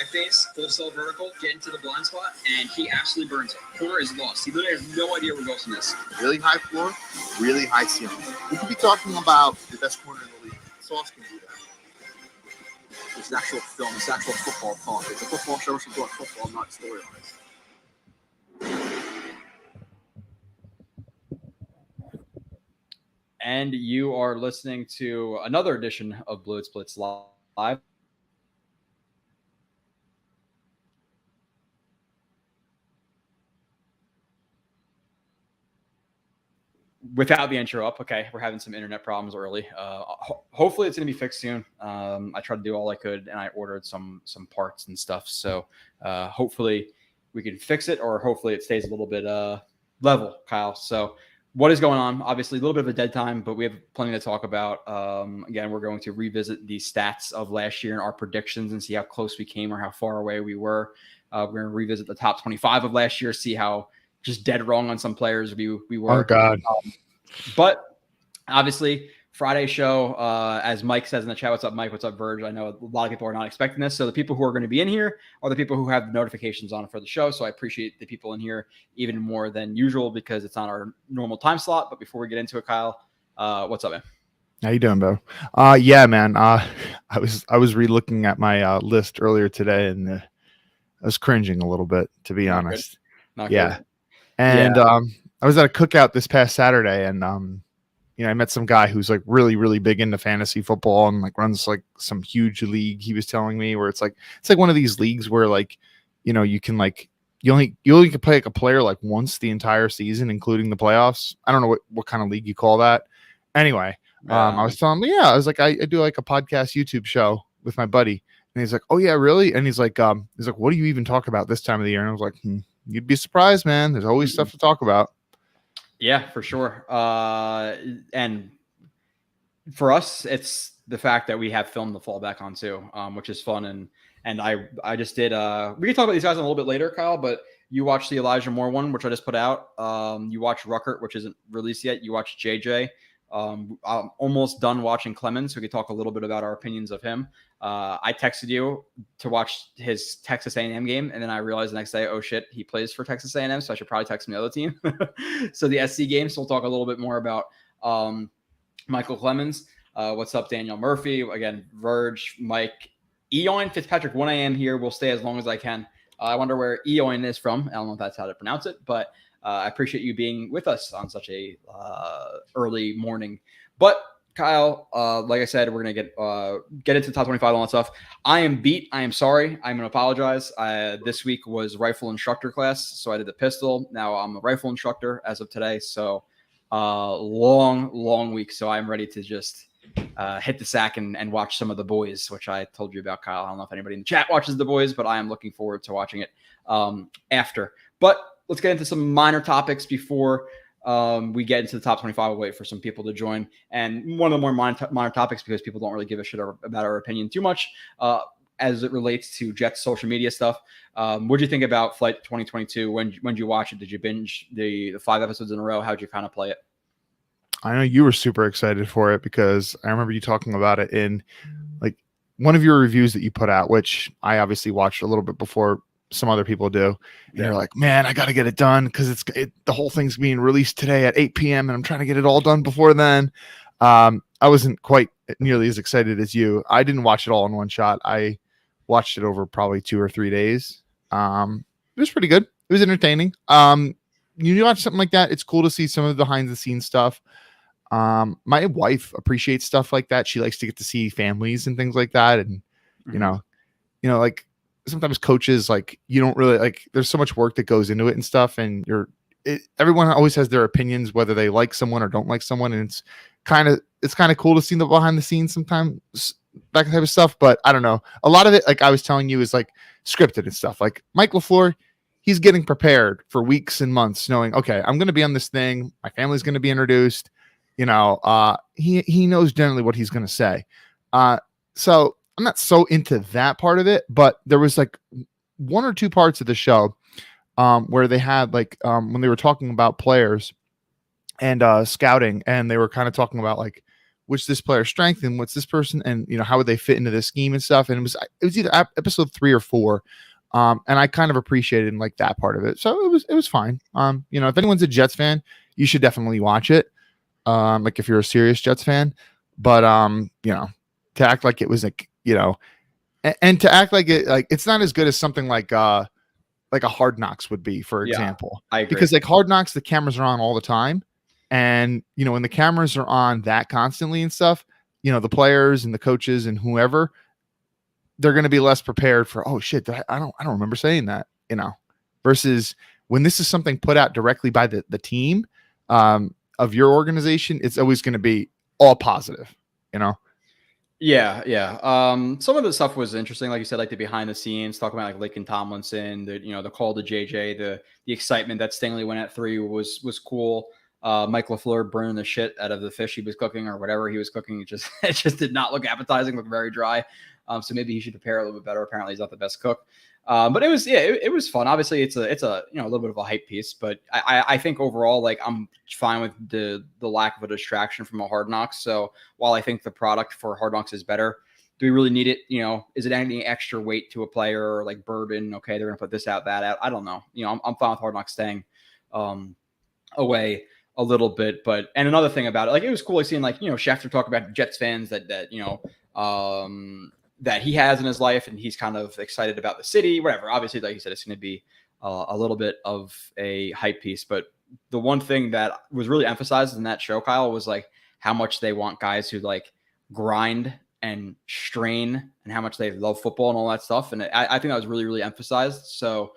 face, full cell vertical, get into the blind spot, and he absolutely burns it. Corner is lost. He literally has no idea where goes from this. Really high floor, really high ceiling. We could be talking about the best corner in the league. Sauce can do that. It's actual film. It's actual football talk. It's a football show. We should talk football, not storylines. And you are listening to another edition of Blewett Blitz Live. Without the intro up, okay, we're having some internet problems early. Hopefully it's going to be fixed soon. I tried to do all I could, and I ordered some parts and stuff. So hopefully we can fix it, or hopefully it stays a little bit level, Kyle. So what is going on? Obviously, a little bit of a dead time, but we have plenty to talk about. Again, we're going to revisit the stats of last year and our predictions and see how close we came or how far away we were. We're going to revisit the top 25 of last year, see how just dead wrong on some players we were. Oh, God. But obviously, Friday show, as Mike says in the chat, what's up, Mike? What's up, Verge? I know a lot of people are not expecting this. So the people who are going to be in here are the people who have notifications on for the show. So I appreciate the people in here even more than usual because it's on our normal time slot. But before we get into it, Kyle, what's up, man? How you doing, Bo? Yeah, man. I was re-looking at my list earlier today, and I was cringing a little bit, to be honest. Not yeah. good. And I was at a cookout this past Saturday, and I met some guy who's like really, really big into fantasy football and like runs like some huge league. He was telling me where it's like one of these leagues where like, you can like you only can play like a player like once the entire season, including the playoffs. I don't know what kind of league you call that. Anyway, I was telling him, I was like, I do like a podcast YouTube show with my buddy, and he's like, oh yeah, really? And he's like, what do you even talk about this time of the year? And I was like, you'd be surprised, man. There's always stuff to talk about. Yeah, for sure. And for us, it's the fact that we have film to fall back on too, which is fun. And I just did. We can talk about these guys a little bit later, Kyle. But you watched the Elijah Moore one, which I just put out. You watched Rucker, which isn't released yet. You watched JJ. I'm almost done watching Clemens, so we could talk a little bit about our opinions of him. I texted you to watch his Texas A&M game, and then I realized the next day, oh shit, he plays for Texas A&M, so I should probably text him the other team. So the SC game, so we'll talk a little bit more about Michael Clemens. What's up, Daniel Murphy? Again, Verge, Mike, Eoin Fitzpatrick, 1 a.m. here. We'll stay as long as I can. I wonder where Eoin is from. I don't know if that's how to pronounce it, but I appreciate you being with us on such a early morning. But Kyle, like I said, we're going to get into the top 25, all that stuff. I am beat. I am sorry. I'm going to apologize. This week was rifle instructor class, so I did the pistol. Now I'm a rifle instructor as of today. So long week. So I'm ready to just hit the sack and watch some of The Boys, which I told you about, Kyle. I don't know if anybody in the chat watches The Boys, but I am looking forward to watching it after. But let's get into some minor topics before we get into the top 25. I'll wait for some people to join. And one of the more minor topics, because people don't really give a shit about our opinion too much as it relates to Jets social media stuff. What did you think about Flight 2022? When did you watch it? Did you binge the 5 episodes in a row? How'd you kind of play it? I know you were super excited for it because I remember you talking about it in like one of your reviews that you put out, which I obviously watched a little bit before some other people do. And you're like, man, I got to get it done because the whole thing's being released today at 8 p.m. and I'm trying to get it all done before then. I wasn't quite nearly as excited as you. I didn't watch it all in one shot. I watched it over probably 2 or 3 days. It was pretty good. It was entertaining. You watch something like that, it's cool to see some of the behind the scenes stuff. My wife appreciates stuff like that. She likes to get to see families and things like that. And, you know, like sometimes coaches, like you don't really like, there's so much work that goes into it and stuff. And everyone always has their opinions, whether they like someone or don't like someone. And it's kind of cool to see the behind the scenes sometimes, that type of stuff. But I don't know. A lot of it, like I was telling you, is like scripted and stuff. Like Mike LaFleur, he's getting prepared for weeks and months knowing, okay, I'm going to be on this thing. My family's going to be introduced. He knows generally what he's going to say. So I'm not so into that part of it, but there was like 1 or 2 parts of the show where they had like when they were talking about players and scouting, and they were kind of talking about like what's this player's strength and what's this person, and how would they fit into this scheme and stuff. And it was either episode 3 or 4. And I kind of appreciated like that part of it. So it was fine. If anyone's a Jets fan, you should definitely watch it. Like if you're a serious Jets fan, but to act like it was like, and to act like it's not as good as something like a Hard Knocks would be, for example. I agree. Because like Hard Knocks, the cameras are on all the time. And, when the cameras are on that constantly and stuff, the players and the coaches and whoever, they're going to be less prepared for, oh shit, I don't remember saying that, versus when this is something put out directly by the team of your organization, it's always going to be all positive, Yeah. Some of the stuff was interesting, like you said, like the behind the scenes, talking about like Laken Tomlinson, the call to JJ, the excitement that Stingley went at 3 was cool. Mike LaFleur burning the shit out of the fish he was cooking or whatever he was cooking. It just did not look appetizing, looked very dry. So maybe he should prepare a little bit better. Apparently he's not the best cook. But it was fun. Obviously it's a a little bit of a hype piece, but I think overall, like, I'm fine with the lack of a distraction from a Hard Knocks. So while I think the product for Hard Knocks is better, do we really need it? Is it adding extra weight to a player or like burden? Okay, they're gonna put this out, that out. I don't know. I'm fine with Hard Knocks staying away a little bit. But and another thing about it, like, it was cool like seeing like Schefter talk about Jets fans that that he has in his life, and he's kind of excited about the city, whatever. Obviously, like you said, it's going to be a little bit of a hype piece. But the one thing that was really emphasized in that show, Kyle, was like how much they want guys who like grind and strain, and how much they love football and all that stuff. And I think that was really, really emphasized. So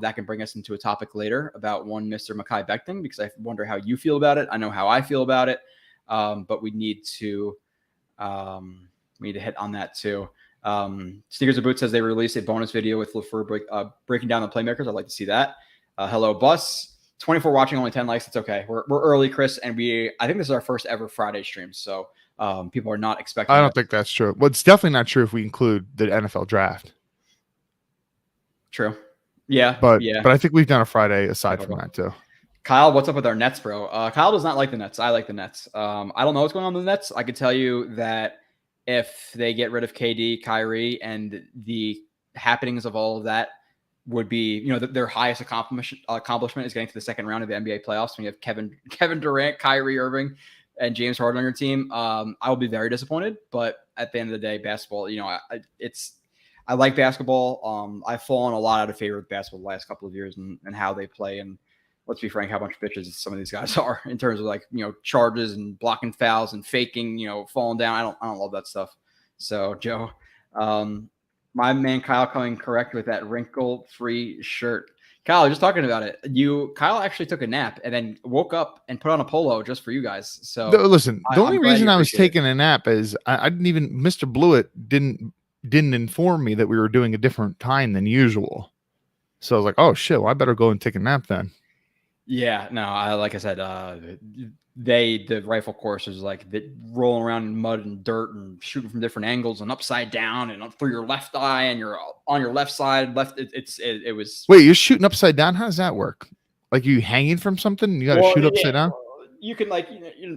that can bring us into a topic later about one Mr. Mekhi Becton, because I wonder how you feel about it. I know how I feel about it, but we need to hit on that too. Sneakers and Boots says they released a bonus video with LaFleur breaking down the playmakers. I'd like to see that. Hello, Bus. 24 watching, only 10 likes. It's okay. We're early, Chris, and I think this is our first ever Friday stream, so people are not expecting. I don't think that's true. Well, it's definitely not true if we include the NFL draft. True. Yeah, but I think we've done a Friday aside from that too. Kyle, what's up with our Nets, bro? Kyle does not like the Nets. I like the Nets. I don't know what's going on with the Nets. I can tell you that if they get rid of KD, Kyrie, and the happenings of all of that would be, their highest accomplishment is getting to the second round of the NBA playoffs. When you have Kevin Durant, Kyrie Irving, and James Harden on your team, I will be very disappointed. But at the end of the day, basketball, I like basketball. I've fallen a lot out of favor with basketball the last couple of years and how they play. And let's be frank, how much bitches some of these guys are in terms of like, charges and blocking fouls and faking, falling down. I don't love that stuff. So Joe, my man Kyle coming correct with that wrinkle-free shirt. Kyle, just talking about it. Kyle actually took a nap and then woke up and put on a polo just for you guys. So listen, the only reason I was taking a nap is I didn't even, Mr. Blewett didn't inform me that we were doing a different time than usual. So I was like, oh shit, well, I better go and take a nap then. Yeah, no, like I said, the rifle course is like rolling around in mud and dirt and shooting from different angles and upside down and up through your left eye and you're on your left side. It was. Wait, you're shooting upside down? How does that work? Like you hanging from something? You got to shoot upside down? You can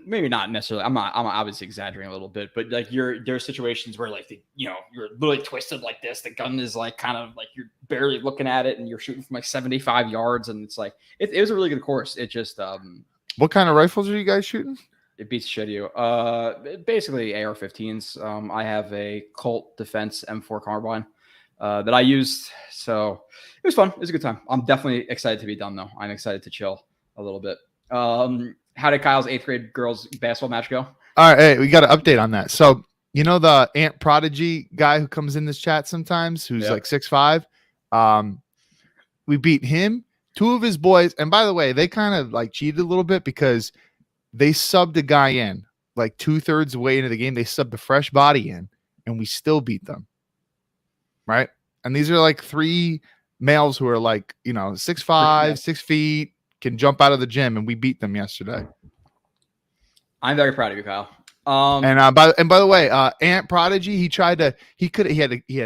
maybe not necessarily. I'm obviously exaggerating a little bit, but like there are situations where like you're literally twisted like this. The gun is like kind of like you're barely looking at it, and you're shooting from like 75 yards, and it's like it was a really good course. It just what kind of rifles are you guys shooting? It beats shit you. Basically AR-15s. I have a Colt Defense M4 carbine that I used, so it was fun. It was a good time. I'm definitely excited to be done though. I'm excited to chill a little bit. How did Kyle's 8th grade girls basketball match go? All right, hey, we got an update on that. So the Ant Prodigy guy who comes in this chat sometimes, who's like 6'5", we beat him. 2 of his boys, and by the way, they kind of like cheated a little bit because they subbed a guy in like 2/3 way into the game. They subbed a fresh body in, and we still beat them. Right, and these are like 3 males who are like 6'5", 6 feet. Can jump out of the gym, and we beat them yesterday. I'm very proud of you, Kyle. By the way, Ant Prodigy, he had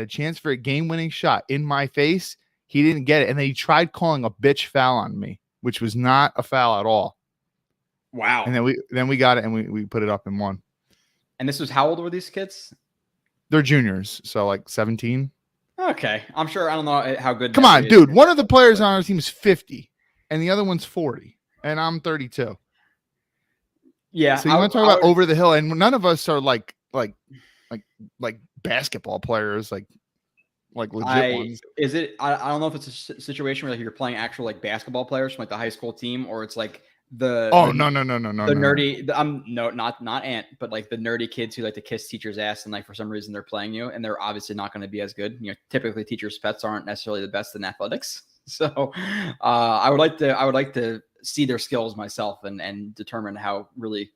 a chance for a game-winning shot in my face. He didn't get it, and then he tried calling a bitch foul on me, which was not a foul at all. Wow. And then we got it, and we put it up and won. And this was how old were these kids? They're juniors, so like 17. Okay, I'm sure. I don't know how good. Come on, dude. One of the players on our team is 50, and the other one's 40, and I'm 32. Yeah. So you want to talk about over the hill, and none of us are like basketball players, like legit ones. Is it? I don't know if it's a situation where like you're playing actual like basketball players from like the high school team, or it's like the no, the nerdy. Not Ant, but like the nerdy kids who like to kiss teachers' ass, and like for some reason they're playing you, and they're obviously not going to be as good. You know, typically teachers' pets aren't necessarily the best in athletics. So I would like to see their skills myself and determine how really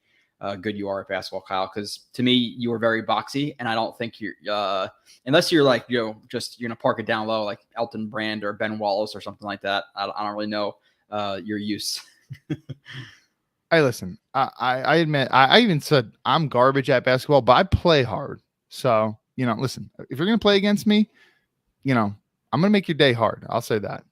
good you are at basketball, Kyle. Because to me, you are very boxy, and I don't think you're unless you're like just you're gonna park it down low like Elton Brand or Ben Wallace or something like that. I don't really know your use. Hey, listen, I admit I even said I'm garbage at basketball, but I play hard. So listen, if you're gonna play against me, I'm gonna make your day hard. I'll say that.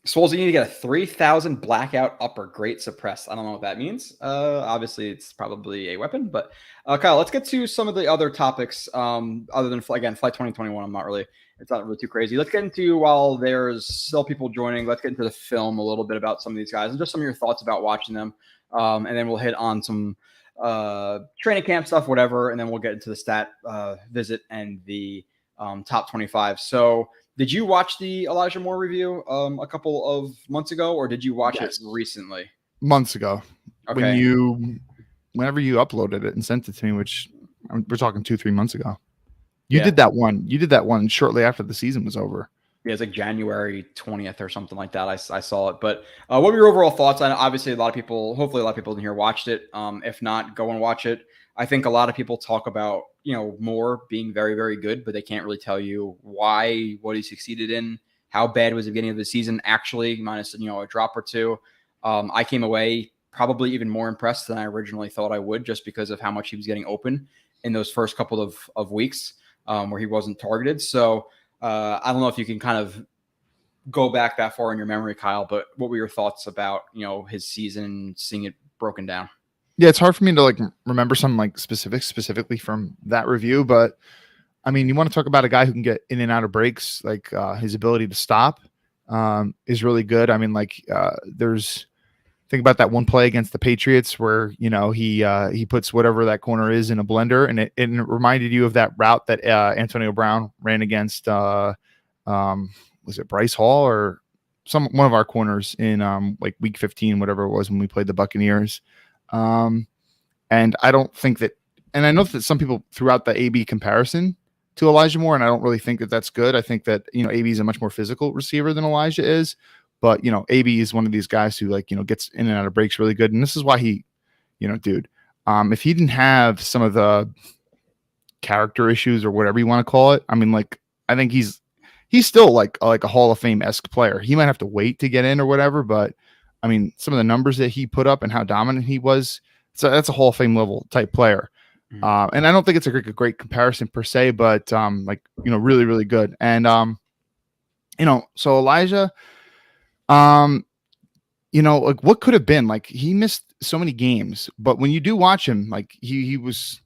Swoles, you need to get a 3,000 blackout upper great suppressed. I don't know what that means. Obviously, it's probably a weapon, but Kyle, let's get to some of the other topics. Other than Flight 2021, it's not really too crazy. Let's get into, while there's still people joining, let's get into the film a little bit about some of these guys and just some of your thoughts about watching them. And then we'll hit on some training camp stuff, whatever, and then we'll get into the stat visit and the top 25. So did you watch the Elijah Moore review a couple of months ago, or did you watch it recently? Months ago. Okay. Whenever you uploaded it and sent it to me, which we're talking 2-3 months ago. You did that one shortly after the season was over. Yeah, it's like January 20th or something like that. I saw it. But what were your overall thoughts on it? Obviously, hopefully a lot of people in here watched it. If not, go and watch it. I think a lot of people talk about, Moore being very, very good, but they can't really tell you why, what he succeeded in, how bad was the beginning of the season, actually, minus, a drop or two. I came away probably even more impressed than I originally thought I would, just because of how much he was getting open in those first couple of weeks where he wasn't targeted. So I don't know if you can kind of go back that far in your memory, Kyle, but what were your thoughts about, his season, seeing it broken down? Yeah, it's hard for me to remember some specifically from that review, but I mean, you want to talk about a guy who can get in and out of breaks, his ability to stop is really good. I mean, think about that one play against the Patriots where, he puts whatever that corner is in a blender, and it reminded you of that route that Antonio Brown ran against, was it Bryce Hall or one of our corners in week 15, whatever it was when we played the Buccaneers. And I don't think that, and I know that some people threw out the AB comparison to Elijah Moore, and I don't really think that that's good. I think that, AB is a much more physical receiver than Elijah is, but, AB is one of these guys who gets in and out of breaks really good. And this is why he, dude, if he didn't have some of the character issues or whatever you want to call it, I mean, I think he's still like a Hall of Fame-esque player. He might have to wait to get in or whatever, but I mean, some of the numbers that he put up and how dominant he was, so that's a Hall of Fame level type player. Mm-hmm. And I don't think it's a great comparison per se, but really, really good. And so Elijah, what could have been, he missed so many games, but when you do watch him, he was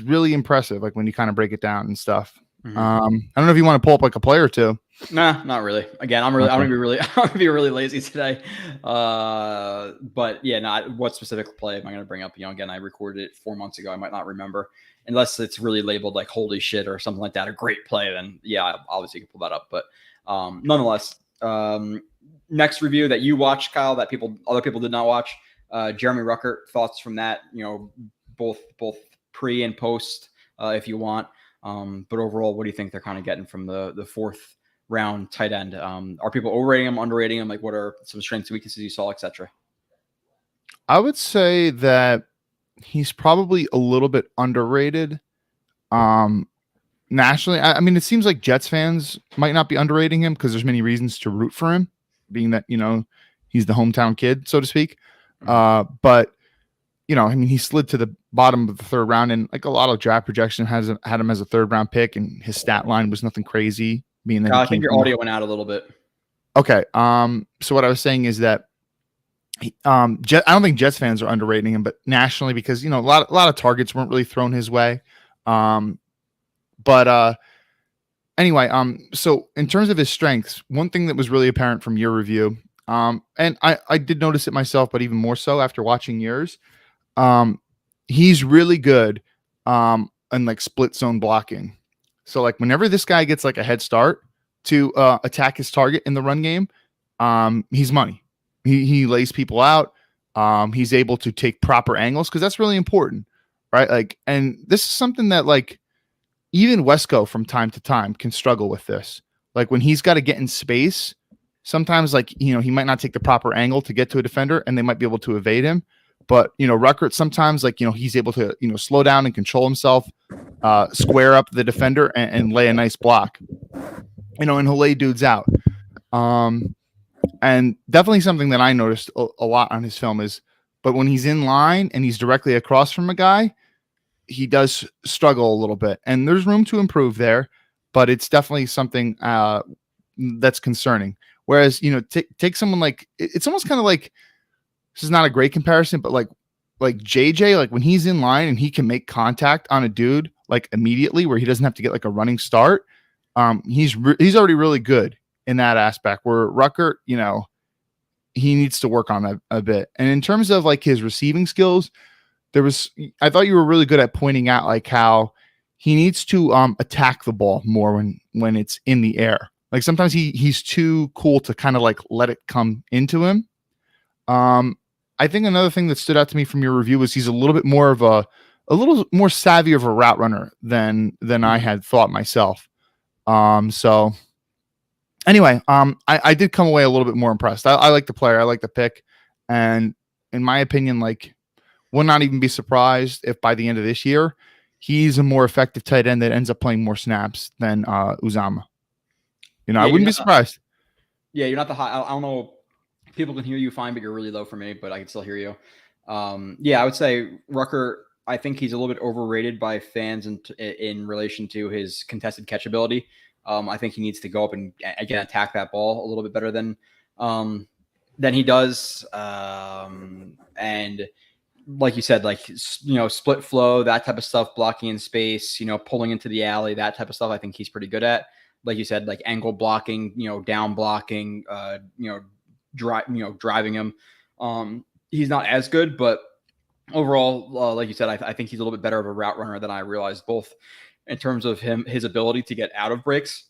really impressive. When you kind of break it down and stuff. Mm-hmm. I don't know if you want to pull up a play or two. Nah, not really. Again, I'm going to be really lazy today. But yeah, what specific play am I going to bring up? Again, I recorded it 4 months ago. I might not remember, unless it's really labeled holy shit or something like that. A great play, then yeah, obviously you can pull that up. But nonetheless, next review that you watched, Kyle, that other people did not watch. Jeremy Rucker, thoughts from that? Both pre and post, if you want. But overall, what do you think they're kind of getting from the fourth round tight end? Are people overrating him, underrating him? What are some strengths and weaknesses you saw, etc.? I would say that he's probably a little bit underrated. Nationally, I mean, it seems like Jets fans might not be underrating him because there's many reasons to root for him, being that he's the hometown kid, so to speak. But I mean, he slid to the bottom of the third round, and a lot of draft projection had him as a third round pick, and his stat line was nothing crazy. Being that I think your audio went out a little bit. Okay. So what I was saying is that I don't think Jets fans are underrating him, but nationally, because a lot of targets weren't really thrown his way. But anyway, so in terms of his strengths, one thing that was really apparent from your review, and I did notice it myself, but even more so after watching yours, he's really good in like split zone blocking. So like whenever this guy gets like a head start to attack his target in the run game, he's money. He lays people out. He's able to take proper angles because that's really important, right? Like, and this is something that like even Wesco from time to time can struggle with this. Like when he's got to get in space, sometimes like, he might not take the proper angle to get to a defender and they might be able to evade him. But, Rucker, sometimes like, he's able to, slow down and control himself, square up the defender and lay a nice block, and he'll lay dudes out. And definitely something that I noticed a lot on his film is, but when he's in line and he's directly across from a guy, he does struggle a little bit, and there's room to improve there, but it's definitely something that's concerning. Whereas, take someone like, it's almost kind of like, this is not a great comparison, but like JJ, like when he's in line and he can make contact on a dude like immediately, where he doesn't have to get like a running start, he's already really good in that aspect. Where Rucker, he needs to work on that a bit. And in terms of like his receiving skills, I thought you were really good at pointing out like how he needs to attack the ball more when it's in the air. Like sometimes he's too cool to kind of like let it come into him. I think another thing that stood out to me from your review was he's a little bit more of a little more savvy of a route runner than I had thought myself. So anyway, I did come away a little bit more impressed. I like the player. I like the pick. And in my opinion, like, would not even be surprised if by the end of this year, he's a more effective tight end that ends up playing more snaps than Uzama. I wouldn't be surprised. Yeah, you're not the high. I don't know. People can hear you fine, but you're really low for me, but I can still hear you. Yeah, I would say Rucker, I think he's a little bit overrated by fans in relation to his contested catch ability. I think he needs to go up and again attack that ball a little bit better than he does. And like you said, like split flow, that type of stuff, blocking in space, pulling into the alley, that type of stuff. I think he's pretty good at. Like you said, like angle blocking, down blocking, driving him. He's not as good, but overall, like you said, I think he's a little bit better of a route runner than I realized, both in terms of his ability to get out of breaks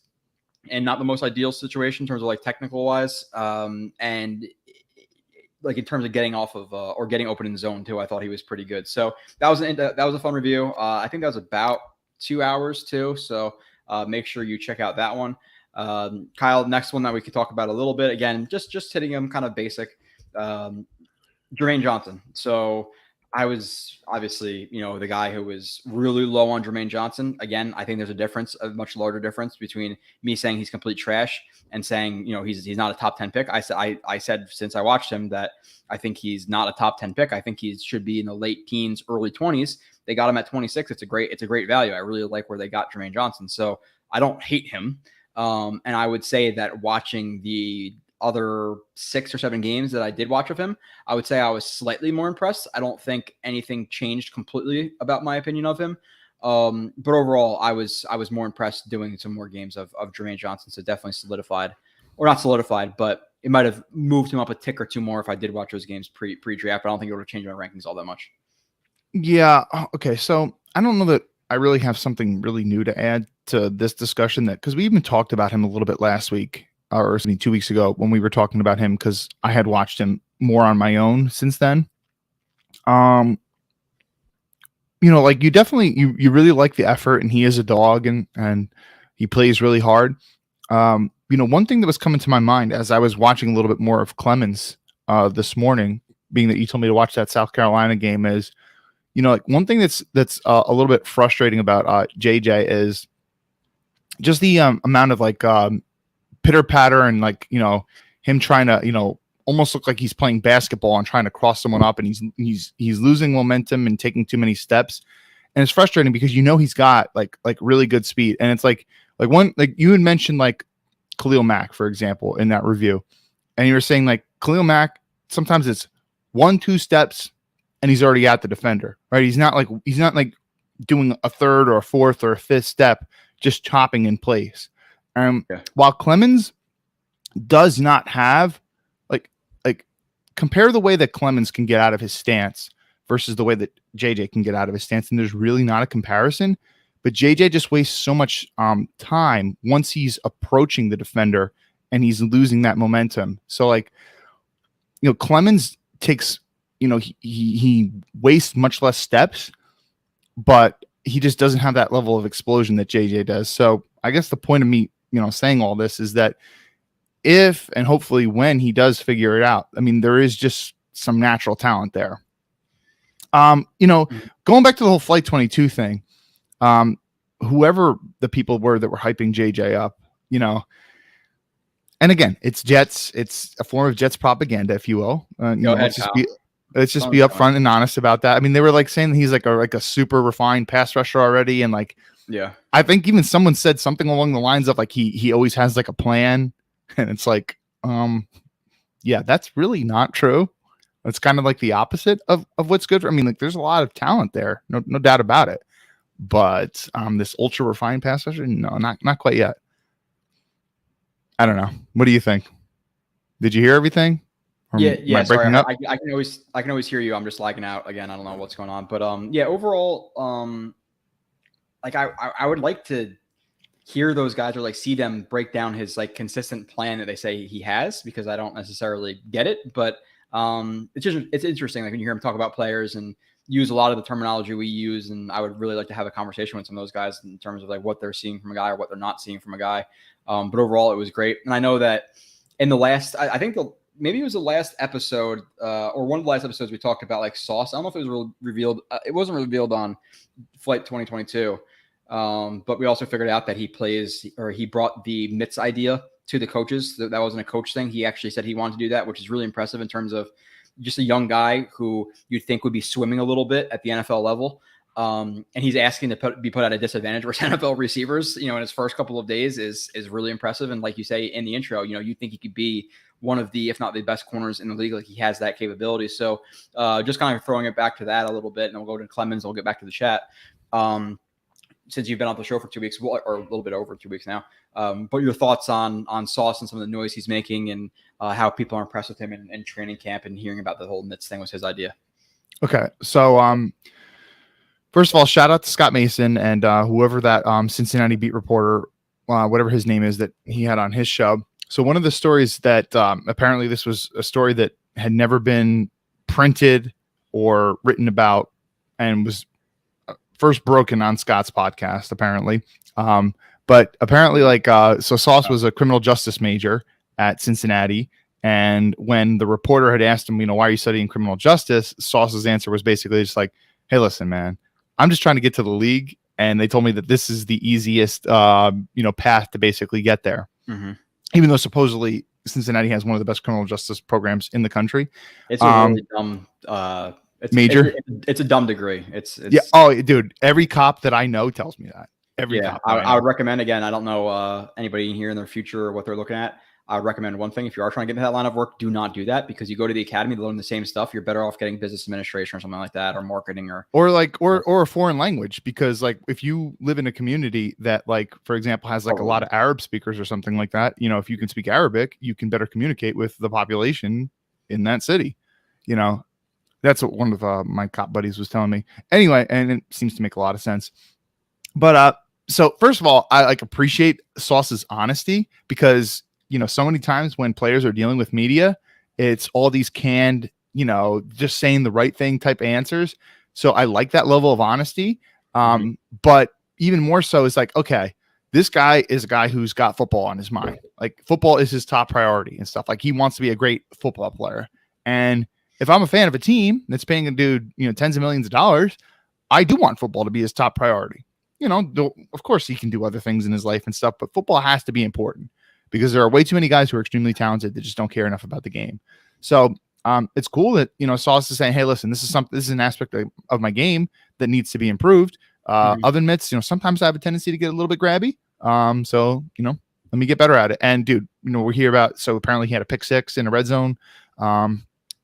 and not the most ideal situation in terms of like technical wise. And like in terms of getting off of or getting open in the zone too, I thought he was pretty good. So that was a fun review. I think that was about 2 hours too. So make sure you check out that one. Kyle, next one that we could talk about a little bit, again, just hitting him kind of basic. Germaine Johnson. So I was obviously, the guy who was really low on Germaine Johnson. Again, I think there's a much larger difference between me saying he's complete trash and saying, he's not a top 10 pick. I said since I watched him that I think he's not a top 10 pick. I think he should be in the late teens, early 20s. They got him at 26. It's a great value. I really like where they got Germaine Johnson. So I don't hate him. And I would say that watching the other 6 or 7 games that I did watch of him, I would say I was slightly more impressed. I don't think anything changed completely about my opinion of him. But overall, I was more impressed doing some more games of Germaine Johnson. So definitely solidified, or not solidified, but it might have moved him up a tick or two more if I did watch those games pre-draft. But I don't think it would have changed my rankings all that much. Yeah. Okay. So I don't know that I really have something really new to add to this discussion, because we even talked about him a little bit last week, or 2 weeks ago when we were talking about him, because I had watched him more on my own since then. Like you definitely, you really like the effort, and he is a dog and he plays really hard. One thing that was coming to my mind as I was watching a little bit more of Clemens this morning, being that you told me to watch that South Carolina game, is, like one thing that's a little bit frustrating about JJ is just the amount of like pitter patter and like, him trying to, almost look like he's playing basketball and trying to cross someone up, and he's losing momentum and taking too many steps. And it's frustrating because, he's got like really good speed. And it's like you had mentioned like Khalil Mack, for example, in that review. And you were saying like Khalil Mack, sometimes it's 1-2 steps, and he's already at the defender, right? He's not like doing a third or a fourth or a fifth step, just chopping in place. While Clemens does not have like compare the way that Clemens can get out of his stance versus the way that JJ can get out of his stance, and there's really not a comparison. But JJ just wastes so much time once he's approaching the defender and he's losing that momentum. So like, Clemens takes, he wastes much less steps, but he just doesn't have that level of explosion that JJ does. So I guess the point of me, saying all this is that if and hopefully when he does figure it out, I mean, there is just some natural talent there. Going back to the whole Flight 22 thing, whoever the people were that were hyping JJ up, and again, it's Jets. It's a form of Jets propaganda, if you will. Let's just be upfront and honest about that. I mean, they were like saying that he's like a super refined pass rusher already, and like, yeah, I think even someone said something along the lines of like he always has like a plan, and it's like, yeah, that's really not true. It's kind of like the opposite of what's good for. I mean, like, there's a lot of talent there, no doubt about it. But this ultra refined pass rusher, no, not quite yet. I don't know. What do you think? Did you hear everything? Yeah. Sorry, I can always hear you. I'm just lagging out again. I don't know what's going on, but yeah. Overall, like I would like to hear those guys or like see them break down his like consistent plan that they say he has, because I don't necessarily get it, but it's interesting. Like when you hear him talk about players and use a lot of the terminology we use, and I would really like to have a conversation with some of those guys in terms of like what they're seeing from a guy or what they're not seeing from a guy. But overall, it was great. And I know that in the last, I think maybe it was the last episode or one of the last episodes we talked about like Sauce. I don't know if it was revealed. It wasn't revealed on Flight 2022. But we also figured out that he brought the mitts idea to the coaches. That wasn't a coach thing. He actually said he wanted to do that, which is really impressive in terms of just a young guy who you'd think would be swimming a little bit at the NFL level. And he's asking to be put at a disadvantage versus NFL receivers, in his first couple of days is really impressive. And like you say in the intro, you think he could be one of the, if not the best corners in the league. Like he has that capability. So just kind of throwing it back to that a little bit, and then we'll go to Clemens. We'll get back to the chat. Since you've been on the show for 2 weeks, or a little bit over 2 weeks now, but your thoughts on Sauce and some of the noise he's making, and how people are impressed with him in training camp, and hearing about the whole mitts thing was his idea. Okay. So, first of all, shout out to Scott Mason and whoever that Cincinnati beat reporter, whatever his name is, that he had on his show. So one of the stories that apparently this was a story that had never been printed or written about, and was first broken on Scott's podcast, apparently. But apparently, so Sauce was a criminal justice major at Cincinnati. And when the reporter had asked him, why are you studying criminal justice? Sauce's answer was basically just like, hey, listen, man, I'm just trying to get to the league. And they told me that this is the easiest, path to basically get there. Mm-hmm. Even though supposedly Cincinnati has one of the best criminal justice programs in the country. It's a really dumb, major. It's a dumb degree. It's yeah. Oh, dude, every cop that I know tells me that. Every cop. I would recommend, again, I don't know anybody in here in their future or what they're looking at. I would recommend one thing: if you are trying to get into that line of work, do not do that, because you go to the academy to learn the same stuff. You're better off getting business administration or something like that, or marketing, or a foreign language. Because like if you live in a community that, like, for example, has like a lot of Arab speakers or something like that, if you can speak Arabic, you can better communicate with the population in that city. That's what one of my cop buddies was telling me. Anyway, and it seems to make a lot of sense. But so first of all, I appreciate Sauce's honesty, because so many times when players are dealing with media, it's all these canned, just saying the right thing type answers. So I like that level of honesty. But even more so is like, okay, this guy is a guy who's got football on his mind. Like football is his top priority and stuff. Like he wants to be a great football player. And if I'm a fan of a team that's paying a dude, tens of millions of dollars, I do want football to be his top priority. Of course he can do other things in his life and stuff, but football has to be important, because there are way too many guys who are extremely talented that just don't care enough about the game. So it's cool that, Sauce is saying, hey, listen, this is an aspect of my game that needs to be improved. Oven mitts, sometimes I have a tendency to get a little bit grabby. So, let me get better at it. And dude, we're here about, so apparently he had a pick six in a red zone.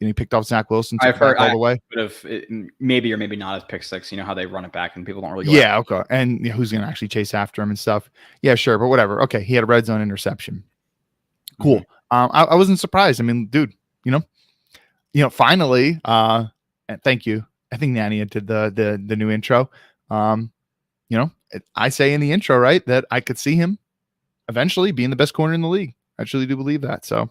he picked off Zach Wilson, I've took it heard back all the way. Maybe or maybe not as pick six. You know how they run it back and people don't really go Yeah, okay. And who's going to actually chase after him and stuff? Yeah, sure, but whatever. Okay, he had a red zone interception. Cool. I wasn't surprised. I mean, dude, finally, and thank you. I think Nanny did the new intro. I say in the intro, right, that I could see him eventually being the best corner in the league. I truly do believe that. So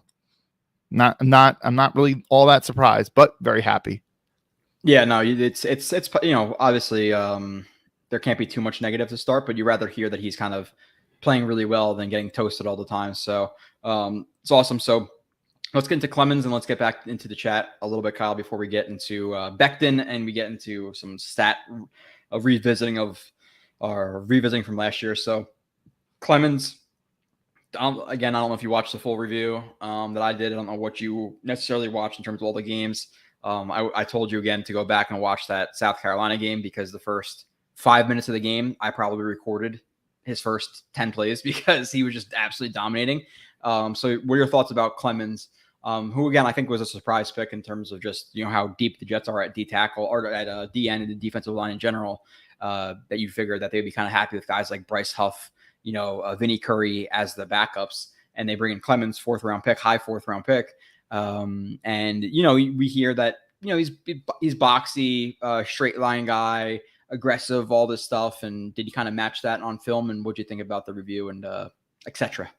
I'm not really all that surprised, but very happy. Yeah, no, it's obviously there can't be too much negative to start, but you rather hear that he's kind of playing really well than getting toasted all the time. So it's awesome. So let's get into Clemens and let's get back into the chat a little bit, Kyle, before we get into Becton and we get into some revisiting from last year. So Clemens, again, I don't know if you watched the full review that I did. I don't know what you necessarily watched in terms of all the games. I told you again to go back and watch that South Carolina game because the first 5 minutes of the game, I probably recorded his first 10 plays because he was just absolutely dominating. So what are your thoughts about Clemens, who, again, I think was a surprise pick in terms of just, how deep the Jets are at D tackle or at D end and the defensive line in general, that you figured that they'd be kind of happy with guys like Bryce Huff, Vinny Curry as the backups, and they bring in Clemens, high fourth round pick. And we hear that, he's boxy, straight line guy, aggressive, all this stuff. And did you kind of match that on film? And what'd you think about the review and etc.?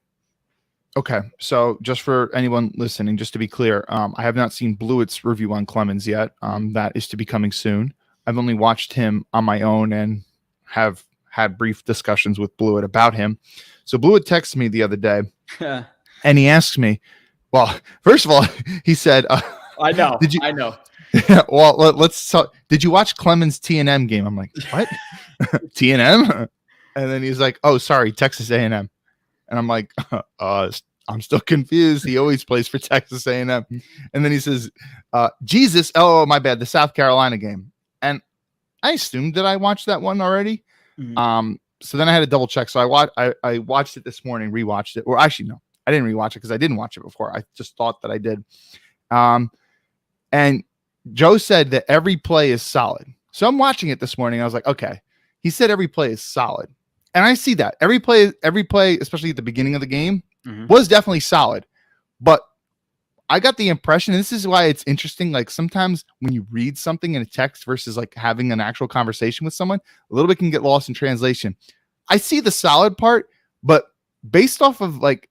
Okay. So just for anyone listening, just to be clear, I have not seen Blewett's review on Clemens yet. That is to be coming soon. I've only watched him on my own and have had brief discussions with Blewett about him. So Blewett texted me the other day and he asked me, well, first of all, he said, I know. I know. Well, let's talk. Did you watch Clemens T&M game? I'm like, what? T&M? And then he's like, oh, sorry, Texas A&M. And I'm like, I'm still confused. He always plays for Texas A&M. And then he says, Jesus, oh, my bad, the South Carolina game. And I assumed that I watched that one already. Mm-hmm. So then I had to double check. So I watched it this morning, rewatched it. Or actually, no, I didn't rewatch it because I didn't watch it before. I just thought that I did. And Joe said that every play is solid. So I'm watching it this morning. I was like, okay, he said every play is solid. And I see that every play, especially at the beginning of the game, was definitely solid. But I got the impression, and this is why it's interesting, like sometimes when you read something in a text versus like having an actual conversation with someone, a little bit can get lost in translation. I see the solid part, but based off of like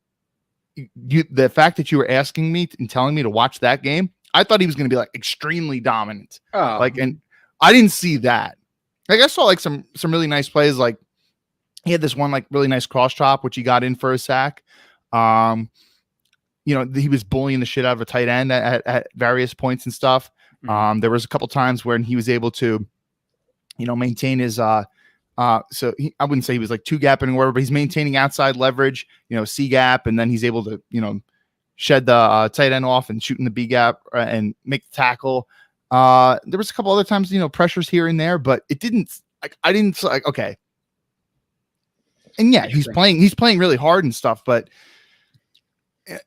the fact that you were asking me and telling me to watch that game, I thought he was going to be like extremely dominant. And I didn't see that. Like I saw like some really nice plays. Like he had this one like really nice cross chop, which he got in for a sack. He was bullying the shit out of a tight end at various points and stuff. There was a couple times when he was able to, maintain his, I wouldn't say he was like two gapping or whatever, but he's maintaining outside leverage, C gap. And then he's able to, shed the tight end off and shoot in the B gap and make the tackle. There was a couple other times, pressures here and there, but it didn't I didn't like, okay. And yeah, he's playing really hard and stuff, but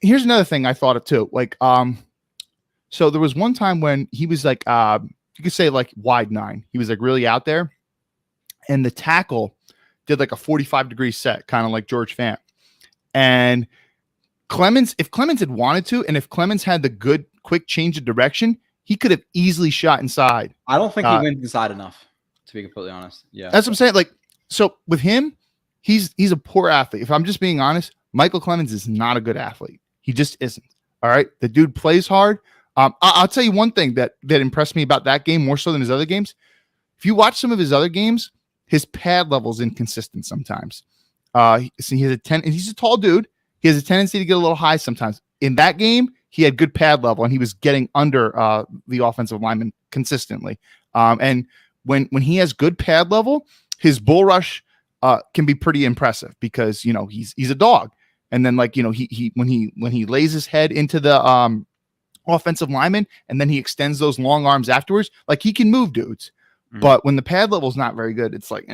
here's another thing I thought of too. Like, so there was one time when he was like, you could say like wide 9. He was like really out there, and the tackle did like a 45-degree set, kind of like George Fant. And if Clemens had wanted to, and if Clemens had the good quick change of direction, he could have easily shot inside. I don't think he went inside enough, to be completely honest. Yeah, that's what I'm saying. Like, so with him, he's a poor athlete. If I'm just being honest, Michael Clemens is not a good athlete. He just isn't. All right. The dude plays hard. I'll tell you one thing that impressed me about that game more so than his other games. If you watch some of his other games, his pad level is inconsistent sometimes. He's a tall dude. He has a tendency to get a little high sometimes. In that game, he had good pad level and he was getting under the offensive lineman consistently. And when he has good pad level, his bull rush can be pretty impressive because he's a dog. And then he when he lays his head into the offensive lineman and then he extends those long arms afterwards, like he can move dudes. But when the pad level is not very good, it's like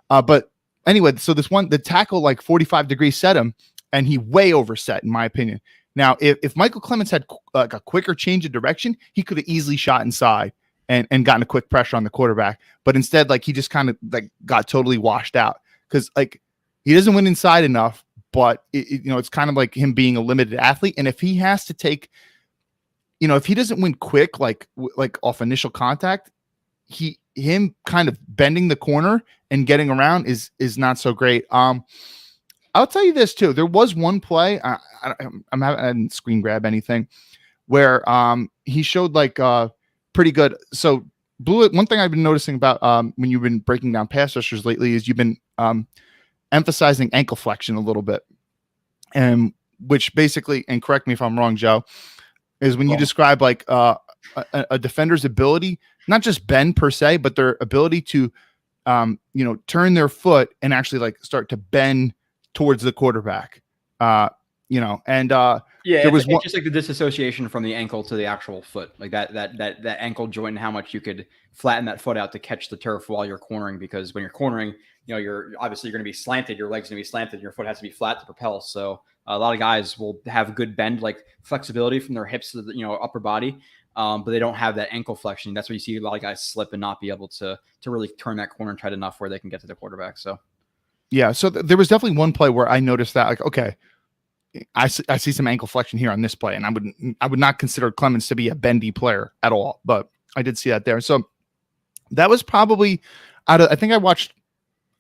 but anyway, so the tackle like 45 degrees set him and he way overset in my opinion. Now, if Michael Clemens had like a quicker change of direction, he could have easily shot inside and gotten a quick pressure on the quarterback. But instead, like he just kind of like got totally washed out because like he doesn't win inside enough. But it's kind of like him being a limited athlete, and if he has to take, if he doesn't win quick, like off initial contact, him kind of bending the corner and getting around is not so great. I'll tell you this too. There was one play. I didn't screen grab anything where he showed like pretty good. So Blewett, one thing I've been noticing about when you've been breaking down pass rushers lately is you've been emphasizing ankle flexion a little bit, and which basically, and correct me if I'm wrong, Joe, is when you describe like a defender's ability, not just bend per se, but their ability to turn their foot and actually like start to bend towards the quarterback. There was it's just like the disassociation from the ankle to the actual foot, like that ankle joint and how much you could flatten that foot out to catch the turf while you're cornering, because when you're cornering, you're going to be slanted, your leg's going to be slanted, and your foot has to be flat to propel. So a lot of guys will have good bend, like flexibility from their hips to the upper body, but they don't have that ankle flexion. That's why you see a lot of guys slip and not be able to really turn that corner tight enough where they can get to the quarterback. So yeah, so there was definitely one play where I noticed that, like, okay, I see some ankle flexion here on this play, and I would not consider Clemens to be a bendy player at all, but I did see that there. So that was probably I think I watched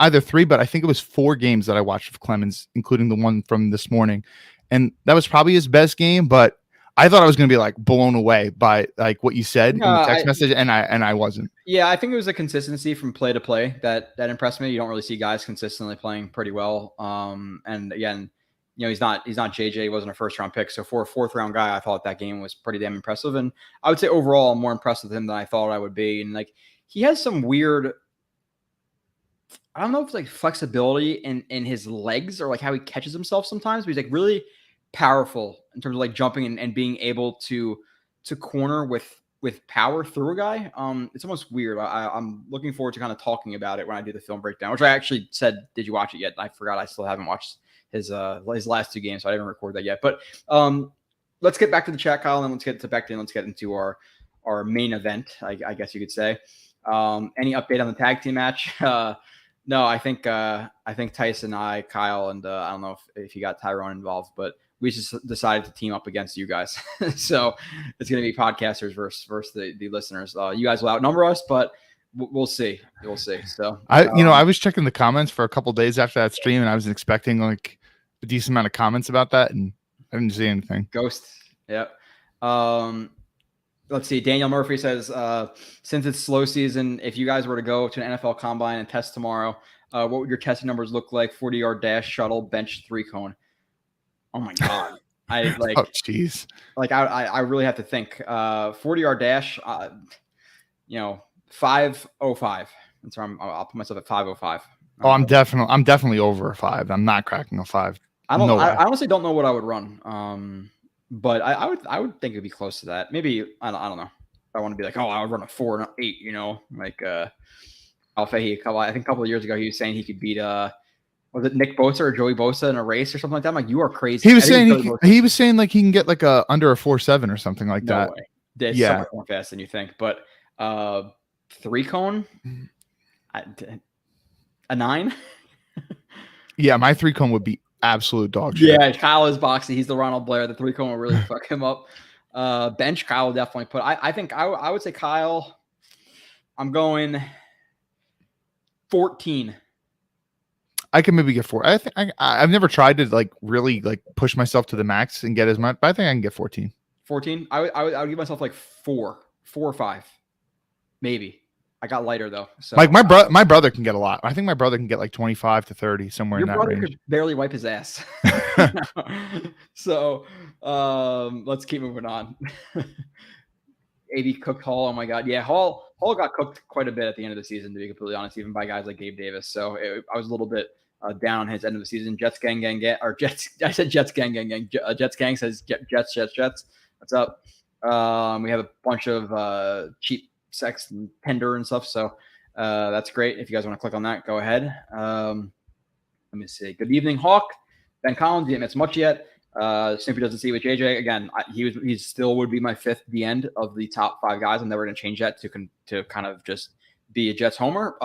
either 3, but I think it was 4 games that I watched of Clemens, including the one from this morning, and that was probably his best game. But I thought I was going to be like blown away by like what you said in the text message, and I wasn't. Yeah, I think it was a consistency from play to play that impressed me. You don't really see guys consistently playing pretty well. And again, he's not JJ. He wasn't a first round pick. So for a 4th round guy, I thought that game was pretty damn impressive. And I would say overall, I'm more impressed with him than I thought I would be. And like he has some weird, I don't know if it's like flexibility in his legs or like how he catches himself sometimes, but he's like really powerful in terms of like jumping and being able to corner with power through a guy. It's almost weird. I'm looking forward to kind of talking about it when I do the film breakdown, which I actually said, did you watch it yet? I forgot. I still haven't watched his last 2 games, so I didn't record that yet. But let's get back to the chat, Kyle, and let's get into our main event, I guess you could say. Any update on the tag team match? No, I think Tyson, Kyle, and I don't know if you got Tyrone involved, but we just decided to team up against you guys. So it's going to be podcasters versus the listeners. You guys will outnumber us, but we'll see. We'll see. So I was checking the comments for a couple days after that stream, and I was expecting like a decent amount of comments about that, and I didn't see anything. Ghost. Yep. Let's see. Daniel Murphy says, since it's slow season, if you guys were to go to an NFL combine and test tomorrow, what would your testing numbers look like? 40-yard dash, shuttle, bench, 3-cone. Oh my God. I like, oh jeez. Like I really have to think. 40-yard dash, 5:05. That's where I'll put myself at 5:05. Oh, I'm definitely over a 5. I'm not cracking a 5. I honestly don't know what I would run. But I would think it'd be close to that. Maybe I don't know. I want to be like, I would run a 4 and 8. Like Alfahey. I think a couple of years ago he was saying he could beat was it Nick Bosa or Joey Bosa in a race or something like that? I'm like, you are crazy. He was saying like he can get like under a 4.7 or something like that. Way. That's so much more fast than you think. But 3-cone, a 9. Yeah, my 3-cone would be absolute dog shit. Yeah, Kyle is boxy. He's the Ronald Blair. The 3-cone will really fuck him up. Bench, Kyle will definitely put. I think I would say Kyle. I'm going 14. I can maybe get 4. I think I've never tried to like really like push myself to the max and get as much, but I think I can get 14. 14. I would give myself like 4 or 5, maybe. I got lighter though. So like my brother can get a lot. I think my brother can get like 25 to 30 somewhere in that range. Your brother could barely wipe his ass. So let's keep moving on. AB cooked Hall. Oh my God. Yeah. Hall got cooked quite a bit at the end of the season, to be completely honest, even by guys like Gabe Davis. So I was a little bit down on his end of the season. Jets gang, or Jets. I said Jets gang. Jets gang says Jets. What's up? We have a bunch of cheap sex and Tinder and stuff. So that's great. If you guys want to click on that, go ahead. Let me see. Good evening, Hawk. Ben Collins, didn't miss much yet. Snoopy doesn't see with JJ. Again, he still would be my fifth at the end of the top 5 guys. I'm never going to change that to kind of just be a Jets homer.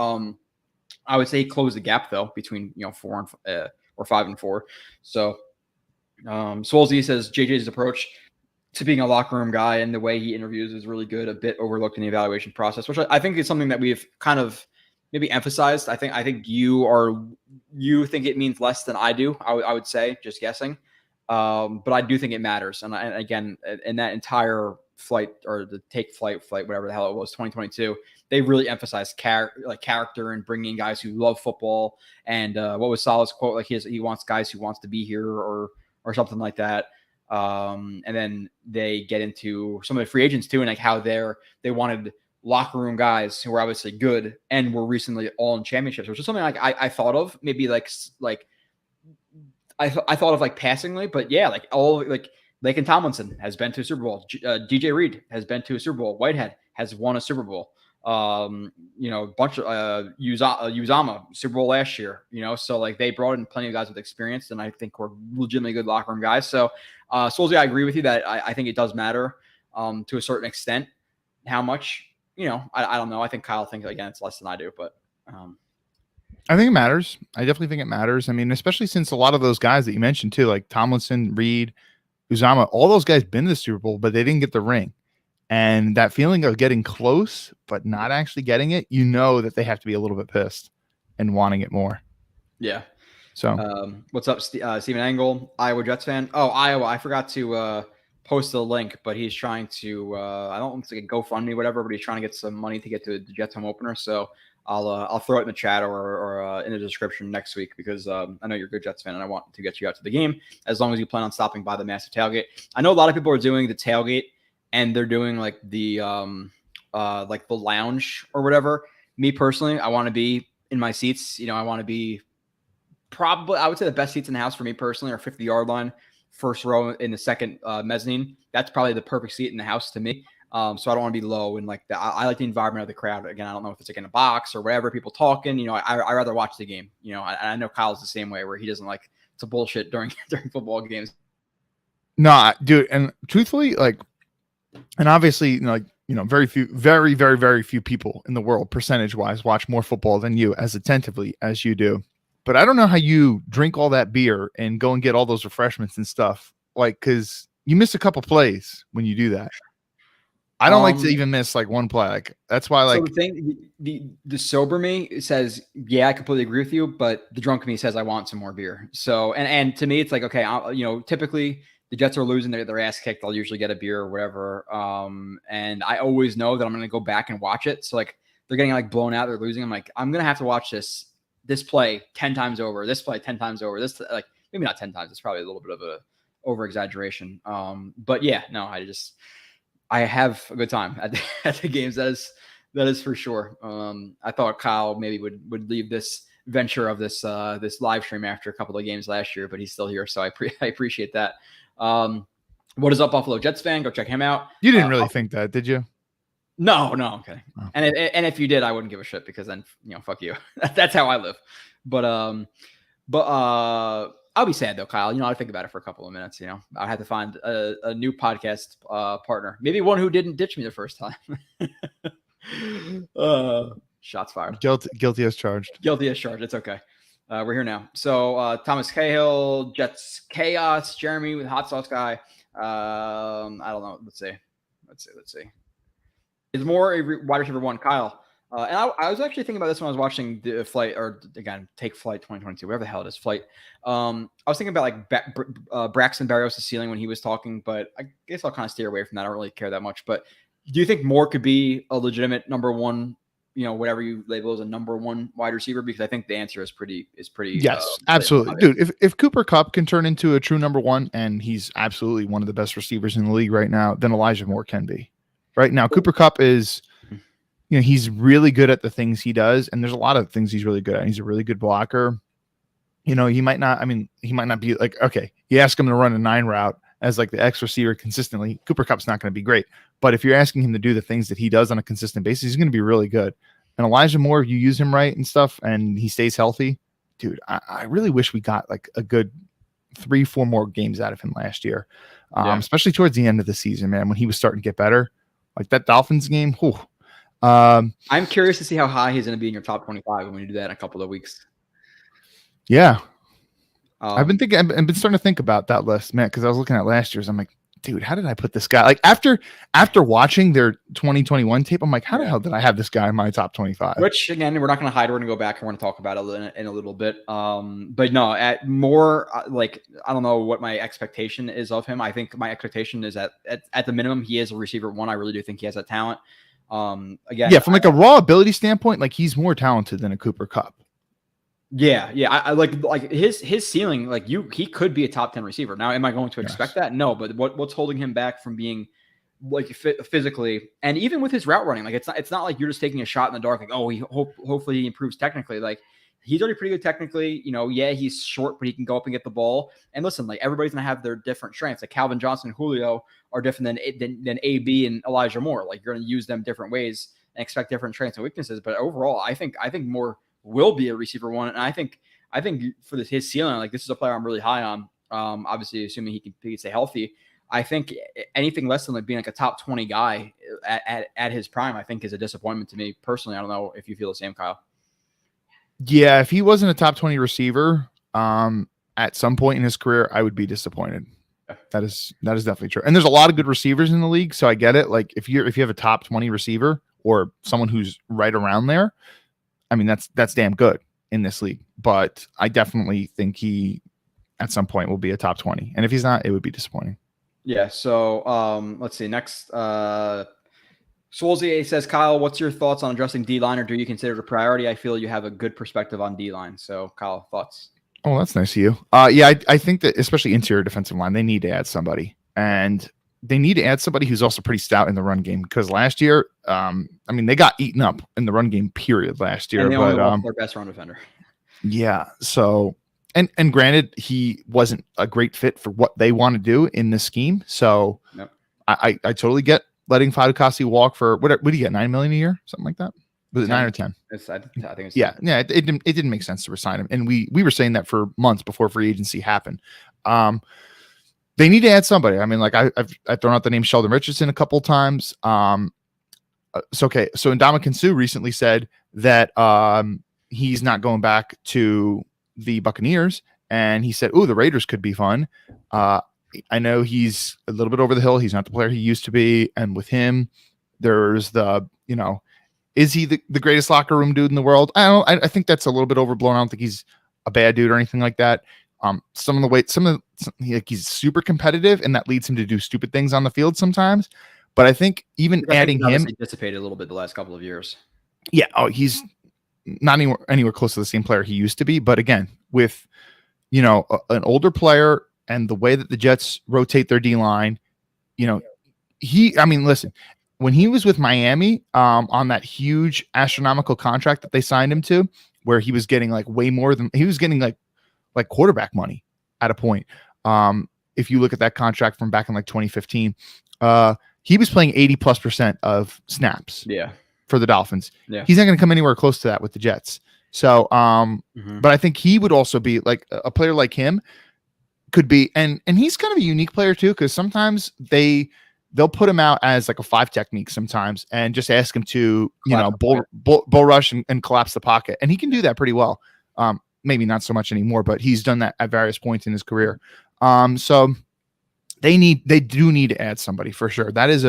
I would say he closed the gap though between 4 and or 5 and 4. So Swolzy says JJ's approach to being a locker room guy and the way he interviews is really good. A bit overlooked in the evaluation process, which I think is something that we've kind of maybe emphasized. I think you think it means less than I do. I would say, just guessing. But I do think it matters. And again, in that entire flight or the take flight, whatever the hell it was, 2022, they really emphasized character and bringing guys who love football. And what was Salah's quote? Like he wants guys who wants to be here or something like that. And then they get into some of the free agents too, and like how they wanted locker room guys who were obviously good and were recently all in championships, which is something like I thought of maybe I thought of like passingly, but yeah, like all like Laken Tomlinson has been to a Super Bowl. DJ Reed has been to a Super Bowl. Whitehead has won a Super Bowl. A bunch of Uzama Super Bowl last year. So like they brought in plenty of guys with experience, and I think we're legitimately good locker room guys. So, Solzy, I agree with you that I think it does matter to a certain extent. How much, I don't know. I think Kyle thinks again it's less than I do, but. I think it matters. I definitely think it matters. I mean, especially since a lot of those guys that you mentioned too, like Tomlinson, Reed, Uzama, all those guys been to the Super Bowl, but they didn't get the ring. And that feeling of getting close, but not actually getting it, that they have to be a little bit pissed and wanting it more. Yeah. So what's up, Steven Angle, Iowa Jets fan? Oh, Iowa. I forgot to post the link, but he's trying to, I don't want to get GoFundMe, whatever, but he's trying to get some money to get to the Jets home opener. So I'll throw it in the chat or in the description next week because I know you're a good Jets fan and I want to get you out to the game as long as you plan on stopping by the massive tailgate. I know a lot of people are doing the tailgate and they're doing like the lounge or whatever. Me personally, I want to be in my seats. I want to be probably, I would say the best seats in the house for me personally are 50-yard line, first row in the second mezzanine. That's probably the perfect seat in the house to me. So I don't want to be low and like that. I like the environment of the crowd. Again, I don't know if it's like in a box or whatever, people talking, I rather watch the game, I know Kyle's the same way where he doesn't like to bullshit during football games. No, dude. And truthfully, and obviously, very few, very, very, very few people in the world percentage wise watch more football than you as attentively as you do. But I don't know how you drink all that beer and go and get all those refreshments and stuff. Cause you miss a couple plays when you do that. I don't like to even miss one play. That's why so the thing, the sober me says, yeah, I completely agree with you, but the drunk me says I want some more beer. So, and to me, it's like, okay, typically the Jets are losing, their ass kicked. I'll usually get a beer or whatever. And I always know that I'm going to go back and watch it. So like they're getting blown out, they're losing. I'm like, I'm going to have to watch this play 10 times over, this play 10 times over, this maybe not 10 times. It's probably a little bit of a over exaggeration. But yeah, no, I have a good time at the games. That is for sure. I thought Kyle maybe would leave this venture of this live stream after a couple of games last year, but he's still here. So I appreciate that. What is up, Buffalo Jets fan? Go check him out. You didn't really think that, did you? No, I'm kidding. Oh. And if you did, I wouldn't give a shit because then, fuck you. That's how I live. But I'll be sad though, Kyle. I'll think about it for a couple of minutes. I'll have to find a new podcast partner, maybe one who didn't ditch me the first time. Shots fired. Guilty as charged. Guilty as charged. It's okay. We're here now. So Thomas Cahill, Jets Chaos, Jeremy with Hot Sauce Guy. I don't know. Let's see. It's more a wide receiver one, Kyle. And I was actually thinking about this when I was watching the flight, or again, Take Flight 2022, whatever the hell it is, flight. I was thinking about Braxton Berrios' ceiling when he was talking, but I guess I'll kind of steer away from that. I don't really care that much. But do you think Moore could be a legitimate number one, whatever you label as a number one wide receiver? Because I think the answer is pretty. Yes, absolutely, dude. If Cooper Kupp can turn into a true number one, and he's absolutely one of the best receivers in the league right now, then Elijah Moore can be. Right now, Cooper Kupp is. He's really good at the things he does, and there's a lot of things he's really good at. He's a really good blocker. He might not be okay, you ask him to run a 9 route as the X receiver consistently. Cooper Kupp's not going to be great. But if you're asking him to do the things that he does on a consistent basis, he's going to be really good. And Elijah Moore, if you use him right and stuff, and he stays healthy, dude, I really wish we got a good 3-4 more games out of him last year, Yeah. especially towards the end of the season, man, when he was starting to get better. Like that Dolphins game. Whew. I'm curious to see how high he's going to be in your top 25 when you do that in a couple of weeks. Yeah. Um, I've been starting to think about that list, man, because I was looking at last year's. I'm like, dude, how did I put this guy? Like after watching their 2021 tape, I'm like, how the hell did I have this guy in my top 25? Which again, we're not going to hide. We're going to go back and we're going to talk about it in a little bit. But no, at more like I don't know what my expectation is of him. I think my expectation is at the minimum he is a receiver 1. I really do think he has that talent. Again, yeah, from like a raw ability standpoint, like he's more talented than a Cooper Kupp. Yeah. I like his ceiling. Like he could be a top 10 receiver. Now, am I going to expect that? No, but what's holding him back from being like physically and even with his route running? Like it's not like you're just taking a shot in the dark. Like hopefully he improves technically. Like he's already pretty good technically. You know, yeah, he's short, but he can go up and get the ball. And listen, like everybody's gonna have their different strengths. Like Calvin Johnson and Julio are different than AB and Elijah Moore. Like you're gonna use them different ways and expect different strengths and weaknesses. But overall, I think Moore will be a receiver 1, and I think for his ceiling, like this is a player I'm really high on. Obviously, assuming he can stay healthy, I think anything less than like being like a top 20 guy at his prime, I think is a disappointment to me personally. I don't know if you feel the same, Kyle. Yeah, if he wasn't a top 20 receiver, at some point in his career, I would be disappointed. That is definitely true. And there's a lot of good receivers in the league, so I get it. Like if you have a top 20 receiver or someone who's right around there, I mean, that's damn good in this league, but I definitely think he at some point will be a top 20. And if he's not, it would be disappointing. Yeah. So let's see. Next, Swolzy says, Kyle, what's your thoughts on addressing D-line, or do you consider it a priority? I feel you have a good perspective on D-line. So Kyle, thoughts? Oh, that's nice of you. Yeah, I think that especially interior defensive line, they need to add somebody, and they need to add somebody who's also pretty stout in the run game, because last year, I mean, they got eaten up in the run game period last year. And they but only lost their best run defender. Yeah. So, and granted, he wasn't a great fit for what they want to do in this scheme. So, Yep. I totally get letting Fatukasi walk for what do you get, $9 million a year, something like that? Was it 9 or 10? I think it's 10. Yeah. It didn't make sense to resign him, and we were saying that for months before free agency happened. They need to add somebody. I mean, like I've thrown out the name Sheldon Richardson a couple times. So Ndamukong Suh recently said that he's not going back to the Buccaneers, and he said, "Oh, the Raiders could be fun." I know he's a little bit over the hill. He's not the player he used to be, and with him, there's is he the greatest locker room dude in the world? I think that's a little bit overblown. I don't think he's a bad dude or anything like that. He's super competitive, and that leads him to do stupid things on the field sometimes. But I think adding him dissipated a little bit the last couple of years. Yeah. Oh, he's not anywhere close to the same player he used to be. But again, with an older player and the way that the Jets rotate their D line, listen, when he was with Miami on that huge astronomical contract that they signed him to, where he was getting like way more than he was getting like quarterback money at a point. If you look at that contract from back in like 2015, he was playing 80+% of snaps. Yeah. For the Dolphins. Yeah. He's not going to come anywhere close to that with the Jets. So, but I think he would also be like a player like him could be, and he's kind of a unique player too, because sometimes they'll put him out as like a 5 technique sometimes and just ask him to, bull rush and collapse the pocket. And he can do that pretty well. Maybe not so much anymore, but he's done that at various points in his career. So they do need to add somebody for sure. That is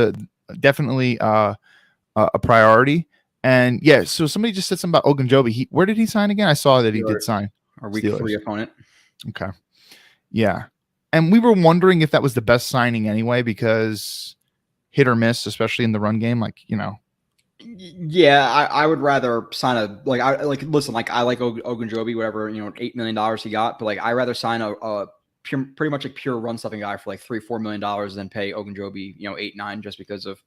definitely a priority. And yeah, so somebody just said something about Ogunjobi. Where did he sign again? I saw that he did sign. Our week 3 opponent. Okay. Yeah. And we were wondering if that was the best signing anyway, because hit or miss, especially in the run game, Yeah, I would rather sign I like Ogunjobi, whatever, $8 million he got, but I rather sign a pretty much a pure run stuffing guy for $3-4 million than pay Ogunjobi, 8-9 just because of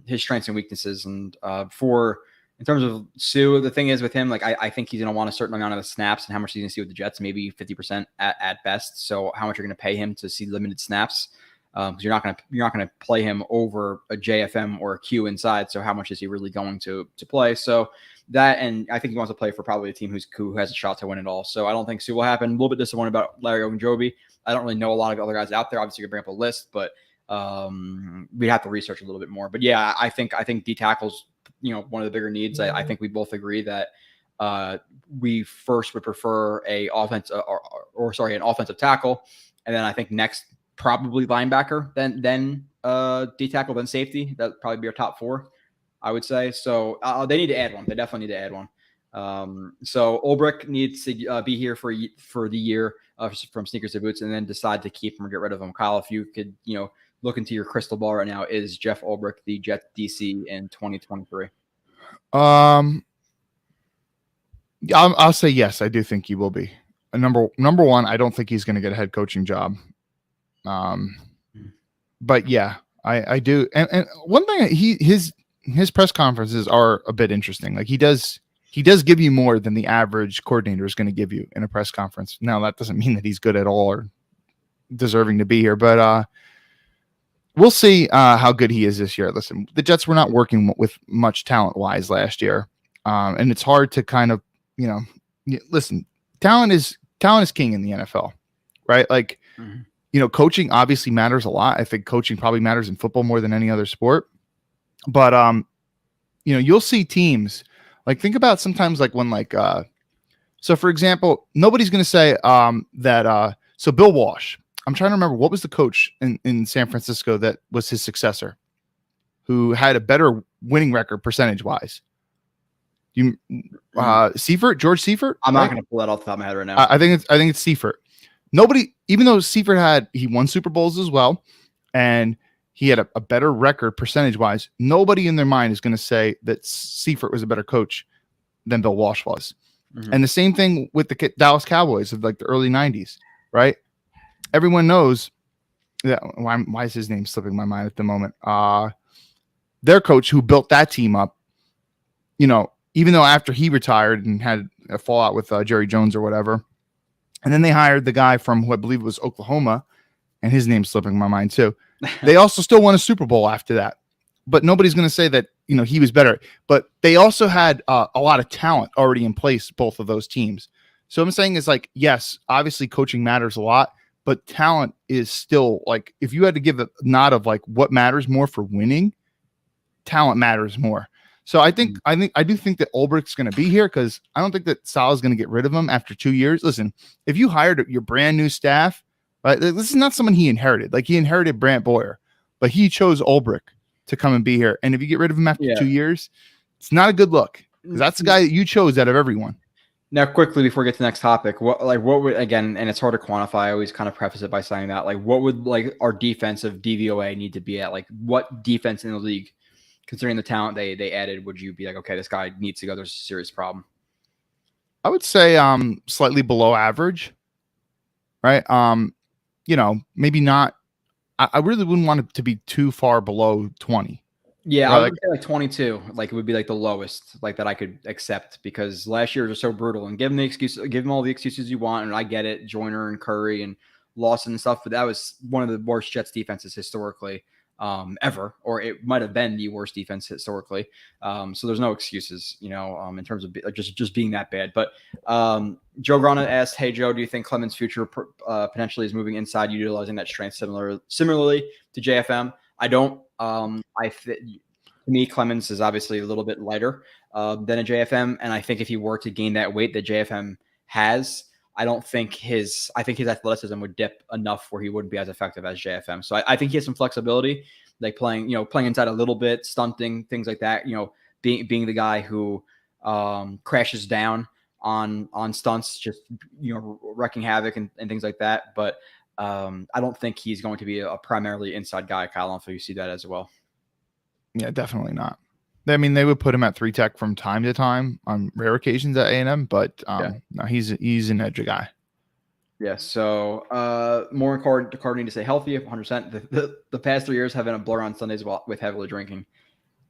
his strengths and weaknesses. And in terms of Sue, the thing is with him, I think he's going to want a certain amount of the snaps, and how much he's going to see with the Jets, maybe 50% at best. So how much you're going to pay him to see limited snaps? Because you're not going to play him over a JFM or a Q inside. So how much is he really going to play? So that, and I think he wants to play for probably a team who has a shot to win it all. So I don't think Sue will happen. A little bit disappointed about Larry Ogunjobi. I don't really know a lot of other guys out there. Obviously, you can bring up a list, but we'd have to research a little bit more. But yeah, I think D tackle's one of the bigger needs. I think we both agree that we first would prefer an offensive tackle, and then I think next probably linebacker, then D tackle, then safety. That'd probably be our top 4, I would say. So they need to add one. They definitely need to add one. So Ulbrich needs to be here for the year from sneakers to boots, and then decide to keep him or get rid of him. Kyle, if you could, look into your crystal ball right now, is Jeff Ulbrich the Jets DC in 2023? I'll say yes. I do think he will be. Number one, I don't think he's going to get a head coaching job. But yeah, I do. And one thing, his press conferences are a bit interesting. Like he does give you more than the average coordinator is going to give you in a press conference. Now that doesn't mean that he's good at all or deserving to be here, but we'll see how good he is this year. Listen, the Jets were not working with much talent wise last year. And it's hard to kind of, listen, talent is king in the NFL, right? Like, coaching obviously matters a lot. I think coaching probably matters in football more than any other sport. But, you'll see teams like, think about sometimes like when so for example, nobody's going to say so Bill Walsh, I'm trying to remember what was the coach in San Francisco that was his successor who had a better winning record percentage wise. Seifert, George Seifert. I'm not going to pull that off the top of my head right now. I think it's Seifert. Nobody, even though Seifert he won Super Bowls as well, and he had a better record percentage wise. Nobody in their mind is going to say that Seifert was a better coach than Bill Walsh was. Mm-hmm. And the same thing with the Dallas Cowboys of like the early 90s, right? Everyone knows that. Why is his name slipping my mind at the moment? Their coach who built that team up, even though after he retired and had a fallout with Jerry Jones or whatever, and then they hired the guy from who I believe was Oklahoma, and his name's slipping my mind too. They also still won a Super Bowl after that, but nobody's going to say that he was better. But they also had a lot of talent already in place, both of those teams. So I'm saying is like, yes, obviously coaching matters a lot, but talent is still like, if you had to give a nod of like what matters more for winning, talent matters more. So I do think that Ulbricht's going to be here because I don't think that Sal's going to get rid of him after 2 years. Listen, if you hired your brand new staff, right, this is not someone he inherited. Like he inherited Brant Boyer, but he chose Ulbrich to come and be here. And if you get rid of him after 2 years, it's not a good look because that's the guy that you chose out of everyone. Now, quickly before we get to the next topic, what would, again, and it's hard to quantify. I always kind of preface it by saying that, like, what would like our defensive DVOA need to be at? Like, what defense in the league, considering the talent they added, would you be like, okay, this guy needs to go? There's a serious problem. I would say slightly below average, right? Maybe not. I really wouldn't want it to be too far below 20. Yeah, right? I would say like 22. Like it would be like the lowest, like that I could accept because last year was so brutal. And give them all the excuses you want, and I get it, Joyner and Curry and Lawson and stuff. But that was one of the worst Jets defenses historically. Ever, or it might have been the worst defense historically. So there's no excuses, in terms of just being that bad. But Joe Grana asked, "Hey Joe, do you think Clemens' future potentially is moving inside, utilizing that strength similarly to JFM?" I don't. To me, Clemens is obviously a little bit lighter than a JFM, and I think if he were to gain that weight that JFM has, I think his athleticism would dip enough where he wouldn't be as effective as JFM. So I think he has some flexibility, like playing inside a little bit, stunting, things like that, being the guy who crashes down on stunts, just, wrecking havoc and things like that. But I don't think he's going to be a primarily inside guy. Kyle, I don't know if you see that as well. Yeah, definitely not. I mean, they would put him at 3-tech from time to time on rare occasions at A&M, but no, he's an edge guy. Yeah. So more Card need to stay healthy. 100%. The past 3 years have been a blur on Sundays with heavily drinking.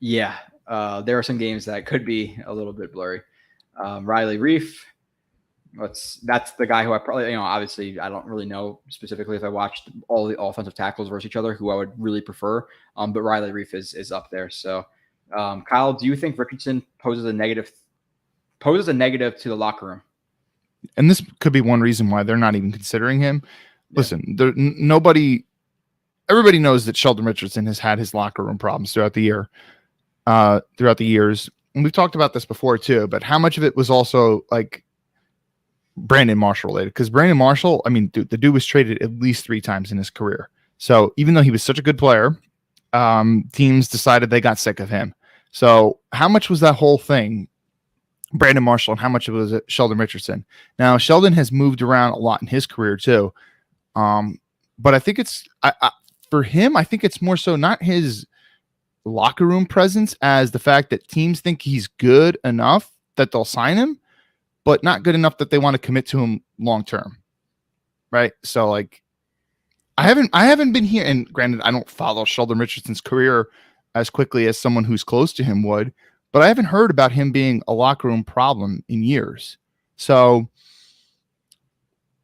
Yeah. There are some games that could be a little bit blurry. Riley Reef. That's the guy who I probably, obviously I don't really know specifically if I watched all the offensive tackles versus each other, who I would really prefer. But Riley Reef is up there. So, Kyle, do you think Richardson poses a negative poses a negative to the locker room. And this could be one reason why they're not even considering him. Yeah. Listen, everybody knows that Sheldon Richardson has had his locker room problems throughout the years. And we've talked about this before too, but how much of it was also like Brandon Marshall related? Because Brandon Marshall, I mean, dude, the dude was traded at least 3 times in his career. So even though he was such a good player, teams decided they got sick of him. So how much was that whole thing Brandon Marshall and how much of it was Sheldon Richardson? Now, Sheldon has moved around a lot in his career too. But I think it's for him, I think it's more so not his locker room presence as the fact that teams think he's good enough that they'll sign him, but not good enough that they want to commit to him long term. Right. So like I haven't been here, and granted, I don't follow Sheldon Richardson's career as quickly as someone who's close to him would, but I haven't heard about him being a locker room problem in years. So,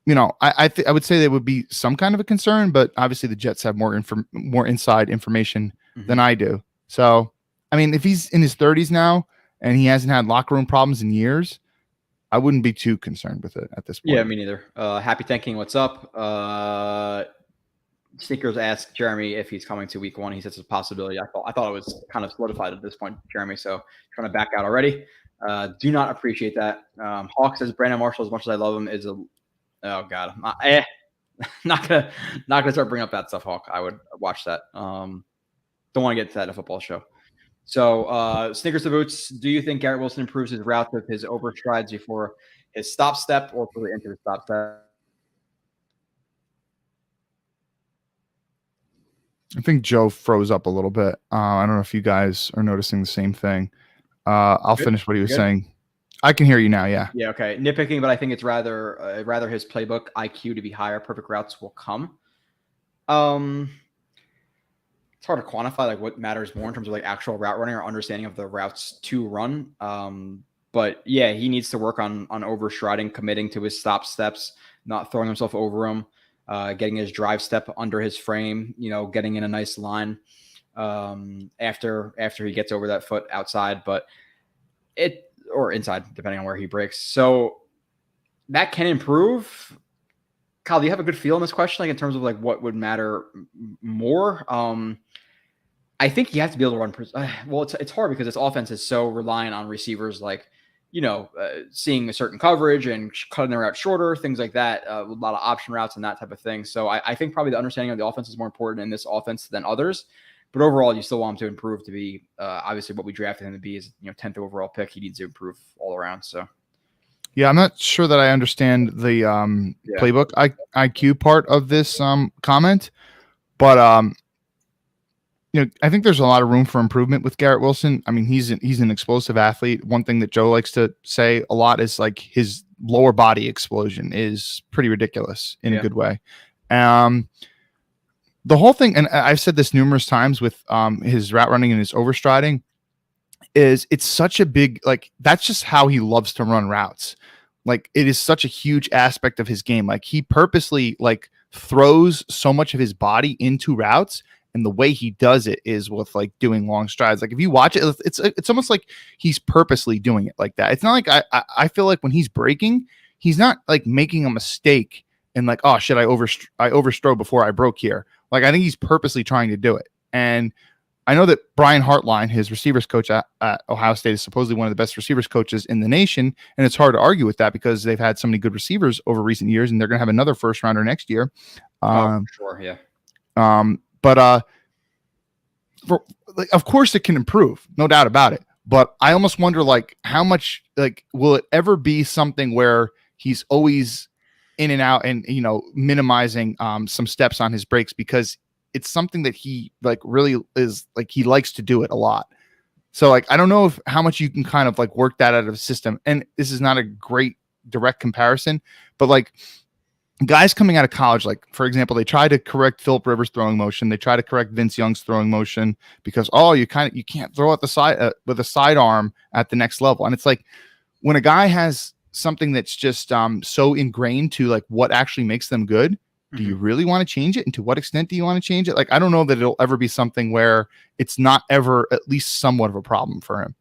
you know, I would say there would be some kind of a concern, but obviously the Jets have more inside information than I do. So, I mean, if he's in his 30s now and he hasn't had locker room problems in years, I wouldn't be too concerned with it at this point. Yeah, me neither. Happy Thanking, what's up? Sneakers asked Jeremy if he's coming to week 1. He says it's a possibility. I thought it was kind of solidified at this point, Jeremy. So trying to back out already. Do not appreciate that. Hawk says Brandon Marshall, as much as I love him, is a oh god. Not gonna start bringing up that stuff, Hawk. I would watch that. Don't want to get to that in a football show. So Sneakers to Boots, do you think Garrett Wilson improves his route with his overstrides before his stop step or further into the stop step? I think Joe froze up a little bit. I don't know if you guys are noticing the same thing. I'll finish what he was saying. I can hear you now. Yeah. Yeah. Okay. Nitpicking, but I think it's rather his playbook IQ to be higher. Perfect routes will come. It's hard to quantify like what matters more in terms of like actual route running or understanding of the routes to run. But yeah, he needs to work on overstriding, committing to his stop steps, not throwing himself over him. Getting his drive step under his frame, you know, getting in a nice line after he gets over that foot outside, or inside, depending on where he breaks. So that can improve. Kyle, do you have a good feel in this question, like in terms of like what would matter more? I think you have to be able to run. Well, it's hard because this offense is so reliant on receivers, like, you know, seeing a certain coverage and cutting their route shorter, things like that, a lot of option routes and that type of thing. So I think probably the understanding of the offense is more important in this offense than others. But overall, you still want him to improve to be obviously what we drafted him to be is, you know, 10th overall pick. He needs to improve all around. So, yeah, I'm not sure that I understand the playbook IQ part of this comment, but you know, I think there's a lot of room for improvement with Garrett Wilson. I mean, he's an explosive athlete. One thing that Joe likes to say a lot is like his lower body explosion is pretty ridiculous in a good way. The whole thing, and I've said this numerous times with his route running and his overstriding, is it's such a big, like, that's just how he loves to run routes. Like, it is such a huge aspect of his game. Like, he purposely like throws so much of his body into routes. And the way he does it is with like doing long strides. Like if you watch it, it's almost like he's purposely doing it like that. It's not like I feel like when he's breaking, he's not like making a mistake and like, oh shit, I overstrode before I broke here. Like I think he's purposely trying to do it. And I know that Brian Hartline, his receivers coach at Ohio State, is supposedly one of the best receivers coaches in the nation. And it's hard to argue with that because they've had so many good receivers over recent years, and they're going to have another first rounder next year. Sure, yeah. But of course it can improve, no doubt about it. But I almost wonder, like, how much, like, will it ever be something where he's always in and out and, you know, minimizing some steps on his breaks, because it's something that he like really is like, he likes to do it a lot. So like, I don't know how much you can kind of like work that out of the system. And this is not a great direct comparison, but like, guys coming out of college, like for example, they try to correct Phillip Rivers' throwing motion. They try to correct Vince Young's throwing motion because you can't throw at the side with a sidearm at the next level. And it's like when a guy has something that's just so ingrained to like what actually makes them good, do you really want to change it? And to what extent do you want to change it? Like I don't know that it'll ever be something where it's not ever at least somewhat of a problem for him.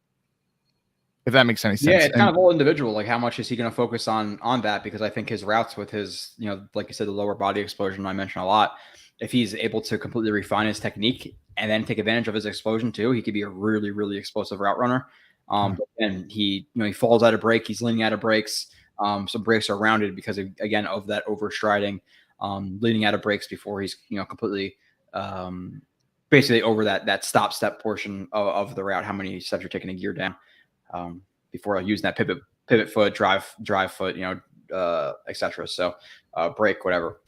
if that makes any sense. Yeah, it's kind of all individual. Like, how much is he going to focus on that? Because I think his routes with his, like you said, the lower body explosion I mentioned a lot. If he's able to completely refine his technique and then take advantage of his explosion too, he could be a really, really explosive route runner. And he falls out of break. He's leaning out of breaks. Some breaks are rounded because of that overstriding, leaning out of breaks before he's completely basically over that stop step portion of the route. How many steps you're taking a gear down before using that pivot foot, drive foot, etc. So break, whatever.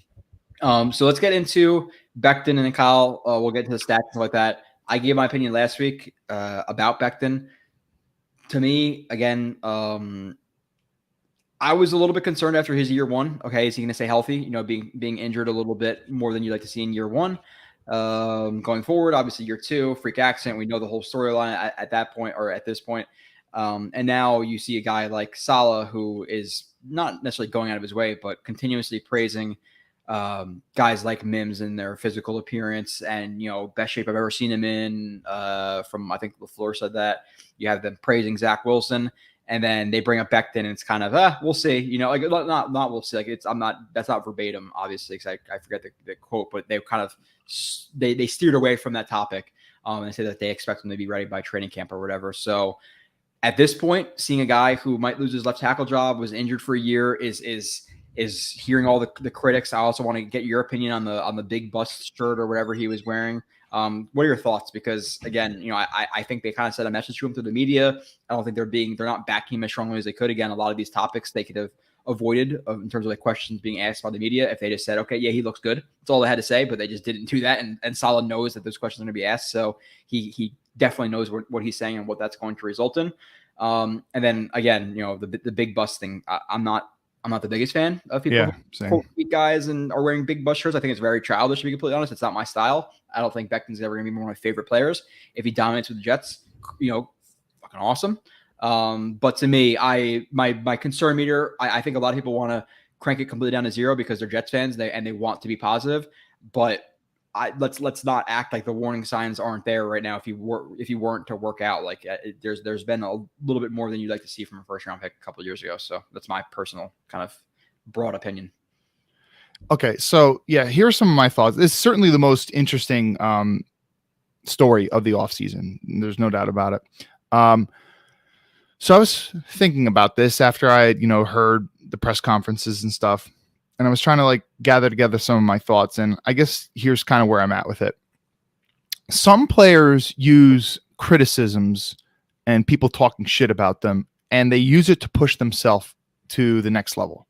So let's get into Becton and Kyle. We'll get to the stats and like that. I gave my opinion last week about Becton. To me, again, I was a little bit concerned after his year one. Okay, is he going to stay healthy? Being injured a little bit more than you'd like to see in year one. Going forward, obviously year two, freak accident. We know the whole storyline at that point or at this point. And now you see a guy like Saleh who is not necessarily going out of his way, but continuously praising guys like Mims and their physical appearance and, best shape I've ever seen him in. From I think LaFleur said that. You have them praising Zach Wilson, and then they bring up Becton, and it's kind of we'll see. Like not we'll see. Like that's not verbatim, obviously, because I forget the quote, but they kind of they steered away from that topic. And they say that they expect him to be ready by training camp or whatever. So at this point, seeing a guy who might lose his left tackle job, was injured for a year, is hearing all the critics. I also want to get your opinion on the big bust shirt or whatever he was wearing. What are your thoughts? Because again, I think they kind of sent a message to him through the media. I don't think they're not backing him as strongly as they could. Again, a lot of these topics they could have avoided in terms of like questions being asked by the media if they just said, okay, yeah, he looks good. That's all they had to say, but they just didn't do that. And Saleh knows that those questions are going to be asked. So he definitely knows what he's saying and what that's going to result in. And then again, the big bust thing, I'm not the biggest fan of people who beat guys and are wearing big bust shirts. I think it's very childish, to be completely honest. It's not my style. I don't think Becton's ever going to be one of my favorite players. If he dominates with the Jets, fucking awesome. But to me, my concern meter, I think a lot of people want to crank it completely down to zero because they're Jets fans and they want to be positive. But let's not act like the warning signs aren't there right now. If you weren't to work out, like there's been a little bit more than you'd like to see from a first round pick a couple of years ago. So that's my personal kind of broad opinion. Okay, so yeah, here's some of my thoughts. It's certainly the most interesting story of the offseason. There's no doubt about it. So I was thinking about this after I had, heard the press conferences and stuff, and I was trying to gather together some of my thoughts, and I guess here's kind of where I'm at with it. Some players use criticisms and people talking shit about them, and they use it to push themselves to the next level.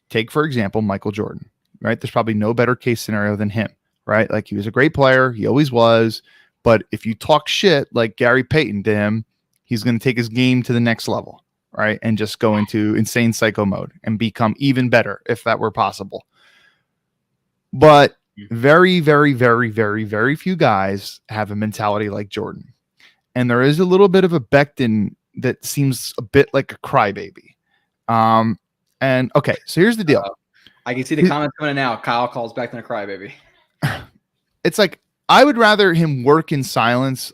Take, for example, Michael Jordan, right? There's probably no better case scenario than him, right? Like, he was a great player. He always was. But if you talk shit like Gary Payton to him, he's going to take his game to the next level, right? And just go into insane psycho mode and become even better if that were possible. But very, very, very, very, very few guys have a mentality like Jordan. And there is a little bit of a Becton that seems a bit like a crybaby. And okay, so here's the deal. I can see the comments coming in now. Kyle calls Becton a crybaby. It's like, I would rather him work in silence.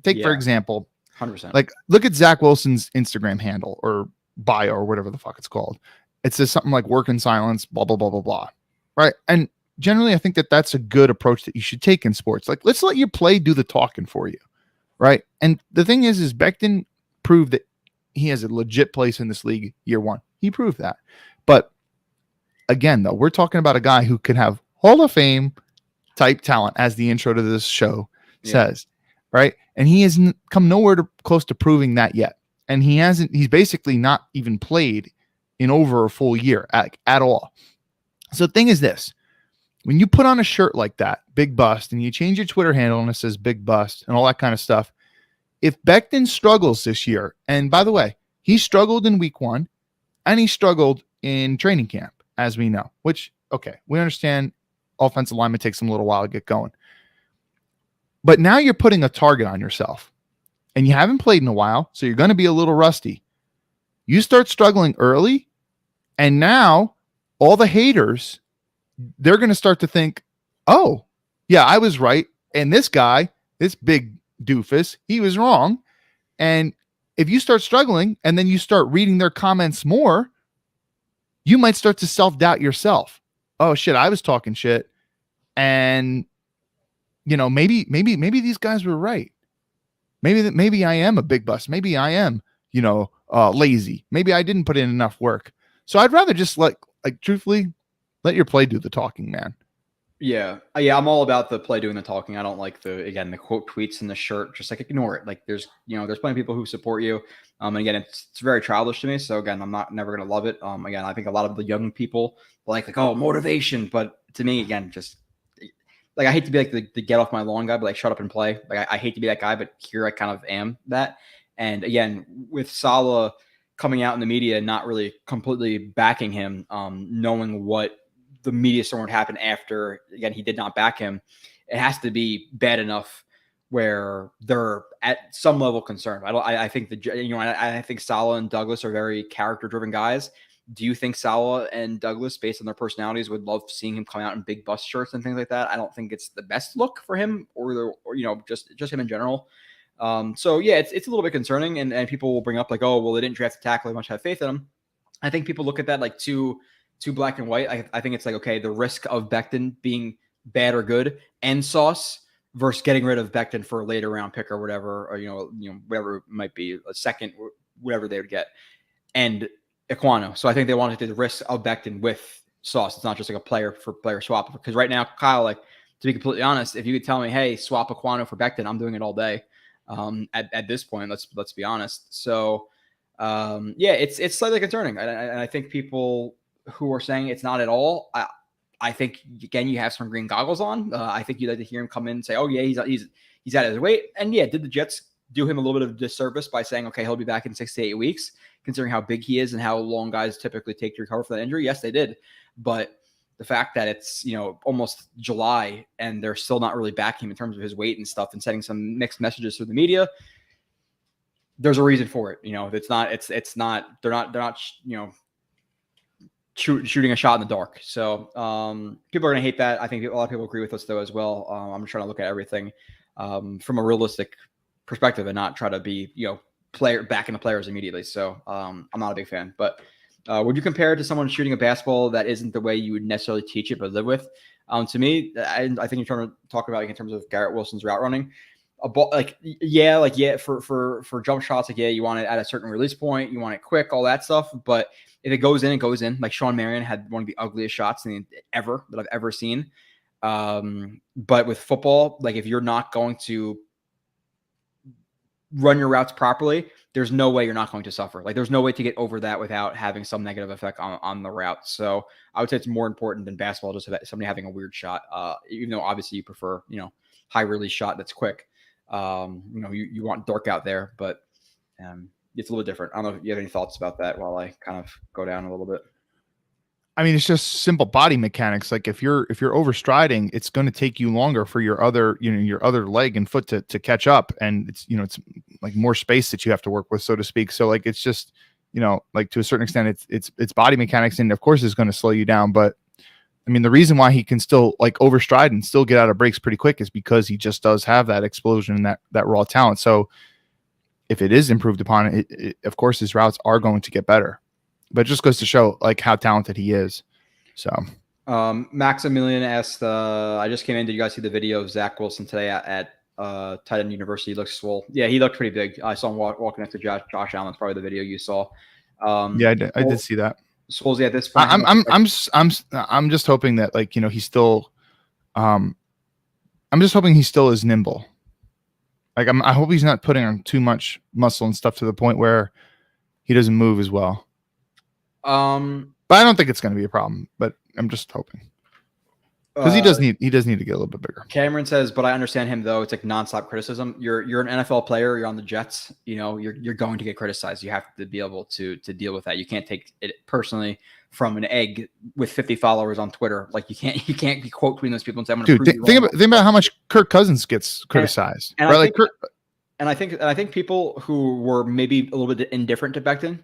Take for example, 100%. Like, look at Zach Wilson's Instagram handle or bio or whatever the fuck it's called. It says something like work in silence, blah, blah, blah, blah, blah. Right. And generally, I think that that's a good approach that you should take in sports. Like, let's let your play do the talking for you. Right. And the thing is Becton proved that he has a legit place in this league year one. He proved that. But again, though, we're talking about a guy who could have Hall of Fame type talent, as the intro to this show says. Right. And he has come nowhere close to proving that yet. And he's basically not even played in over a full year at all. So the thing is this, when you put on a shirt like that, big bust, and you change your Twitter handle and it says big bust and all that kind of stuff, if Becton struggles this year, and by the way, he struggled in week one and he struggled in training camp, as we know, which, okay, we understand offensive lineman takes them a little while to get going. But now you're putting a target on yourself and you haven't played in a while, so you're going to be a little rusty. You start struggling early, and now all the haters, they're going to start to think, oh, yeah, I was right. And this guy, this big doofus, he was wrong. And if you start struggling and then you start reading their comments more, you might start to self-doubt yourself. Oh shit, I was talking shit. And maybe these guys were right. Maybe I am a big bust. Maybe I am, lazy. Maybe I didn't put in enough work. So I'd rather just truthfully, let your play do the talking, man. Yeah. I'm all about the play doing the talking. I don't like the quote tweets and the shirt. Just ignore it. There's plenty of people who support you. And again, it's very childish to me. So again, I'm never going to love it. Again, I think a lot of the young people oh, motivation. But to me, again, just I hate to be the get off my lawn guy, but shut up and play. I hate to be that guy, but here I kind of am that. And again, with Saleh coming out in the media, not really completely backing him, knowing what the media storm would happen after, again, he did not back him. It has to be bad enough where they're at some level concerned. I think I think Saleh and Douglas are very character driven guys. Do you think Saleh and Douglas, based on their personalities, would love seeing him come out in big bust shirts and things like that? I don't think it's the best look for him or just him in general. So yeah, it's a little bit concerning, and people will bring up oh, well, they didn't draft a tackle, they much have faith in him. I think people look at that too black and white. I think it's okay, the risk of Becton being bad or good and Sauce versus getting rid of Becton for a later round pick or whatever, or whatever it might be, a second, whatever they would get, and Ekwonu. So I think they want to take the risk of Becton with Sauce. It's not just a player for player swap, because right now, Kyle, to be completely honest, if you could tell me, hey, swap Ekwonu for Becton, I'm doing it all day. At this point, let's be honest. So yeah, it's slightly concerning, and I think people who are saying it's not at all, I think again you have some green goggles on. I think you'd like to hear him come in and say, oh yeah, he's at his weight, and yeah, did the Jets do him a little bit of disservice by saying, okay, he'll be back in 6 to 8 weeks, considering how big he is and how long guys typically take to recover from that injury? Yes, they did, but the fact that it's almost July and they're still not really backing him in terms of his weight and stuff, and sending some mixed messages through the media, there's a reason for it. It's not they're not shooting a shot in the dark. So people are going to hate that. I think a lot of people agree with us though as well. I'm trying to look at everything from a realistic perspective and not try to be backing the players immediately. So I'm not a big fan. But would you compare it to someone shooting a basketball that isn't the way you would necessarily teach it but live with? To me, I think you're trying to talk about in terms of Garrett Wilson's route running. A ball, for jump shots, you want it at a certain release point, you want it quick, all that stuff. But if it goes in, it goes in. Sean Marion had one of the ugliest shots that I've ever seen. But with football, if you're not going to run your routes properly, there's no way you're not going to suffer. There's no way to get over that without having some negative effect on the route. So I would say it's more important than basketball, just somebody having a weird shot. Even though obviously you prefer, high release shot that's quick. You want dark out there, but it's a little different. I don't know if you have any thoughts about that while I kind of go down a little bit. I mean, it's just simple body mechanics. If you're overstriding, it's going to take you longer for your other leg and foot to catch up. And it's more space that you have to work with, so to speak. So it's just, to a certain extent, it's body mechanics. And of course it's going to slow you down. But I mean, the reason why he can still overstride and still get out of breaks pretty quick is because he just does have that explosion and that raw talent. So if it is improved upon, it of course his routes are going to get better. But it just goes to show how talented he is. So Maximilian asked, I just came in. Did you guys see the video of Zach Wilson today at Tight End University? He looks swole. Yeah, he looked pretty big. I saw him walking next to Josh Allen. That's probably the video you saw. Yeah, I did see that. Swolesy at this point. I'm just hoping that he's still I'm just hoping he still is nimble. I hope he's not putting on too much muscle and stuff to the point where he doesn't move as well. But I don't think it's going to be a problem, but I'm just hoping. Because he does need to get a little bit bigger. Cameron says, but I understand him though. It's nonstop criticism. You're an NFL player. You're on the Jets. You're going to get criticized. You have to be able to deal with that. You can't take it personally from an egg with 50 followers on Twitter. You can't be quote tweeting those people and say, I'm going to think about how much Kirk Cousins gets criticized. And I think people who were maybe a little bit indifferent to Becton,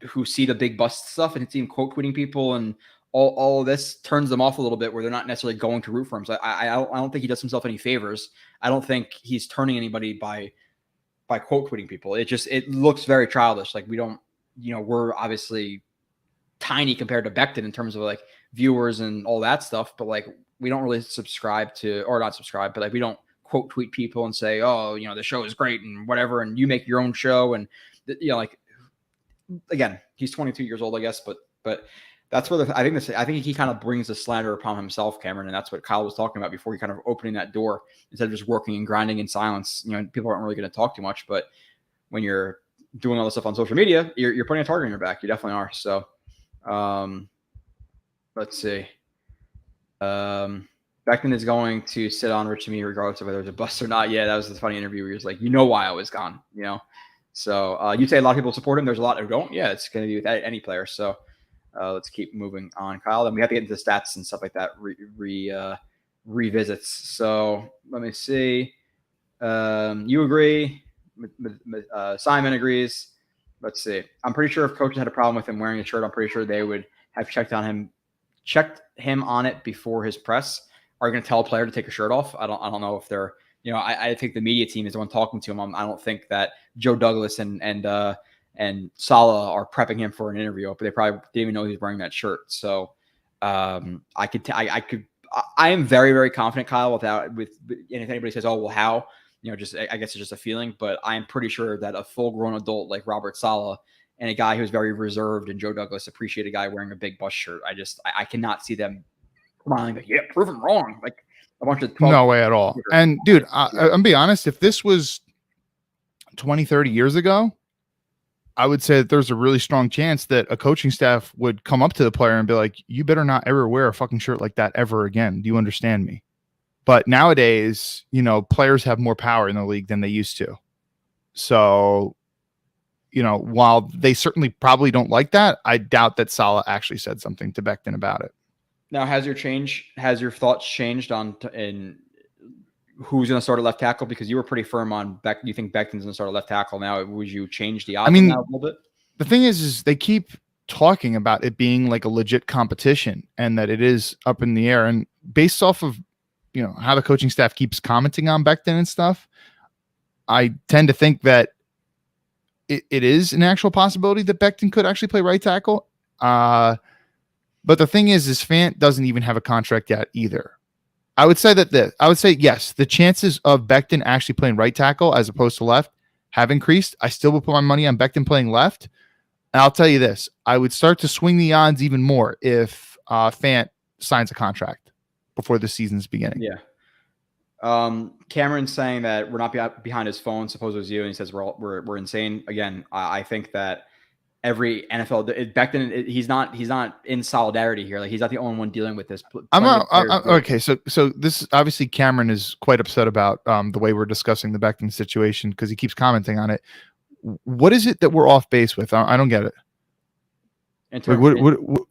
who see the big bust stuff and see him quote tweeting people and all of this, turns them off a little bit, where they're not necessarily going to root for him. So I don't think he does himself any favors. I don't think he's turning anybody by by quote tweeting people. It looks very childish. Like we don't, we're obviously tiny compared to Becton in terms of like viewers and all that stuff, but like we don't really subscribe to, or not subscribe, but like we don't quote tweet people and say, oh, the show is great and whatever, and you make your own show, and like again, he's 22 years old, I guess, but that's where I think he kind of brings the slander upon himself, Cameron, and that's what Kyle was talking about before. He kind of opening that door instead of just working and grinding in silence. People aren't really going to talk too much, but when you're doing all this stuff on social media, you're putting a target on your back. You definitely are. So, let's see. Becton is going to sit on Rich and me regardless of whether it's a bust or not. Yeah, that was the funny interview where he was like, why I was gone, So you say a lot of people support him. There's a lot who don't. Yeah, it's going to be with any player. So let's keep moving on, Kyle. Then we have to get into the stats and stuff like that, revisits. So let me see. You agree. Simon agrees. Let's see. I'm pretty sure if coaches had a problem with him wearing a shirt, I'm pretty sure they would have checked him on it before his press. Are you going to tell a player to take a shirt off? I don't know if they're, I think the media team is the one talking to him. I don't think that Joe Douglas and Saleh are prepping him for an interview, but they probably didn't even know he was wearing that shirt. So I am very, very confident, Kyle, and if anybody says, oh, well, how, I guess it's just a feeling, but I am pretty sure that a full grown adult like Robert Saleh and a guy who's very reserved and Joe Douglas appreciate a guy wearing a big bust shirt. I cannot see them smiling like, yeah, prove him wrong. Like a bunch of no way at all. And dude, I'm be honest, if this was 20, 30 years ago, I would say that there's a really strong chance that a coaching staff would come up to the player and be like, you better not ever wear a fucking shirt like that ever again. Do you understand me? But nowadays, players have more power in the league than they used to. So, while they certainly probably don't like that, I doubt that Saleh actually said something to Becton about it. Now, has your thoughts changed in who's going to start at left tackle? Because you were pretty firm on you think Becton's going to start at left tackle now. Would you change the odds on that a little bit? The thing is they keep talking about it being like a legit competition and that it is up in the air. And based off of, how the coaching staff keeps commenting on Becton and stuff, I tend to think that it is an actual possibility that Becton could actually play right tackle. But the thing is Fant doesn't even have a contract yet either. I would say yes, the chances of Becton actually playing right tackle as opposed to left have increased. I still would put my money on Becton playing left. And I'll tell you this, I would start to swing the odds even more if Fant signs a contract before the season's beginning. Yeah. Cameron's saying that we're not behind his phone. Suppose it was you, and he says we're insane. Again, I think that every NFL Becton, he's not in solidarity here. Like he's not the only one dealing with this. Okay. So this obviously Cameron is quite upset about the way we're discussing the Becton situation because he keeps commenting on it. What is it that we're off base with? I don't get it. Like,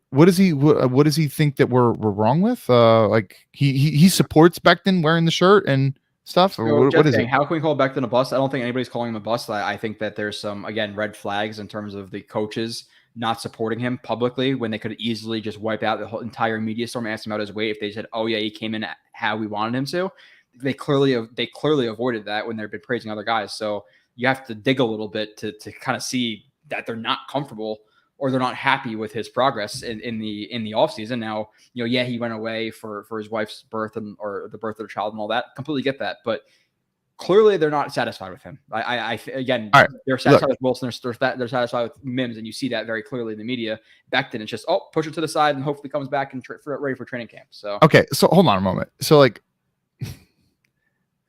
what does he think that we're wrong with? Like he supports Becton wearing the shirt and stuff. So what is it? How can we call Becton a bust? I don't think anybody's calling him a bust. I think that there's some, again, red flags in terms of the coaches not supporting him publicly when they could easily just wipe out the whole entire media storm and ask him about his weight. If they said, oh yeah, he came in how we wanted him to, they clearly avoided that when they've been praising other guys. So you have to dig a little bit to kind of see that they're not comfortable or they're not happy with his progress in the offseason. Now, he went away for his wife's birth or the birth of their child and all that. Completely get that. But clearly they're not satisfied with him. Again, right. They're satisfied with Wilson. They're satisfied with Mims. And you see that very clearly in the media. Becton, it's just, push it to the side and hopefully comes back and ready for training camp. So, okay. So hold on a moment. So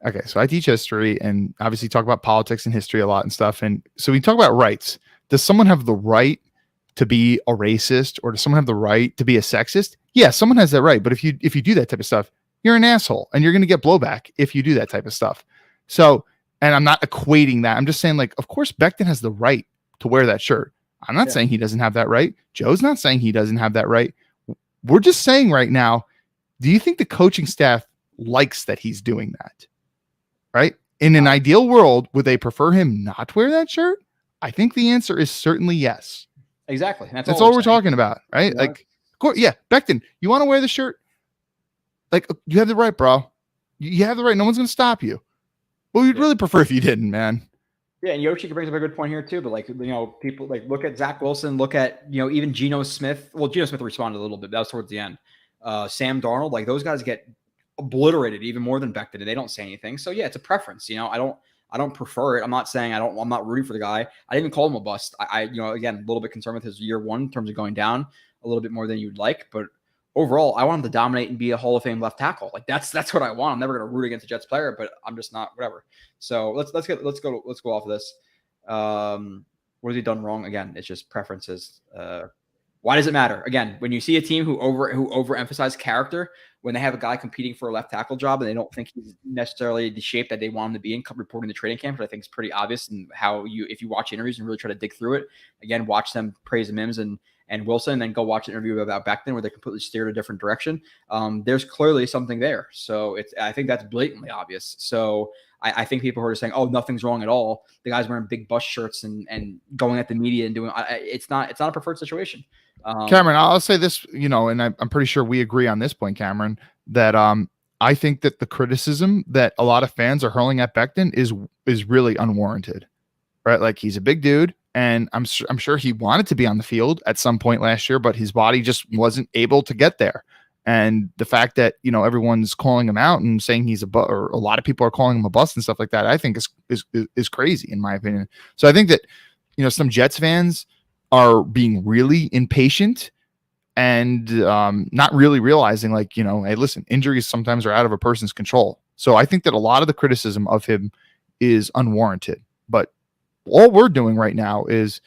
okay. So I teach history and obviously talk about politics and history a lot and stuff. And so we talk about rights. Does someone have the right to be a racist, or does someone have the right to be a sexist? Yeah, someone has that right. But if you do that type of stuff, you're an asshole and you're going to get blowback if you do that type of stuff. So, and I'm not equating that. I'm just saying, like, of course, Becton has the right to wear that shirt. I'm not saying he doesn't have that right. Joe's not saying he doesn't have that right. We're just saying right now, do you think the coaching staff likes that he's doing that? Right? In an ideal world, would they prefer him not wear that shirt? I think the answer is certainly yes. Exactly. That's all we're talking about, right? Yeah. Like, of course, yeah, Becton, you want to wear the shirt? Like, you have the right, bro. You have the right. No one's going to stop you. Well, we'd really prefer if you didn't, man. Yeah, and Yoshi brings up a good point here too. But like, people like look at Zach Wilson, look at even Geno Smith. Well, Geno Smith responded a little bit. That was towards the end. Sam Darnold, like those guys get obliterated even more than Becton, and they don't say anything. So yeah, it's a preference. I don't prefer it. I'm not saying I'm not rooting for the guy. I didn't even call him a bust. Again, a little bit concerned with his year one in terms of going down a little bit more than you'd like, but overall, I want him to dominate and be a Hall of Fame left tackle. Like that's what I want. I'm never going to root against a Jets player, but I'm just not, whatever. So let's go off of this. What has he done wrong? Again, it's just preferences. Why does it matter? Again, when you see a team who overemphasize character, when they have a guy competing for a left tackle job and they don't think he's necessarily the shape that they want him to be in, reporting the training camp, which I think is pretty obvious. And if you watch interviews and really try to dig through it, again, watch them praise Mims and Wilson, and then go watch an interview about Becton where they completely steered a different direction. There's clearly something there. So I think that's blatantly obvious. So I think people who are saying, "Oh, nothing's wrong at all," the guy's wearing big bust shirts and going at the media and doing it's not a preferred situation. Cameron, I'll say this, and I'm pretty sure we agree on this point, Cameron, that I think that the criticism that a lot of fans are hurling at Becton is really unwarranted, right? Like he's a big dude, and I'm sure he wanted to be on the field at some point last year, but his body just wasn't able to get there. And the fact that everyone's calling him out and saying he's or a lot of people are calling him a bust and stuff like that, I think is crazy in my opinion. So I think that some Jets fans are being really impatient and not really realizing, like, hey, listen, injuries sometimes are out of a person's control. So I think that a lot of the criticism of him is unwarranted. But all we're doing right now is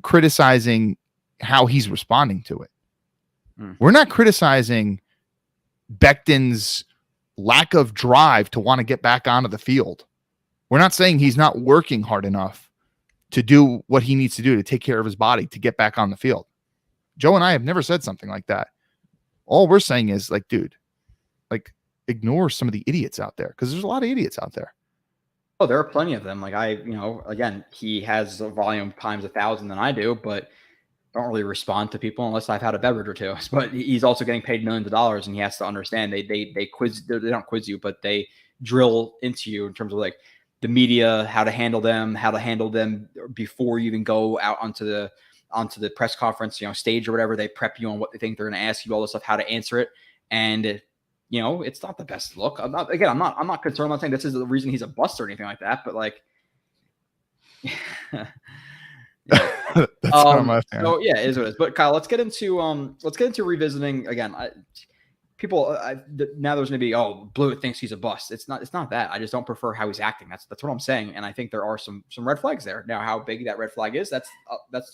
criticizing how he's responding to it. We're not criticizing Becton's lack of drive to want to get back onto the field. We're not saying he's not working hard enough to do what he needs to do to take care of his body to get back on the field. Joe and I have never said something like that. All we're saying is, like, dude, like, ignore some of the idiots out there, because there's a lot of idiots out there. Oh, there are plenty of them. Like again, he has a volume times 1,000 than I do, but don't really respond to people unless I've had a beverage or two. But he's also getting paid millions of dollars, and he has to understand they don't quiz you, but they drill into you in terms of like the media, how to handle them before you even go out onto the press conference, stage or whatever. They prep you on what they think they're going to ask you, all this stuff, how to answer it. And it's not the best look. I'm not concerned. I'm not saying this is the reason he's a bust or anything like that, but like, so yeah, it is what it is. But Kyle, let's get into revisiting again. Now there's going to be, Blewett thinks he's a bust. It's not that. I just don't prefer how he's acting. That's what I'm saying. And I think there are some red flags there. Now, how big that red flag is, that's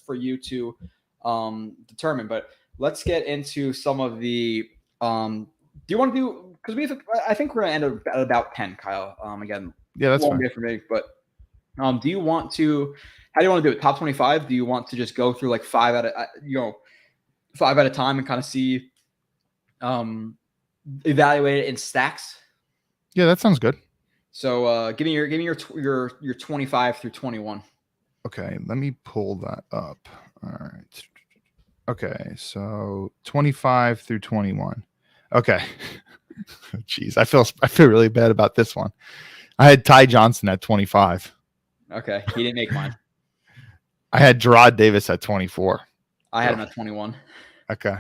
for you to determine. But let's get into some of the. Do you want to do? Because I think we're going to end at about 10, Kyle. Again, yeah, that's fine for me. But do you want to? How do you want to do it? Top 25? Do you want to just go through like 5 at a time and kind of see, evaluate it in stacks? Yeah, that sounds good. So give me your 25 through 21. Okay, let me pull that up. All right. Okay, so 25 through 21. Okay. Jeez, I feel really bad about this one. I had Ty Johnson at 25. Okay, he didn't make mine. I had Gerard Davis at 24. I had him at 21. Okay.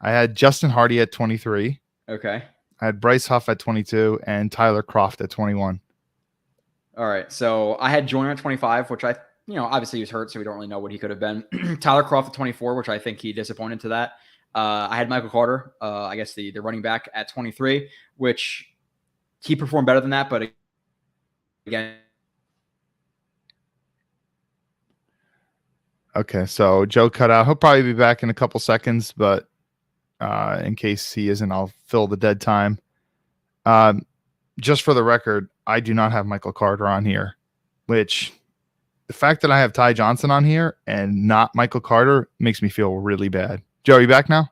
I had Justin Hardy at 23. Okay. I had Bryce Huff at 22 and Tyler Kroft at 21. All right. So I had Joyner at 25, which obviously he was hurt, so we don't really know what he could have been. Tyler Kroft at 24, which I think he disappointed to that. I had Michael Carter, I guess the running back at 23, which he performed better than that. But again. Okay. So Joe cut out. He'll probably be back in a couple seconds, but in case he isn't, I'll fill the dead time. Just for the record, I do not have Michael Carter on here, which the fact that I have Ty Johnson on here and not Michael Carter makes me feel really bad. Joe, are you back now?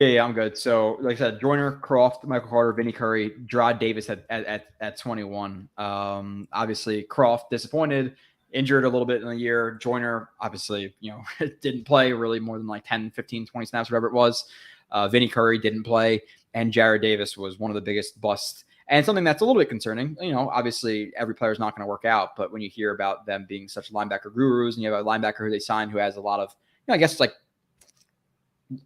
Yeah, I'm good. So, like I said, Joyner, Kroft, Michael Carter, Vinny Curry, Gerard Davis at 21. Obviously, Kroft disappointed, injured a little bit in the year. Joyner, obviously, didn't play really more than like 10, 15, 20 snaps, whatever it was. Vinny Curry didn't play, and Jared Davis was one of the biggest busts And something that's a little bit concerning, obviously every player is not going to work out, but when you hear about them being such linebacker gurus and you have a linebacker who they signed who has a lot of, I guess it's like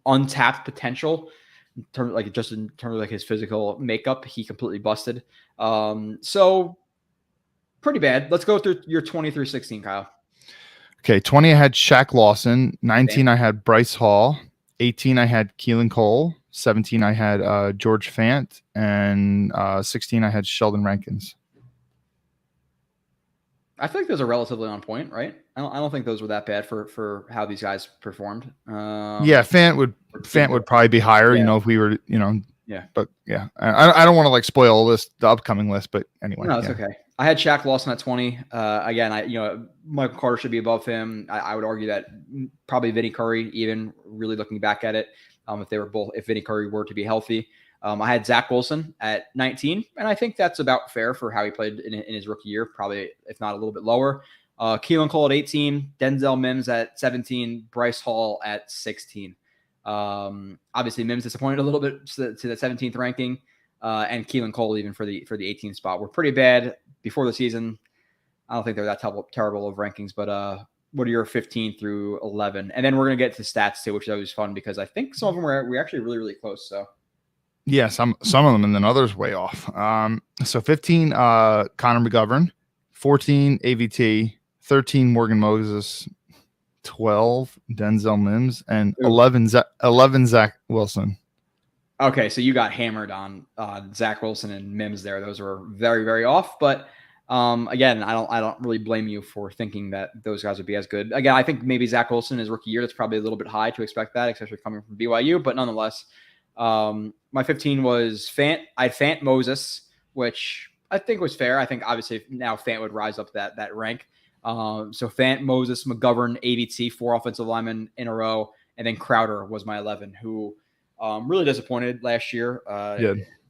untapped potential in terms of like his physical makeup, he completely busted. So pretty bad. Let's go through your 20 through 16, Kyle. Okay, 20 I had Shaq Lawson, 19 I had Bryce Hall, 18 I had Keelan Cole, 17 I had George Fant, and 16 I had Sheldon Rankins. I think those are relatively on point, right? I don't think those were that bad for how these guys performed. Yeah, Fant would probably be higher, if we were, Yeah. But yeah, I don't want to like spoil the upcoming list, but anyway. No, it's okay. I had Shaq Lawson at 20. Again, Michael Carter should be above him. I would argue that probably Vinny Curry, even really looking back at it, if Vinny Curry were to be healthy. I had Zach Wilson at 19, and I think that's about fair for how he played in his rookie year, probably if not a little bit lower. Keelan Cole at 18, Denzel Mims at 17, Bryce Hall at 16. Obviously Mims disappointed a little bit to the 17th ranking, and Keelan Cole even for the 18th spot. We're pretty bad before the season. I don't think they're that terrible of rankings, but what are your 15 through 11? And then we're going to get to stats too, which is always fun because I think some of them we're actually really, really close. So yeah, some of them, and then others way off. So 15, Conor McGovern, 14, AVT, 13, Morgan Moses, 12, Denzel Mims, and 11, Zach Wilson. Okay, so you got hammered on Zach Wilson and Mims there. Those were very, very off. But again, I don't really blame you for thinking that those guys would be as good. Again, I think maybe Zach Wilson his rookie year, that's probably a little bit high to expect that, especially coming from BYU. But nonetheless, my 15 was Fant. I had Fant Moses, which I think was fair. I think obviously now Fant would rise up that rank. So Fant, Moses, McGovern, AVT, 4 offensive linemen in a row, and then Crowder was my 11, who really disappointed last year.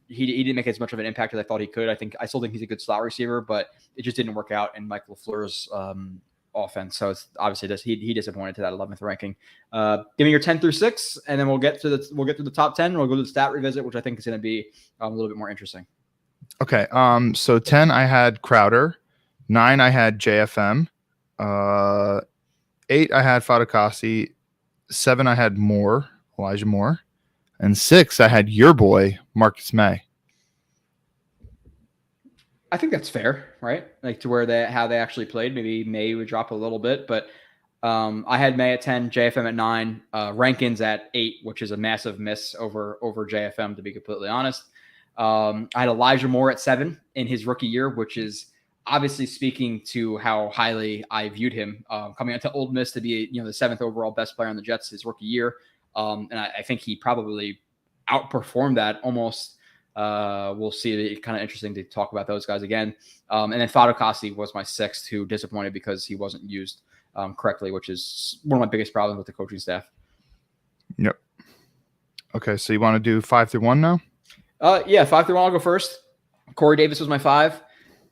He didn't make as much of an impact as I thought he could. I still think he's a good slot receiver, but it just didn't work out in Mike LaFleur's offense. So it's obviously he disappointed to that 11th ranking. Give me your 10 through 6, and then we'll get through the top 10. We'll go to the stat revisit, which I think is going to be a little bit more interesting. Okay. So 10 I had Crowder, 9 I had JFM, 8 I had Fadakasi, 7 I had Elijah Moore, and 6 I had your boy Marcus May. I think that's fair, right? Like to where how they actually played. Maybe May would drop a little bit, but I had May at 10, JFM at 9, Rankins at 8, which is a massive miss over JFM, to be completely honest. I had Elijah Moore at 7 in his rookie year, which is obviously speaking to how highly I viewed him coming out to Ole Miss to be the 7th overall best player on the Jets his rookie year. And I think he probably outperformed that almost. We'll see. It's kind of interesting to talk about those guys again. And then Fadakasi was my 6th, who disappointed because he wasn't used correctly, which is one of my biggest problems with the coaching staff. Yep. Okay, so you want to do 5 through 1 now? Yeah, 5 through 1. I'll go first. Corey Davis was my 5.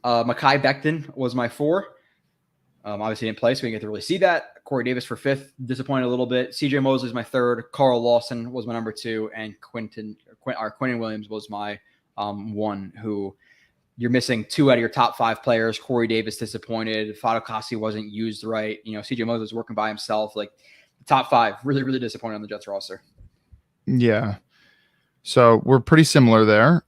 Mekhi Becton was my 4. Obviously didn't play, so we didn't get to really see that. Corey Davis for 5th, disappointed a little bit. CJ Mosley is my 3rd. Carl Lawson was my number 2, and Quentin Williams was my 1. Who you're missing 2 out of your top 5 players. Corey Davis disappointed. Fadakasi wasn't used right. CJ Mosley was working by himself. Like the top 5, really, really disappointed on the Jets roster. Yeah. So we're pretty similar there.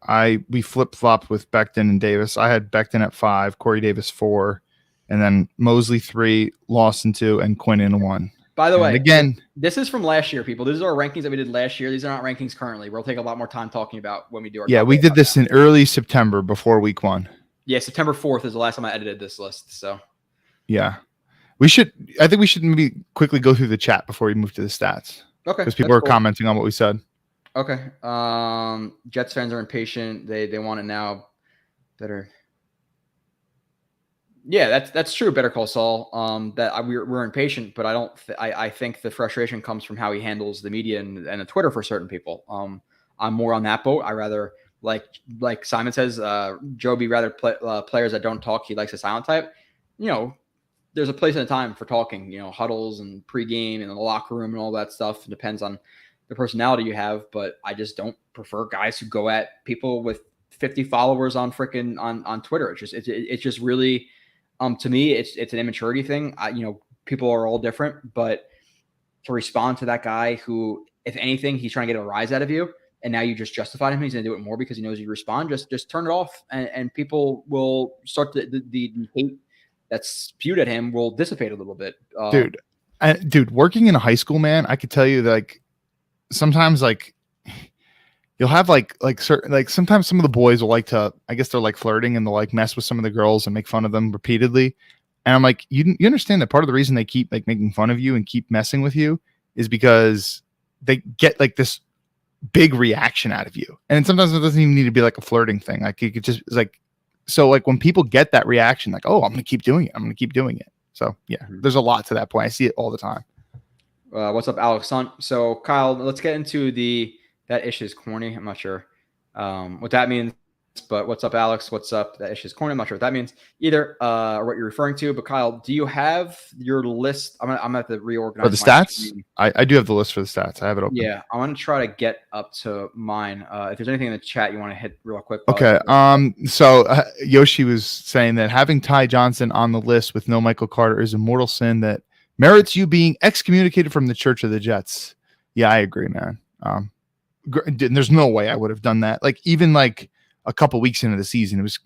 We flip-flopped with Becton and Davis. I had Becton at 5, Corey Davis 4, and then Mosley 3, Lawson 2, and Quinn 1. By the way, again, this is from last year, people. These are our rankings that we did last year. These are not rankings currently. We'll take a lot more time talking about when we do our. Yeah, we did this in early September before week 1. Yeah, September 4th is the last time I edited this list. So yeah, I think we should maybe quickly go through the chat before we move to the stats. Okay. Because people are commenting on what we said. Okay. Jets fans are impatient. They want it now. Better. Yeah, that's true. Better Call Saul. We're impatient, but I think the frustration comes from how he handles the media and the Twitter for certain people. I'm more on that boat. I rather like Simon says, Joby rather players that don't talk. He likes a silent type. There's a place and a time for talking. Huddles and pregame and the locker room and all that stuff. It depends on the personality you have, but I just don't prefer guys who go at people with 50 followers on freaking on Twitter. It's just really, to me, it's an immaturity thing. People are all different, but to respond to that guy who, if anything, he's trying to get a rise out of you, and now you just justified him. He's going to do it more because he knows you respond. Just turn it off, and people will start the hate that's spewed at him will dissipate a little bit. Dude, working in a high school, man, I could tell you that, like, sometimes, like, you'll have like certain, like, sometimes some of the boys will like to, I guess they're like flirting, and they'll like mess with some of the girls and make fun of them repeatedly. And I'm like, you understand that part of the reason they keep like making fun of you and keep messing with you is because they get like this big reaction out of you. And sometimes it doesn't even need to be like a flirting thing. Like, you could just, it's like, so like when people get that reaction, like, oh, I'm going to keep doing it. I'm going to keep doing it. So yeah, there's a lot to that point. I see it all the time. What's up, Alex Hunt? So Kyle, let's get into that issue is corny. I'm not sure what that means, but what's up, Alex? What's up? That issue is corny. I'm not sure what that means either, or what you're referring to. But Kyle, do you have your list? I'm gonna have to reorganize. For the stats, I do have the list for the stats. I have it open. Yeah, I want to try to get up to mine. If there's anything in the chat you want to hit real quick. Okay. So Yoshi was saying that having Ty Johnson on the list with no Michael Carter is a mortal sin that merits you being excommunicated from the Church of the Jets. Yeah, I agree, man. There's no way I would have done that. Like, even like a couple weeks into the season, it was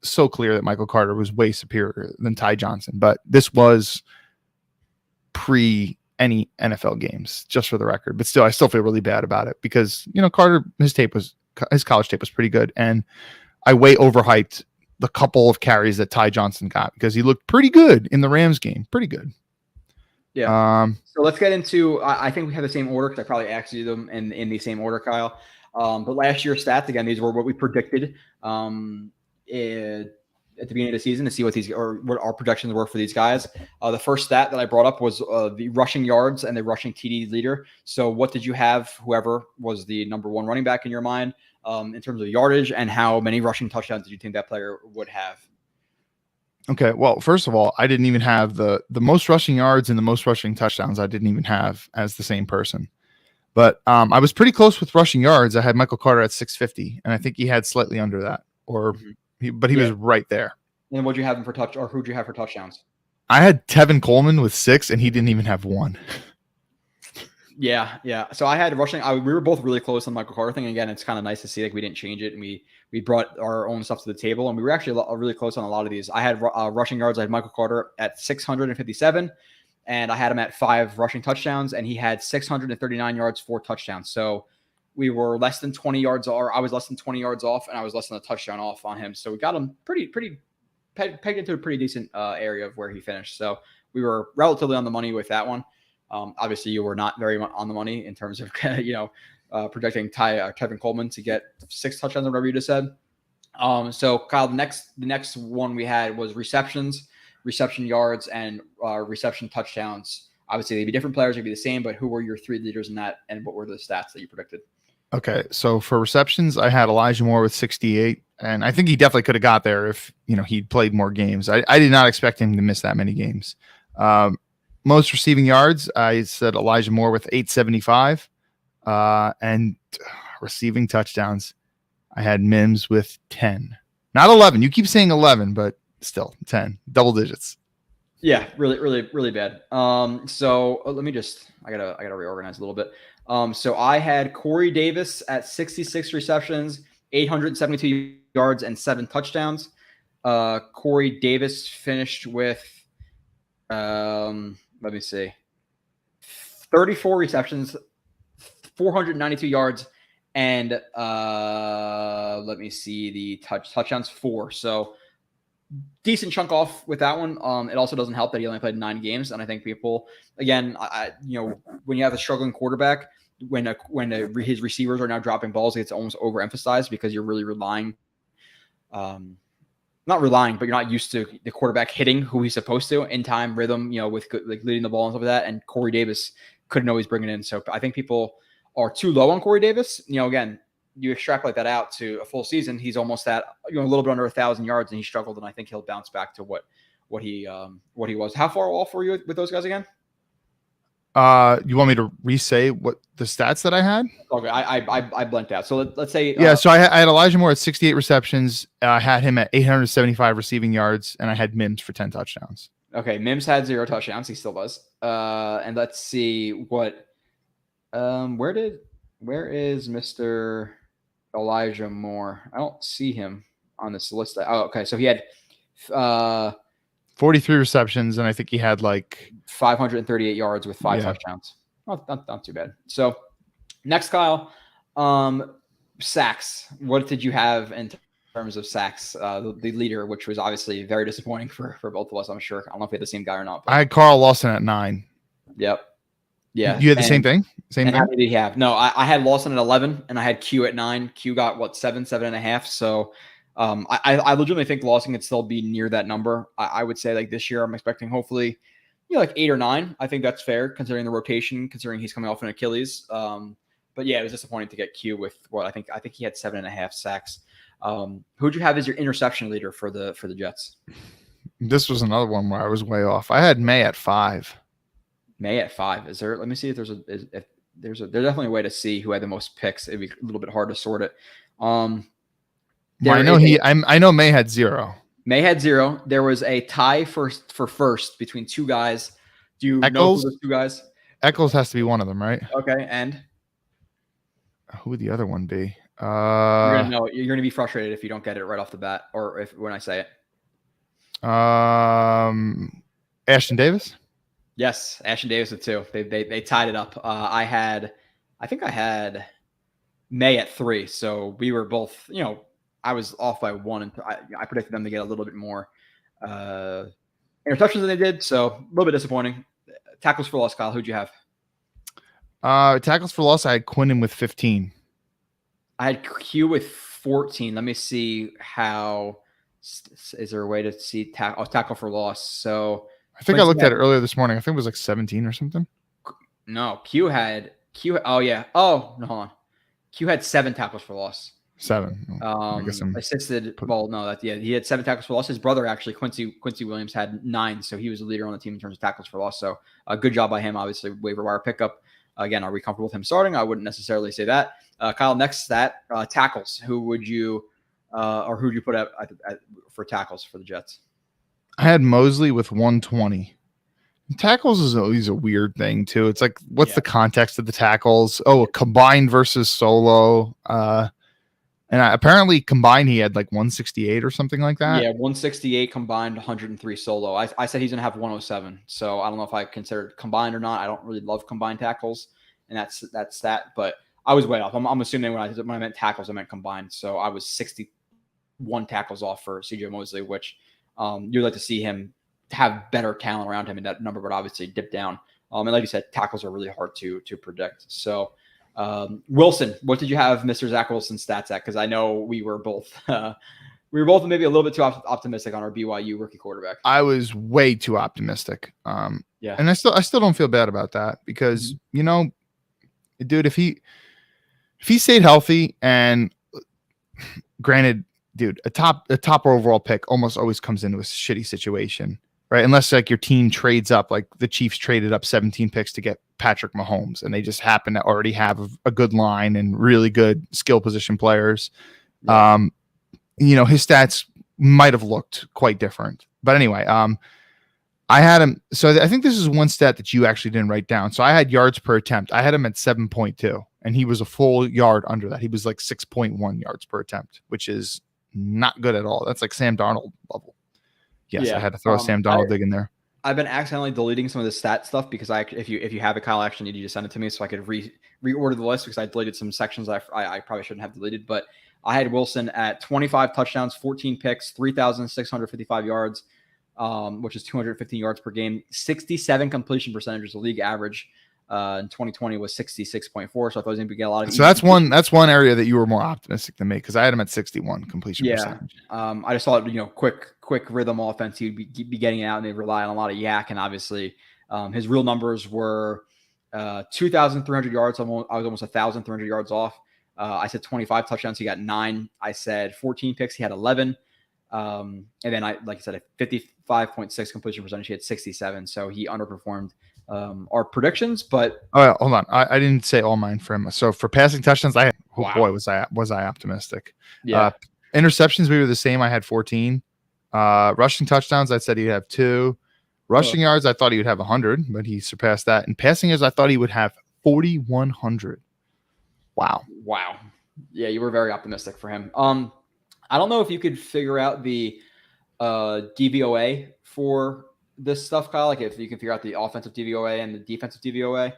so clear that Michael Carter was way superior than Ty Johnson. But this was pre any NFL games, just for the record. But still, I still feel really bad about it because, Carter, his college tape was pretty good. And I way overhyped the couple of carries that Ty Johnson got because he looked pretty good in the Rams game. Pretty good. Yeah. So let's get into, I think we have the same order because I probably asked you them in the same order, Kyle. But last year's stats, again, these were what we predicted at the beginning of the season to see what our projections were for these guys. The first stat that I brought up was the rushing yards and the rushing TD leader. So what did you have, whoever was the number one running back in your mind, in terms of yardage, and how many rushing touchdowns did you think that player would have? Okay, well, first of all, I didn't even have the most rushing yards and the most rushing touchdowns. I didn't even have as the same person. But I was pretty close with rushing yards. I had Michael Carter at 650, and I think he had slightly under that, but he was right there. And what'd you have him for who'd you have for touchdowns? I had Tevin Coleman with 6, and he didn't even have 1. Yeah. So I had rushing. We were both really close on Michael Carter thing. Again, it's kind of nice to see like we didn't change it, and we brought our own stuff to the table, and we were actually really close on a lot of these. I had rushing yards. I had Michael Carter at 657, and I had him at 5 rushing touchdowns, and he had 639 yards, 4 touchdowns. So we were less than 20 yards, or I was less than 20 yards off, and I was less than a touchdown off on him. So we got him pretty pegged into a pretty decent area of where he finished. So we were relatively on the money with that one. Obviously, you were not very much on the money in terms of projecting Tevin Coleman to get 6 touchdowns or whatever you just said. So Kyle, the next one we had was reception yards, and reception touchdowns. Obviously, they'd be different players, they'd be the same, but who were your 3 leaders in that, and what were the stats that you predicted? Okay, so for receptions, I had Elijah Moore with 68, and I think he definitely could have got there if he'd played more games. I did not expect him to miss that many games. Most receiving yards, I said Elijah Moore with 875, and receiving touchdowns, I had Mims with 10, not 11. You keep saying 11, but still 10, double digits. Yeah, really, really, really bad. So let me I gotta reorganize a little bit. So I had Corey Davis at 66 receptions, 872 yards, and 7 touchdowns. Corey Davis finished with, let me see, 34 receptions, 492 yards, and let me see the touchdowns 4. So decent chunk off with that one. It also doesn't help that he only played 9 games, and I think people, again, when you have a struggling quarterback, when his receivers are now dropping balls, it's almost overemphasized because you're really relying. Not relying, but you're not used to the quarterback hitting who he's supposed to in time, rhythm, with like leading the ball and stuff like that. And Corey Davis couldn't always bring it in. So I think people are too low on Corey Davis. Again, you extrapolate that out to a full season, he's almost at a little bit under 1,000 yards, and he struggled. And I think he'll bounce back to what he was. How far off were you with those guys again? You want me to re-say what the stats that I had? Okay, I blanked out. So let's say Yeah, so I had Elijah Moore at 68 receptions. I had him at 875 receiving yards, and I had Mims for 10 touchdowns. Okay, Mims had 0 touchdowns. He still does. And let's see what. Where is Mr. Elijah Moore? I don't see him on this list. Oh, okay. So he had 43 receptions, and I think he had like 538 yards with 5 touchdowns. Not too bad. So next, Kyle, sacks. What did you have in terms of sacks? The leader, which was obviously very disappointing for both of us, I'm sure. I don't know if we had the same guy or not. But. I had Carl Lawson at 9. Yep. Yeah. You had the same thing? How did he have? No, I had Lawson at 11 and I had Q at 9. Q got 7.5. So I legitimately think Lawson could still be near that number. I would say like this year, I'm expecting hopefully, like 8 or 9. I think that's fair considering the rotation, considering he's coming off an Achilles. But yeah, it was disappointing to get Q with what I think he had 7.5 sacks. Who'd you have as your interception leader for the Jets? This was another one where I was way off. I had May at 5. May at 5. Is there? Let me see if there's definitely a way to see who had the most picks. It'd be a little bit hard to sort it. I know May had 0. May had 0. There was a tie for first between 2 guys. Do you know who those 2 guys? Eccles has to be one of them, right? Okay, and who would the other one be? You're gonna be frustrated if you don't get it right off the bat, or when I say it. Ashton Davis. Yes, Ashton Davis with 2. They tied it up. I think I had May at 3. So we were both, I was off by 1, and I predicted them to get a little bit more interceptions than they did. So a little bit disappointing. Tackles for loss, Kyle. Who'd you have? Tackles for loss. I had Quinnen with 15. I had Q with 14. Let me see how. Is there a way to see tackle for loss? So. I think I looked at it earlier this morning. I think it was like 17 or something. No, Q. Oh yeah. Oh no, hold on. Q had 7 tackles for loss. 7. I guess assisted. Well, no, he had 7 tackles for loss. His brother actually, Quincy Williams, had 9, so he was the leader on the team in terms of tackles for loss. So good job by him. Obviously, waiver wire pickup. Again, are we comfortable with him starting? I wouldn't necessarily say that. Kyle, next stat, tackles. Who would you or who would you put at for tackles for the Jets? I had Mosley with 120. Tackles is always a weird thing too. It's like, what's the context of the tackles? Oh, combined versus solo. And apparently combined, he had like 168 or something like that. Yeah, 168 combined, 103 solo. I said he's going to have 107. So I don't know if I consider it combined or not. I don't really love combined tackles, and that's that. But I was way off. I'm assuming when I meant tackles, I meant combined. So I was 61 tackles off for CJ Mosley, which you'd like to see him have better talent around him, and that number would obviously dip down. And like you said, tackles are really hard to predict. So Wilson, what did you have Mr. Zach Wilson stats at? Because I know we were both maybe a little bit too optimistic on our BYU rookie quarterback. I was way too optimistic. And I still don't feel bad about that because dude, if he stayed healthy, and granted, dude, a top overall pick almost always comes into a shitty situation, right? Unless like your team trades up, like the Chiefs traded up 17 picks to get Patrick Mahomes, and they just happen to already have a good line and really good skill position players. Yeah. His stats might have looked quite different, but anyway, I had him. So I think this is one stat that you actually didn't write down. So I had yards per attempt. I had him at 7.2, and he was a full yard under that. He was like 6.1 yards per attempt, which is not good at all. That's like Sam Darnold level. Yes, I had to throw a Sam Darnold dig in there. I've been accidentally deleting some of the stat stuff because if you have it, Kyle, I actually need you to send it to me so I could reorder the list, because I deleted some sections I probably shouldn't have deleted. But I had Wilson at 25 touchdowns, 14 picks, 3,655 yards, which is 215 yards per game, 67 completion percentages. The league average in 2020 was 66.4. So I thought he was going to get a lot of. So that's one area that you were more optimistic than me, because I had him at 61 completion percentage. I just thought quick rhythm offense. He'd be getting it out, and they rely on a lot of yak. And obviously, his real numbers were 2,300 yards. I was almost 1,300 yards off. I said 25 touchdowns. He got 9. I said 14 picks. He had 11. And then like I said, a 55.6 completion percentage. He had 67. So he underperformed our predictions. But Oh, hold on. I didn't say all mine for him. So for passing touchdowns, boy, was I optimistic. yeah, Interceptions, we were the same. I had 14. Rushing touchdowns, I said he'd have 2. Rushing yards, I thought he would have 100, but he surpassed that. And passing yards, I thought he would have 4,100. Wow. Yeah, you were very optimistic for him. I don't know if you could figure out the DVOA for this stuff, Kyle. Like if you can figure out the offensive DVOA and the defensive DVOA.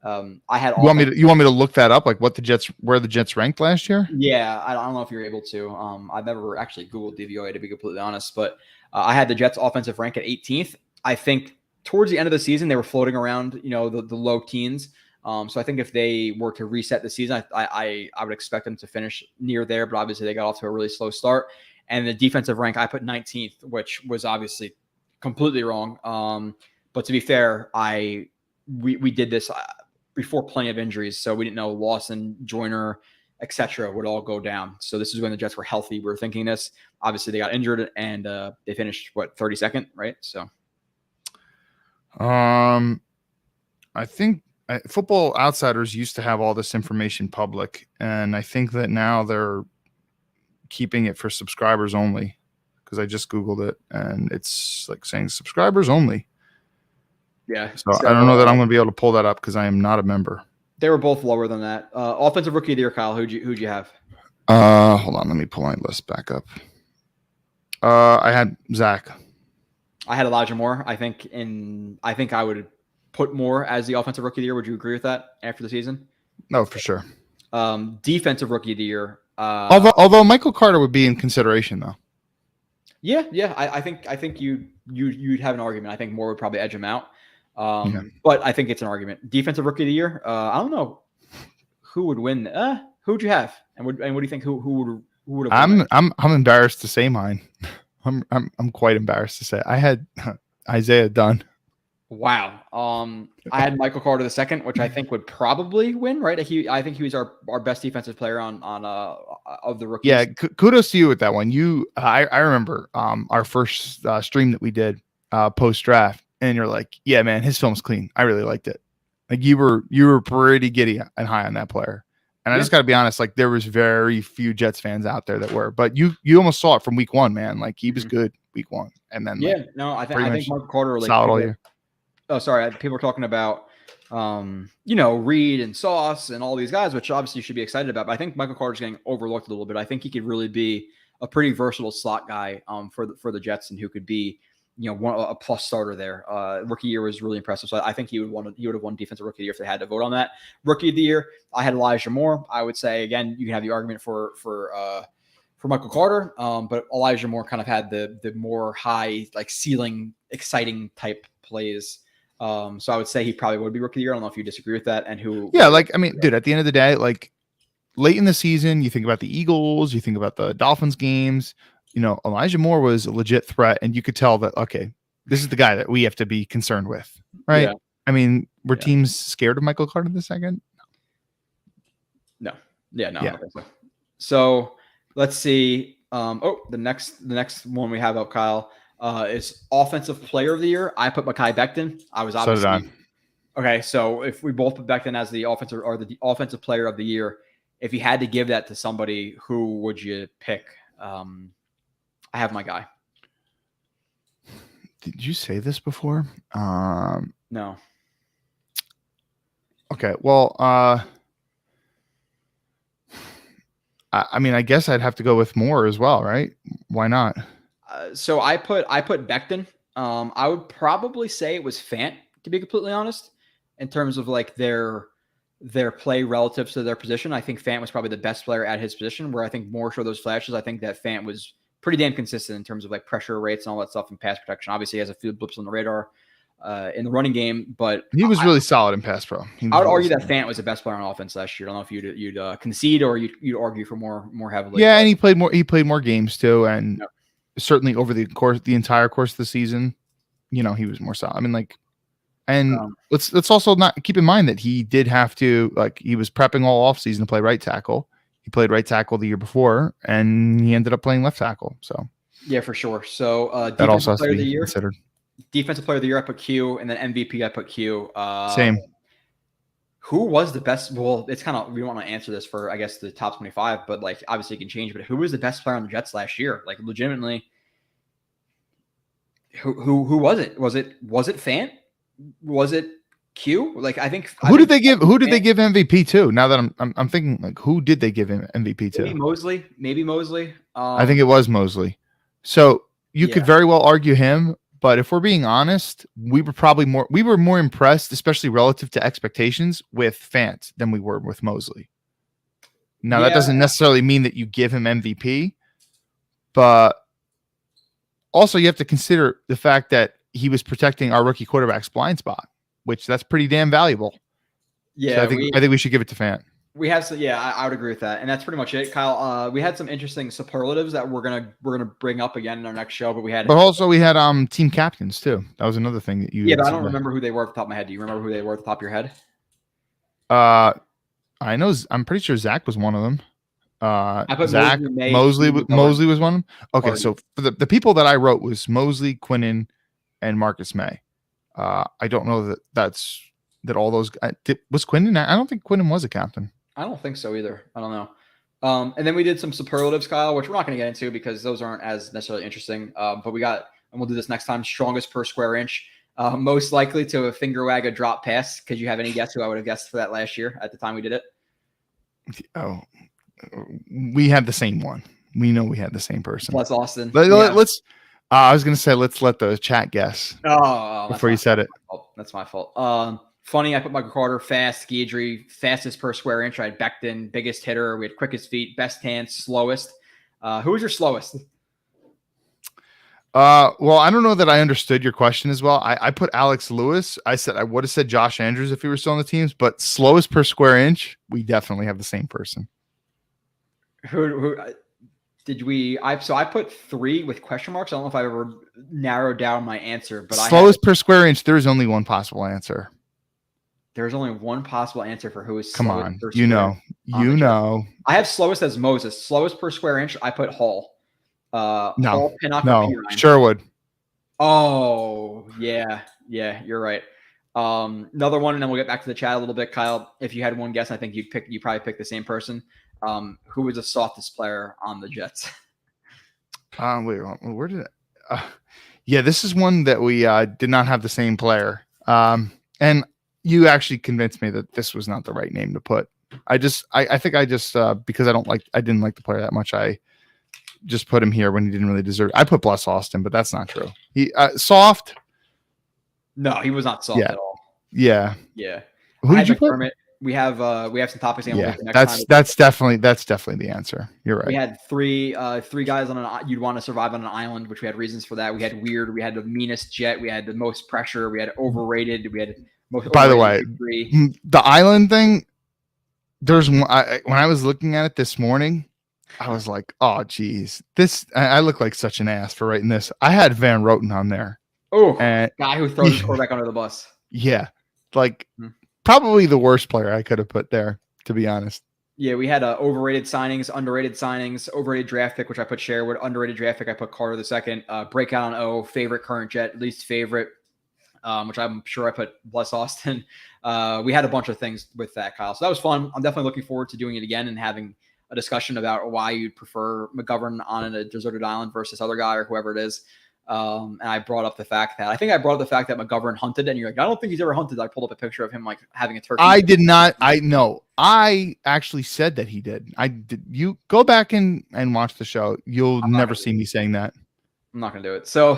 I had. You want me to look that up? Like where the Jets ranked last year? Yeah, I don't know if you're able to. I've never actually Googled DVOA to be completely honest, but I had the Jets offensive rank at 18th. I think towards the end of the season they were floating around, the low teens. So I think if they were to reset the season, I would expect them to finish near there, but obviously they got off to a really slow start. And the defensive rank, I put 19th, which was obviously completely wrong. But to be fair, we did this before plenty of injuries, so we didn't know Lawson, Joyner, etc. would all go down. So this is when the Jets were healthy. We were thinking this. Obviously, they got injured, and they finished 32nd, right? So, I think Football Outsiders used to have all this information public, and I think that now they're keeping it for subscribers only, because I just Googled it, and it's like saying subscribers only. Yeah. So I don't know that I'm going to be able to pull that up because I am not a member. They were both lower than that. Offensive Rookie of the Year, Kyle. Who'd you have? Hold on, let me pull my list back up. I had Zach. I had Elijah Moore. I think I would put Moore as the Offensive Rookie of the Year. Would you agree with that after the season? No, for sure. Defensive Rookie of the Year. Although Michael Carter would be in consideration, though. Yeah. I think you'd have an argument. I think Moore would probably edge him out. But I think it's an argument. Defensive Rookie of the Year. I don't know who would win. Who would you have? And what do you think? Who would have? I'm embarrassed to say mine. I'm quite embarrassed to say I had Isaiah Dunn. Wow. I had Michael Carter II, which I think would probably win. Right? I think he was our best defensive player on of the rookies. Yeah. Kudos to you with that one. I remember our first stream that we did post draft. And you're like, yeah, man, his film's clean. I really liked it. Like you were pretty giddy and high on that player. And I just got to be honest, like there was very few Jets fans out there that were, but you almost saw it from week 1, man. Like he was good week 1, and then I think Michael Carter solid all year. Oh, sorry, people are talking about Reed and Sauce and all these guys, which obviously you should be excited about. But I think Michael Carter's getting overlooked a little bit. I think he could really be a pretty versatile slot guy for the Jets, and who could be a plus starter there. Rookie year was really impressive. So I think he would have won defensive rookie of the year if they had to vote on that. Rookie of the year, I had Elijah Moore. I would say again, you can have the argument for Michael Carter, but Elijah Moore kind of had the more high like ceiling, exciting type plays. So I would say he probably would be rookie of the year. I don't know if you disagree with that. And who? Yeah, dude, at the end of the day, like late in the season, you think about the Eagles, you think about the Dolphins games. Elijah Moore was a legit threat, and you could tell that, okay, this is the guy that we have to be concerned with, right? Yeah. I mean, were teams scared of Michael Carter II? No. Yeah. So let's see. The next one we have up, Kyle, is Offensive Player of the Year. I put Mekhi Becton. I was obviously so did I. Okay. So if we both put Becton as the offensive player of the year, if you had to give that to somebody, who would you pick? I have my guy. Did you say this before? No. Okay. Well, I guess I'd have to go with Moore as well, right? Why not? So I put Becton. I would probably say it was Fant, to be completely honest, in terms of like their play relative to their position. I think Fant was probably the best player at his position, where I think Moore showed those flashes. I think that Fant was pretty damn consistent in terms of like pressure rates and all that stuff and pass protection. Obviously, he has a few blips on the radar in the running game, but he was really solid in pass pro. I would argue that Fant was the best player on offense last year. I don't know if you'd concede or you'd argue for more heavily. Yeah, and he played more games too, and certainly over the entire course of the season, he was more solid. I mean, like, and let's also not keep in mind that he did have to, like, he was prepping all offseason to play right tackle. He played right tackle the year before, and he ended up playing left tackle. So yeah, for sure. So that also has to be considered. Defensive player of the year, I put Q, and then MVP, I put Q. Same. Who was the best? Well, it's kind of, we don't want to answer this for, I guess, the top 25, but like obviously it can change. But who was the best player on the Jets last year? Like legitimately, who was it? Was it Fant? Was it Q? Like I think Who did they give MVP to? Now that I'm thinking, like, who did they give him MVP to? Maybe Mosley. I think it was Mosley. So you could very well argue him. But if we're being honest, we were more impressed, especially relative to expectations, with Fant than we were with Mosley. Now that doesn't necessarily mean that you give him MVP, but also you have to consider the fact that he was protecting our rookie quarterback's blind spot, which that's pretty damn valuable. Yeah, so I think we should give it to Fant. We have some, I would agree with that, and that's pretty much it, Kyle. We had some interesting superlatives that we're gonna bring up again in our next show, but we had team captains too. That was another thing that you. Yeah, but I don't remember who they were off the top of my head. Do you remember who they were at the top of your head? I know. I'm pretty sure Zach was one of them. I put Zach Mosley was one of them. Okay, so for the people that I wrote was Mosley, Quinnen, and Marcus May. I don't know that all those was Quinnen. I don't think Quinnen was a captain. I don't think so either. I don't know. And then we did some superlatives, Kyle, which we're not going to get into because those aren't as necessarily interesting. But we got, and we'll do this next time, strongest per square inch, most likely to a finger wag a drop pass. Could you have any guess who I would have guessed for that last year at the time we did it? Oh, we had the same one. We know we had the same person. Plus Austin. Let's. I was going to say, let's let the chat guess. Before you said it. That's my fault. Funny, I put Michael Carter, fast, Guidry, fastest per square inch. I had Becton, biggest hitter. We had quickest feet, best hands, slowest. Who was your slowest? Well, I don't know that I understood your question as well. I put Alex Lewis. I would have said Josh Andrews if he were still on the teams, but slowest per square inch, we definitely have the same person. Who did we? I put 3 with question marks. I don't know if I ever narrowed down my answer, but slowest per square inch. There is only one possible answer. There's only one possible anser for who is. Come on, you know. I have slowest as Moses. Slowest per square inch. I put Hall. No, Hall, Pinnock, Sherwood. Oh yeah, you're right. Another one, and then we'll get back to the chat a little bit, Kyle. If you had one guess, I think you probably picked the same person. Who was the softest player on the Jets? Wait, where did it? Yeah, this is one that we did not have the same player. And you actually convinced me that this was not the right name to put. I think because I didn't like the player that much. I just put him here when he didn't really deserve it. I put Bless Austin, but that's not true. He soft. No, he was not soft at all. Yeah. Who did you put? We have some topics. That's definitely the answer. You're right. We had three guys on you'd want to survive on an island, which we had reasons for that. We had weird. We had the meanest jet. We had the most pressure. We had overrated. We had most. By the way, the island thing. There's when I was looking at it this morning, I was like, oh geez, I look like such an ass for writing this. I had Van Roten on there. Oh, guy who throws his quarterback under the bus. Yeah, like. Probably the worst player I could have put there, to be honest. Yeah, we had overrated signings, underrated signings, overrated draft pick, which I put Sherwood, underrated draft pick, I put Carter the second, breakout on O, favorite current Jet, least favorite, which I'm sure I put Bless Austin. We had a bunch of things with that, Kyle. So that was fun. I'm definitely looking forward to doing it again and having a discussion about why you'd prefer McGovern on a deserted island versus other guy or whoever it is. And I brought up the fact that McGovern hunted, and you're like, I don't think he's ever hunted. I pulled up a picture of him like having a turkey. I did not. I actually said that he did. I did. You go back and watch the show. You'll never see me saying that. I'm not gonna do it. So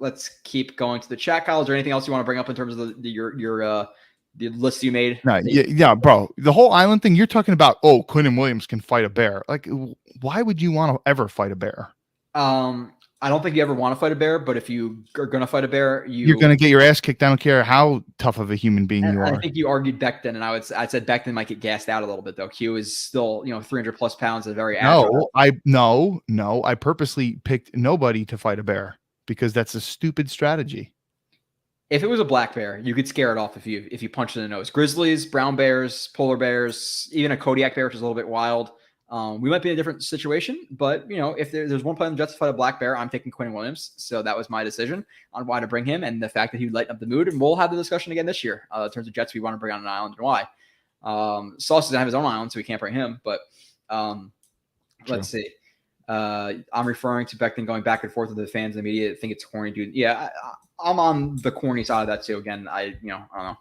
let's keep going to the chat, Kyle. Is there anything else you want to bring up in terms of the list you made? No, yeah, bro. The whole island thing you're talking about. Oh, Quinnen Williams can fight a bear. Like, why would you want to ever fight a bear? I don't think you ever want to fight a bear, but if you are going to fight a bear, you're going to get your ass kicked. I don't care how tough of a human being you are. I think you argued Becton, and I said Becton might get gassed out a little bit though. Q is still 300 plus pounds and very agile. No, I purposely picked nobody to fight a bear because that's a stupid strategy. If it was a black bear, you could scare it off if you punch it in the nose. Grizzlies, brown bears, polar bears, even a Kodiak bear, which is a little bit wild. We might be in a different situation, but if there's one player in the Jets to fight a black bear, I'm taking Quinn Williams. So that was my decision on why to bring him, and the fact that he would lighten up the mood. And we'll have the discussion again this year in terms of Jets we want to bring on an island and why. Sauce doesn't have his own island, so we can't bring him. But let's see. I'm referring to Becton going back and forth with the fans and the media. I think it's corny, dude. Yeah, I'm on the corny side of that too. Again, I don't know.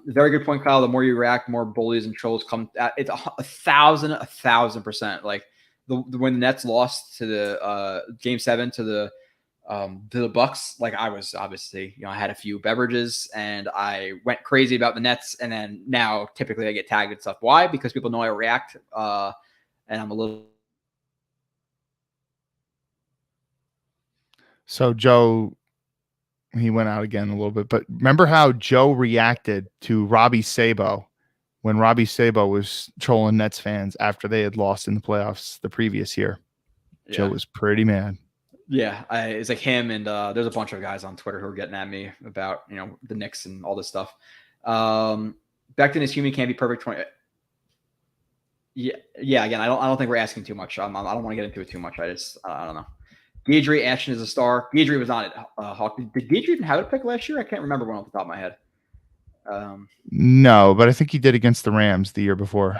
Very good point, Kyle. The more you react, more bullies and trolls come. It's 1,000%. Like when the Nets lost to the Game 7 to the Bucks, like I was obviously, I had a few beverages and I went crazy about the Nets. And then now typically I get tagged and stuff. Why? Because people know I react, and I'm a little. So Joe. He went out again a little bit, but remember how Joe reacted to Robbie Sabo when Robbie Sabo was trolling Nets fans after they had lost in the playoffs the previous year. Yeah. Joe was pretty mad. Yeah, it's like him and there's a bunch of guys on Twitter who are getting at me about the Knicks and all this stuff. Becton is human, can't be perfect. 20. Yeah. Again, I don't think we're asking too much. I don't want to get into it too much. I don't know. Deidre, Ashton is a star. Deidre was not at Hawk. Did Deidre even have a pick last year? I can't remember one off the top of my head. No, but I think he did against the Rams the year before.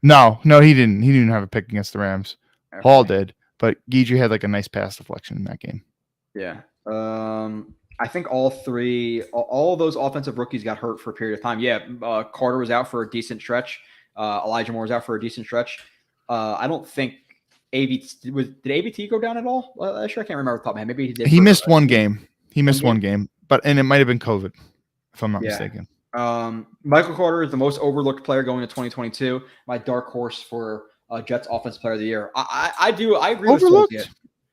No, he didn't. He didn't have a pick against the Rams. Okay. Hall did, but Deidre had like a nice pass deflection in that game. Yeah. I think all of those offensive rookies got hurt for a period of time. Yeah. Carter was out for a decent stretch. Elijah Moore was out for a decent stretch. I don't think did ABT go down at all? I can't remember off the top of my head. Maybe he did. He missed one game. He missed one game, and it might have been COVID, if I'm not mistaken. Michael Carter is the most overlooked player going to 2022. My dark horse for Jets Offensive Player of the Year. I agree. Overlooked?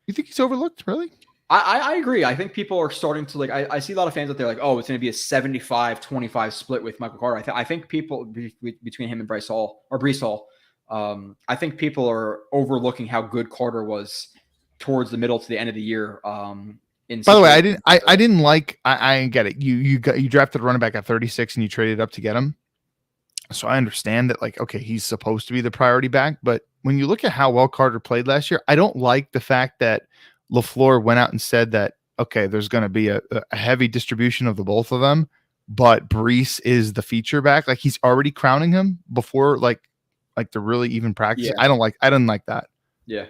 You think he's overlooked? Really? I agree. I think people are starting to I see a lot of fans out there like, oh, it's going to be a 75-25 split with Michael Carter. I think people between him and Breece Hall. I think people are overlooking how good Carter was towards the middle to the end of the year. By the way, I didn't like. I get it. You drafted a running back at 36 and you traded up to get him. So I understand that. Like, okay, he's supposed to be the priority back, but when you look at how well Carter played last year, I don't like the fact that LaFleur went out and said that okay, there's going to be a heavy distribution of the both of them, but Breece is the feature back. Like he's already crowning him before like to really even practice. Yeah. I didn't like that. Yeah.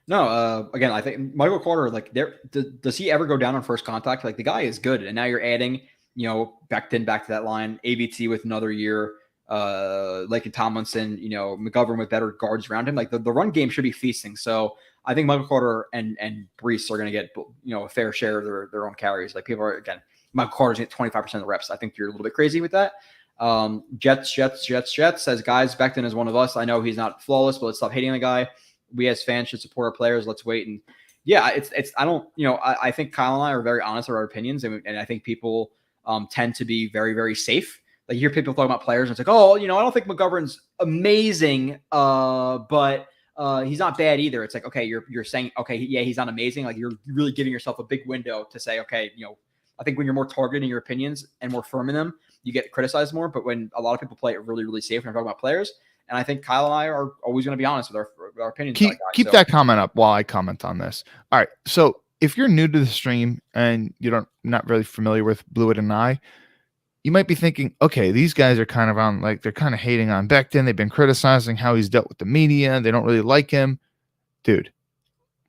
No, again, I think Michael Carter, does he ever go down on first contact? Like the guy is good. And now you're adding, Becton back to that line, ABT with another year, Laken Tomlinson, McGovern with better guards around him. Like the run game should be feasting. So I think Michael Carter and Breece are going to get, a fair share of their own carries. Like people are, again, Michael Carter's at 25% of the reps. I think you're a little bit crazy with that. Jets says, guys, Becton is one of us. I know he's not flawless, but let's stop hating the guy. We as fans should support our players. Let's wait. And yeah, I think Kyle and I are very honest with our opinions. And I think people tend to be very, very safe. Like you hear people talking about players and it's like, oh, I don't think McGovern's amazing, but he's not bad either. It's like, okay, you're saying, okay, yeah, he's not amazing. Like you're really giving yourself a big window to say, okay, I think when you're more targeted in your opinions and more firm in them, you get criticized more. But when a lot of people play it really, really safe when they're talking about players, and I think Kyle and I are always going to be honest with our opinions. Keep that comment up while I comment on this. All right. So if you're new to the stream and you're not really familiar with Blewett and I, you might be thinking, okay, these guys are kind of they're kind of hating on Becton. They've been criticizing how he's dealt with the media. They don't really like him. Dude,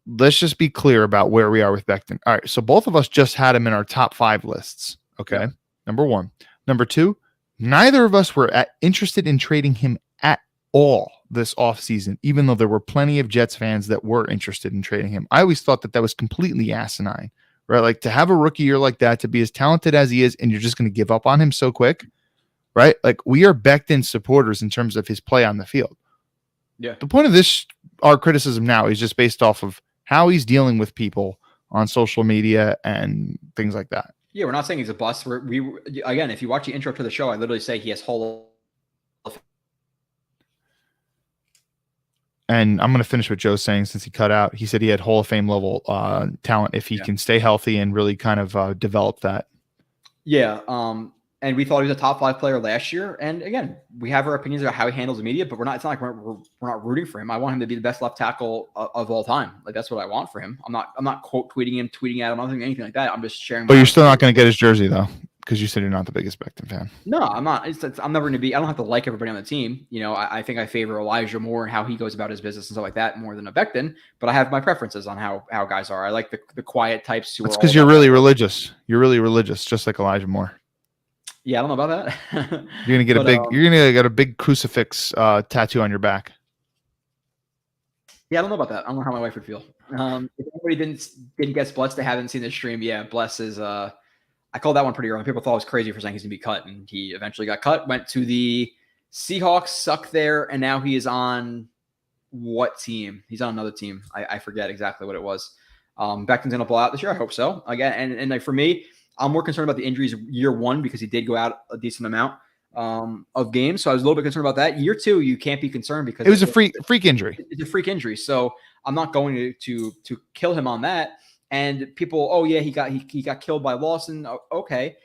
let's just be clear about where we are with Becton. All right. So both of us just had him in our top 5 lists. Okay. Yeah. Number 1. Number 2, neither of us were interested in trading him at all this offseason, even though there were plenty of Jets fans that were interested in trading him. I always thought that was completely asinine, right? Like to have a rookie year like that, to be as talented as he is, and you're just going to give up on him so quick, right? Like we are Becton supporters in terms of his play on the field. Yeah. The point of our criticism now is just based off of how he's dealing with people on social media and things like that. Yeah, we're not saying he's a bust. Again, if you watch the intro to the show, I literally say he has Hall of. And I'm going to finish what Joe's saying since he cut out. He said he had Hall of Fame level talent if he can stay healthy and really kind of develop that. Yeah. And we thought he was a top 5 player last year. And again, we have our opinions about how he handles the media, but it's not like we're not rooting for him. I want him to be the best left tackle of all time. Like, that's what I want for him. I'm not quote tweeting him, tweeting at him, I'm not doing anything like that. I'm just sharing. But you're still not going to get his jersey though, because you said you're not the biggest Becton fan. No, I'm not. I'm never going to be. I don't have to like everybody on the team. You know, I think I favor Elijah more and how he goes about his business and stuff like that more than a Becton. But I have my preferences on how guys are. I like the quiet types who. That's because you're really religious. You're really religious, just like Elijah Moore. Yeah, I don't know about that. You're gonna get you're gonna get a big crucifix tattoo on your back. Yeah, I don't know about that. I don't know how my wife would feel. If anybody didn't guess Blitz, they haven't seen this stream. Yeah, Bless is. I called that one pretty early. People thought I was crazy for saying he's gonna be cut, and he eventually got cut. Went to the Seahawks, sucked there, and now he is on what team? He's on another team. I forget exactly what it was. Becton's gonna blow out this year. I hope so. Again, and like for me, I'm more concerned about the injuries year 1 because he did go out a decent amount of games. So I was a little bit concerned about that. Year 2, you can't be concerned because it was a freak injury. It's a freak injury. So I'm not going to kill him on that. And people, oh yeah, he got killed by Lawson. Okay.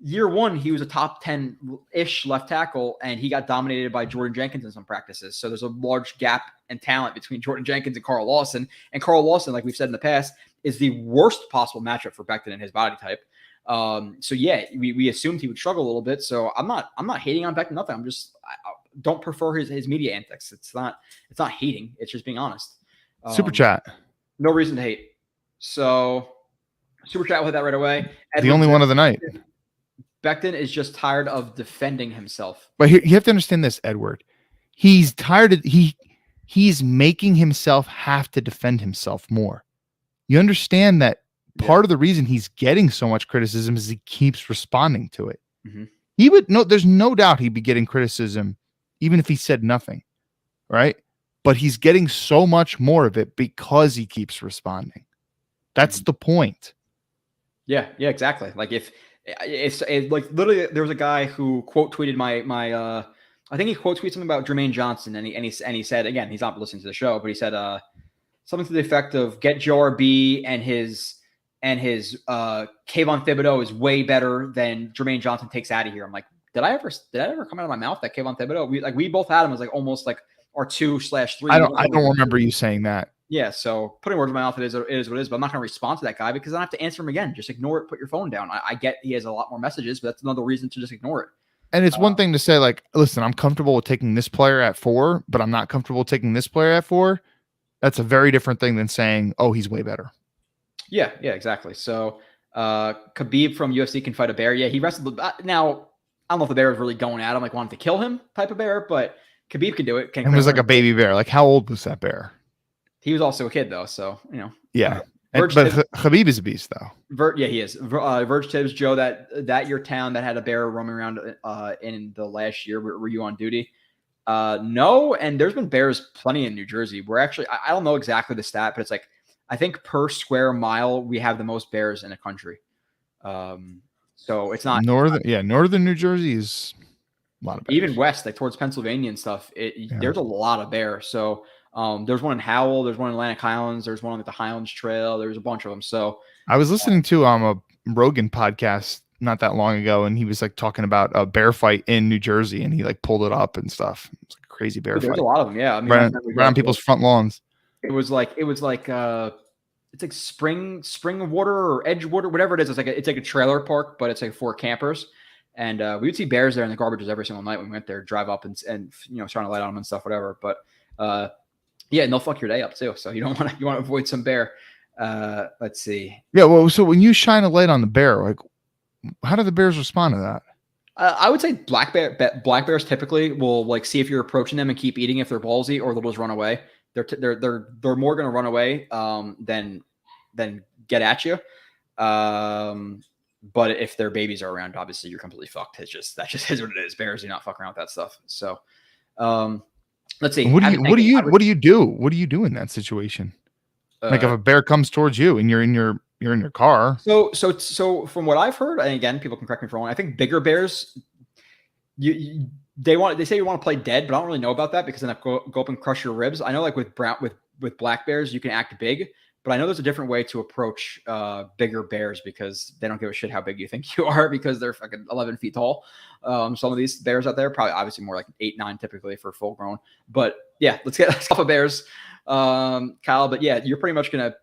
Year 1, he was a top 10-ish left tackle, and he got dominated by Jordan Jenkins in some practices. So there's a large gap in talent between Jordan Jenkins and Carl Lawson. And Carl Lawson, like we've said in the past, is the worst possible matchup for Becton and his body type. So yeah, we assumed he would struggle a little bit. So I'm not hating on Becton, nothing. I'm just, I don't prefer his media antics. It's not hating. It's just being honest. Super chat. No reason to hate. So super chat with that right away. The only one of the night. Becton is just tired of defending himself. But here, you have to understand this, Edward. He's tired of he's making himself have to defend himself more. You understand that part of the reason he's getting so much criticism is he keeps responding to it. Mm-hmm. He would there's no doubt he'd be getting criticism even if he said nothing, right? But he's getting so much more of it because he keeps responding. That's the point. Yeah, exactly. Like if like literally there was a guy who quote tweeted my I think he quote tweeted something about Germaine Johnson, and he said, again, he's not listening to the show, but he said something to the effect of get JRB and his Kayvon Thibodeau is way better than Germaine Johnson takes out of here. I'm like, did I ever come out of my mouth that Kayvon Thibodeau? We both had him as like almost like our 2/3. I don't remember you saying that. Yeah, so putting words in my mouth, it is what it is, but I'm not going to respond to that guy because I don't have to answer him again. Just ignore it, put your phone down. I get he has a lot more messages, but that's another reason to just ignore it. And it's one thing to say, like, listen, I'm comfortable with taking this player at 4, but I'm not comfortable taking this player at 4. That's a very different thing than saying, oh, he's way better. Yeah, exactly. So Khabib from UFC can fight a bear. Yeah, he wrestled. Now, I don't know if the bear was really going at him, like wanting to kill him type of bear, but Khabib can do it. It was like a baby bear. Like, how old was that bear? He was also a kid, though, so, you know. Yeah. But Khabib is a beast, though. Yeah, he is. Verge Tibbs, Joe, that your town that had a bear roaming around in the last year, were you on duty? No, and there's been bears plenty in New Jersey. We're actually, I don't know exactly the stat, but it's like, I think per square mile, we have the most bears in the country. So it's not northern New Jersey is a lot of bears. Even west, like towards Pennsylvania and stuff. There's a lot of bears. So there's one in Howell, there's one in Atlantic Highlands, there's one at the Highlands Trail. There's a bunch of them. So I was listening to a Rogan podcast not that long ago, and he was like talking about a bear fight in New Jersey, and he like pulled it up and stuff. It's like a crazy bear fight. There's a lot of them, yeah. I mean, right on people's front lawns. It was like it's like spring water or edge water, whatever it is. It's like a trailer park, but it's like for campers. And we would see bears there in the garbages every single night when we went there, drive up and you know, trying to light on them and stuff, whatever. But yeah, and they'll fuck your day up too. So you want to avoid some bear. Let's see. Yeah, well, so when you shine a light on the bear, like, how do the bears respond to that? I would say black bears typically will like see if you're approaching them and keep eating if they're ballsy, or they'll just run away. They're more going to run away than get at you. But if their babies are around, obviously you're completely fucked. That just is what it is. Bears do not fuck around with that stuff. So let's see. What do you do? What do you do in that situation? Like if a bear comes towards you and you're in your car. So from what I've heard, and again, people can correct me if I'm wrong, I think bigger bears, they say you want to play dead, but I don't really know about that because then I go up and crush your ribs. I know like with black bears, you can act big, But I know there's a different way to approach bigger bears because they don't give a shit how big you think you are because they're fucking 11 feet tall. Some of these bears out there, probably obviously more like 8, 9 typically for full grown. But yeah, let's get off of bears, Kyle. But yeah, you're pretty much going to,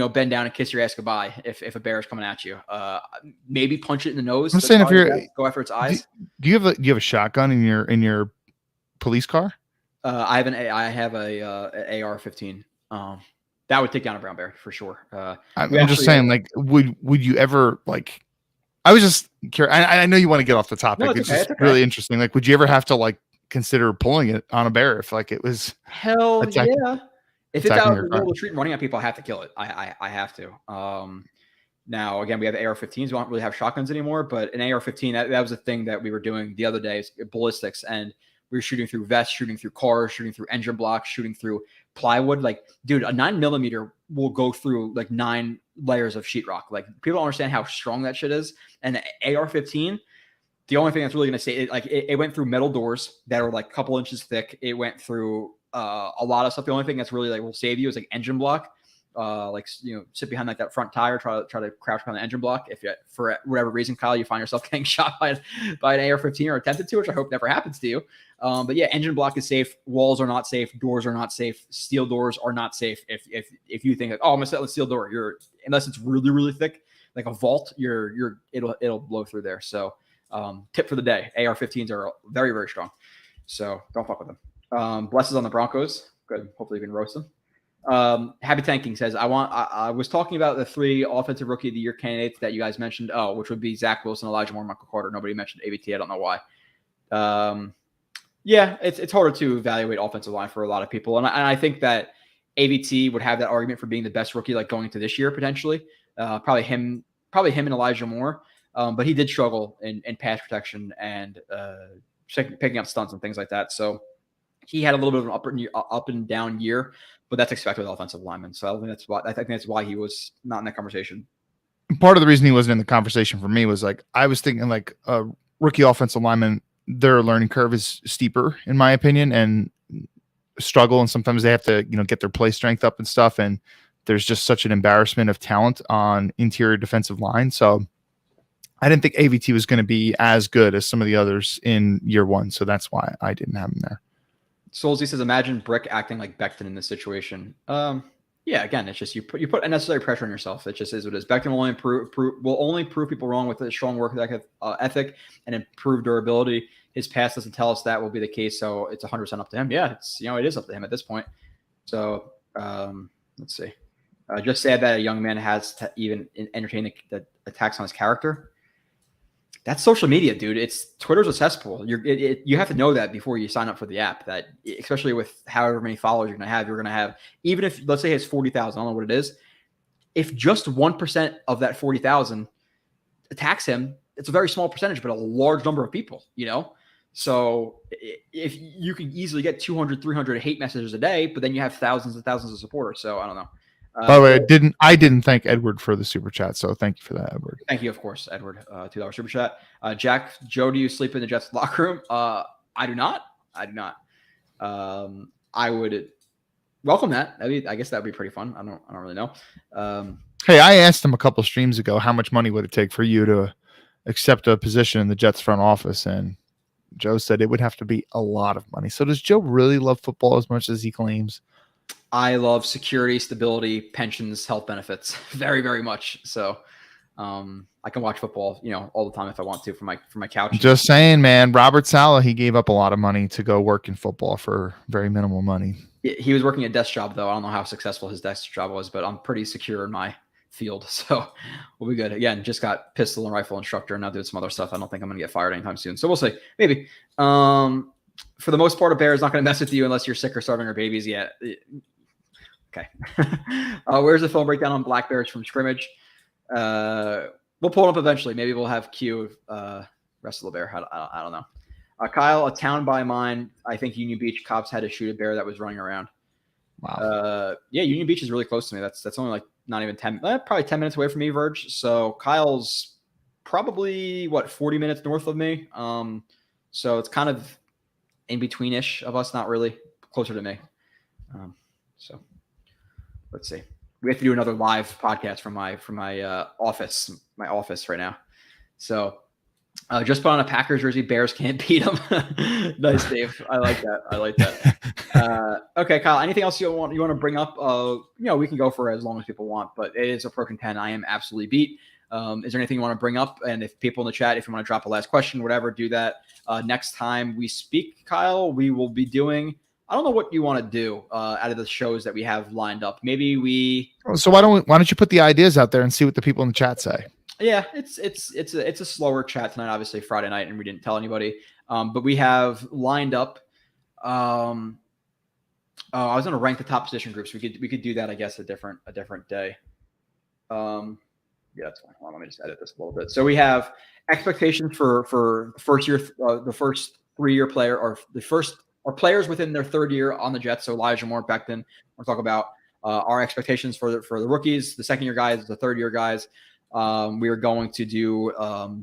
bend down and kiss your ass goodbye if a bear is coming at you. Maybe punch it in the nose. I'm saying if you're go after its eyes. Do you have a shotgun in your police car? I have a AR-15. That would take down a brown bear for sure. I'm just saying, like, would you ever like? I was just curious. I know you want to get off the topic. No, it's okay, just really interesting. Like, would you ever have to like consider pulling it on a bear if like it was hell yeah? If it's out in the middle of the street running at people, I have to kill it. I have to. Now again, we have AR-15s. We don't really have shotguns anymore, but an AR-15 that was a thing that we were doing the other day, ballistics, and we were shooting through vests, shooting through cars, shooting through engine blocks, shooting through plywood. Like, dude, a 9mm will go through like 9 layers of sheetrock. Like, people don't understand how strong that shit is. And the AR-15, the only thing that's really going to say it went through metal doors that are like a couple inches thick. It went through a lot of stuff. The only thing that's really like will save you is like engine block. Sit behind like that front tire, try to crouch behind the engine block. If you, for whatever reason, Kyle, you find yourself getting shot by an AR-15 or attempted to, which I hope never happens to you. But yeah, engine block is safe. Walls are not safe. Doors are not safe. Steel doors are not safe. If you think like, oh, I'm gonna set a steel door, unless it's really, really thick, like a vault, it'll blow through there. So tip for the day, AR-15s are very, very strong. So don't fuck with them. Blesses on the Broncos. Good. Hopefully you can roast them. Happy Tanking says, I was talking about the 3 offensive rookie of the year candidates that you guys mentioned, which would be Zach Wilson, Elijah Moore, Michael Carter. Nobody mentioned ABT. I don't know why. Yeah, it's harder to evaluate offensive line for a lot of people. And I think that ABT would have that argument for being the best rookie, like going into this year, potentially, probably him and Elijah Moore. But he did struggle in pass protection and, picking up stunts and things like that. So he had a little bit of an up and down year, but that's expected with offensive linemen. So I think that's why he was not in that conversation. Part of the reason he wasn't in the conversation for me was like, I was thinking like a rookie offensive lineman, their learning curve is steeper in my opinion and struggle. And sometimes they have to, get their play strength up and stuff. And there's just such an embarrassment of talent on interior defensive line. So I didn't think AVT was going to be as good as some of the others in year one. So that's why I didn't have him there. Soulsy says, imagine Brick acting like Becton in this situation. Yeah, again, it's just you put unnecessary pressure on yourself. It just is what it is. Becton will only prove people wrong with a strong work ethic and improve durability. His past doesn't tell us that will be the case, so it's 100% up to him. Yeah, it is up to him at this point. So let's see. Just sad that a young man has to even entertain the attacks on his character. That's social media, dude. Twitter's a cesspool. You have to know that before you sign up for the app. That especially with however many followers you're going to have, even if let's say it's 40,000. I don't know what it is. If just 1% of that 40,000 attacks him, it's a very small percentage, but a large number of people. So if you can easily get 200, 300 hate messages a day, but then you have thousands and thousands of supporters. So I don't know. By the way, I didn't thank Edward for the super chat, so thank you for that, Edward. Thank you, of course, Edward. $2 super chat. Jack, Joe, do you sleep in the Jets locker room? I do not. I would welcome that. I guess that would be pretty fun. I don't really know. Hey, I asked him a couple streams ago how much money would it take for you to accept a position in the Jets front office, and Joe said it would have to be a lot of money. So does Joe really love football as much as he claims? I love security, stability, pensions, health benefits very, very much. So I can watch football, all the time if I want to from my couch. Just saying, man. Robert Saleh, he gave up a lot of money to go work in football for very minimal money. He was working a desk job, though. I don't know how successful his desk job was, but I'm pretty secure in my field. So we'll be good. Again, just got pistol and rifle instructor and now doing some other stuff. I don't think I'm going to get fired anytime soon. So we'll see. Maybe. For the most part, a bear is not going to mess with you unless you're sick or starving or babies yet. Okay. Where's the film breakdown on Black Bears from scrimmage? We'll pull it up eventually. Maybe we'll have Q wrestle a bear. I don't know. Kyle, a town by mine. I think Union Beach cops had to shoot a bear that was running around. Wow. Yeah, Union Beach is really close to me. That's only like not even probably 10 minutes away from me, Verge. So Kyle's probably 40 minutes north of me. So it's kind of in between-ish of us, not really closer to me. So let's see. we have to do another live podcast from my office right now. So just put on a Packers jersey. Bears can't beat them. Nice, Dave. I like that. Okay, Kyle. Anything else you want to bring up? We can go for as long as people want, but it is approaching 10. I am absolutely beat. Is there anything you want to bring up? And if people in the chat, if you want to drop a last question, whatever, do that. Next time we speak, Kyle, we will be doing. I don't know what you want to do out of the shows that we have lined up. Maybe we. So why don't you put the ideas out there and see what the people in the chat say? Yeah, it's a slower chat tonight. Obviously Friday night, and we didn't tell anybody. But we have lined up. I was going to rank the top position groups. We could do that, I guess, a different day. Yeah, that's fine. Hold on, let me just edit this a little bit. So we have expectations for first year, the first 3-year player, or players within their third year on the Jets. So Elijah Moore, Becton. We'll talk about our expectations for the rookies, the second year guys, the third year guys. We are going to do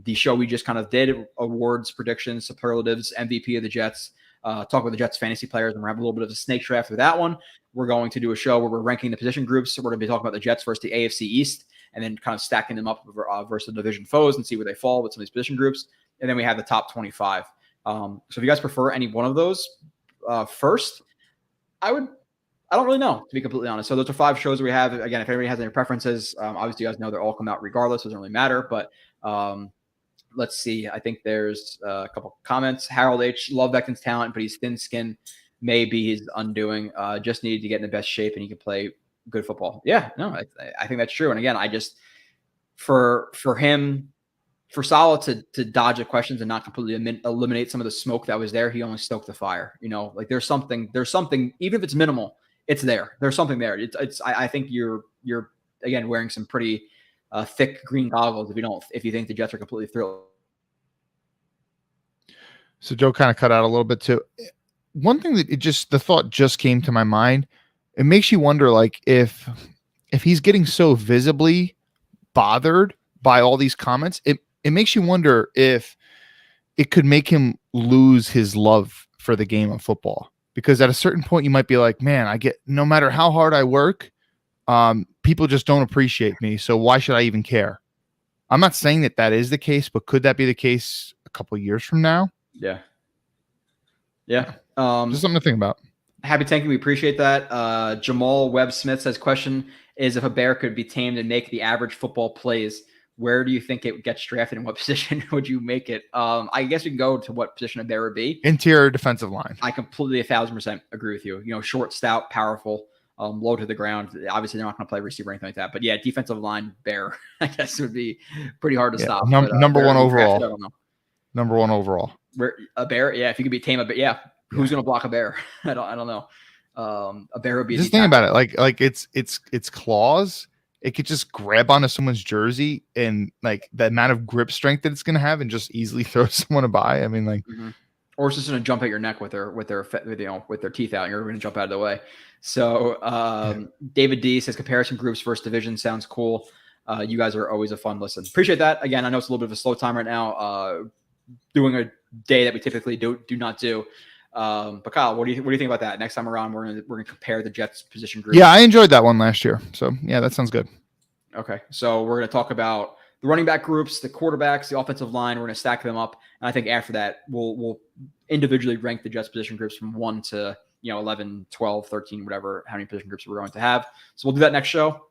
the show we just kind of did, awards, predictions, superlatives, MVP of the Jets. Talk about the Jets fantasy players, and we're having a little bit of a snake draft with that one. We're going to do a show where we're ranking the position groups. So we're going to be talking about the Jets versus the AFC East, and then kind of stacking them up versus the division foes and see where they fall with some of these position groups. And then we have the top 25. So if you guys prefer any one of those first, I don't really know, to be completely honest. So those are 5 shows we have. Again, if anybody has any preferences, obviously you guys know they're all come out regardless. It doesn't really matter. But let's see. I think there's a couple comments. Harold H. Love Becton's talent, but he's thin-skinned. Maybe his undoing. Just needed to get in the best shape, and he can play good football. Yeah, no, I think that's true. And again, I just for him, for Salah to dodge the questions and not completely eliminate some of the smoke that was there, he only stoked the fire. Like there's something, even if it's minimal, it's there. There's something there. I think you're again wearing some pretty thick green goggles if you think the Jets are completely thrilled. So Joe kind of cut out a little bit too. One thing that the thought just came to my mind. It makes you wonder, like, if he's getting so visibly bothered by all these comments, it makes you wonder if it could make him lose his love for the game of football. Because at a certain point, you might be like, man, no matter how hard I work, people just don't appreciate me. So why should I even care? I'm not saying that is the case, but could that be the case a couple of years from now? Yeah. Just something to think about. Happy Tanking, we appreciate that. Jamal Webb Smith says, question is, if a bear could be tamed and make the average football plays, where do you think it gets drafted and what position would you make it? I guess we can go to what position a bear would be. Interior defensive line. I completely 1,000% agree with you. Short, stout, powerful, low to the ground. Obviously, they're not going to play receiver or anything like that. But yeah, defensive line bear, I guess, would be pretty hard to stop. Number one overall. I don't know. Number one overall. A bear, yeah. If you could be tame a bear, yeah. Who's going to block a bear? I don't know. A bear would be. Just think about it. Like it's claws. It could just grab onto someone's jersey, and like the amount of grip strength that it's going to have, and just easily throw someone by. I mean, like, or it's just going to jump at your neck with their teeth out, and you're going to jump out of the way. So David D says comparison groups versus division sounds cool. You guys are always a fun listen. Appreciate that. Again, I know it's a little bit of a slow time right now. Doing a day that we typically do not do. But Kyle, what do you think about that? Next time around, we're gonna compare the Jets position group. Yeah, I enjoyed that one last year. So yeah, that sounds good. Okay, so we're gonna talk about the running back groups, the quarterbacks, the offensive line. We're gonna stack them up, and I think after that, we'll individually rank the Jets position groups from 1 to 11, 12, 13, whatever, how many position groups we're going to have. So we'll do that next show.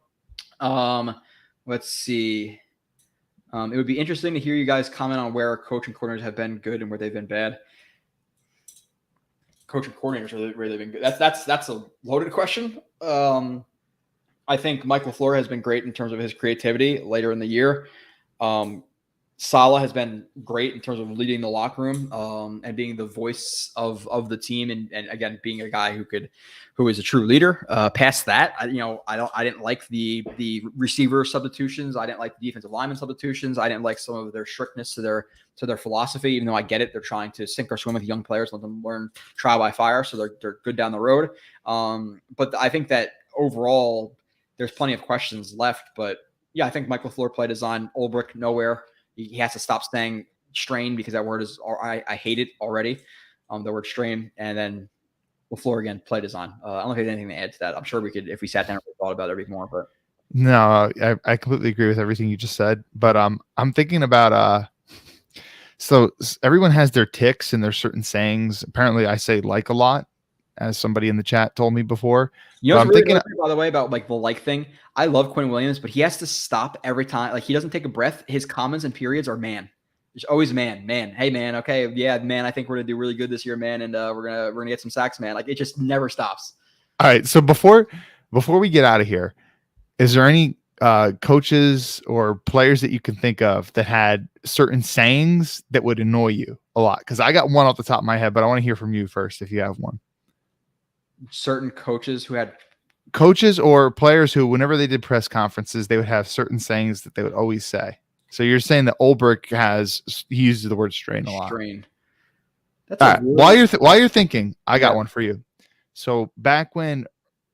Let's see. It would be interesting to hear you guys comment on where our coach and coordinators have been good and where they've been bad. Coach and coordinators really been good. That's a loaded question. I think Mike LaFleur has been great in terms of his creativity later in the year. Salah has been great in terms of leading the locker room and being the voice of the team, and again being a guy who is a true leader. Past that, I didn't like the receiver substitutions. I didn't like the defensive lineman substitutions. I didn't like some of their strictness to their philosophy. Even though I get it, they're trying to sink or swim with young players, let them learn trial by fire, so they're good down the road. But I think that overall, there's plenty of questions left. But yeah, I think Mike LaFleur play design. Ulbrich nowhere. He has to stop saying strain, because that word is, I hate it already. The word strain. And then LaFleur again, play design. I don't know if there's anything to add to that. I'm sure we could, if we sat down and thought about it a bit more, but No, I completely agree with everything you just said, but I'm thinking about so everyone has their ticks and their certain sayings. Apparently, I say like a lot, as somebody in the chat told me before. You know But what's I'm really thinking, annoying, by the way, about like the like thing? I love Quinn Williams, but he has to stop every time. Like he doesn't take a breath. His comments and periods are man. There's always man. Hey man, okay, yeah, man. I think we're gonna do really good this year, man, and we're gonna get some sacks, man. Like it just never stops. all right. So before we get out of here, is there any coaches or players that you can think of that had certain sayings that would annoy you a lot? Because I got one off the top of my head, but I want to hear from you first if you have one. Certain coaches who had Coaches or players who, whenever they did press conferences, they would have certain sayings that they would always say. So you're saying that Ulbrich he uses the word strain a lot. strain. That's All a right. really- While you're thinking, I got Yeah. one for you. So back when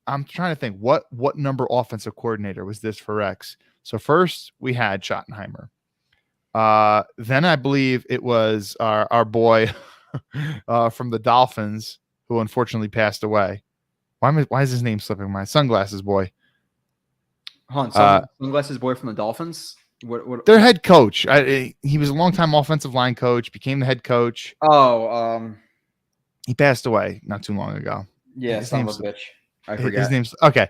I'm trying to think, what number offensive coordinator was this for Rex? So first we had Schottenheimer. Then I believe it was our boy from the Dolphins, who unfortunately passed away. Why is his name slipping my Sunglasses boy? Hold on, Sunglasses boy from the Dolphins. What? Their head coach. He was a longtime offensive line coach, became the head coach. Oh, He passed away not too long ago. yeah, His son of name's- a bitch. I forget. His name's okay.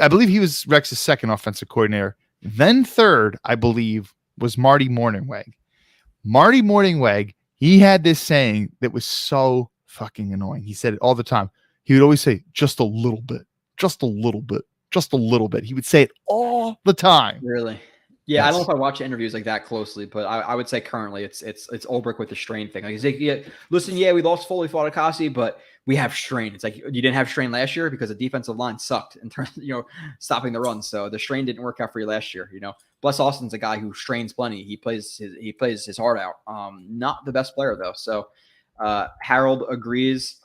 I believe he was Rex's second offensive coordinator. Then third, I believe, was Marty Morningweg. Marty Morningweg, he had this saying that was so fucking annoying. He said it all the time. He would always say, just a little bit, just a little bit, just a little bit. He would say it all the time. Really? Yeah, I don't know Yes. if I watch interviews like that closely, but I would say currently it's Ulbrich with the strain thing. Like he's like, yeah, listen, yeah, we lost Foley Fatukasi, but we have strain. It's like you didn't have strain last year because the defensive line sucked in terms of, stopping the run. So the strain didn't work out for you last year. Bless Austin's a guy who strains plenty. He plays his heart out. Not the best player though. So Harold agrees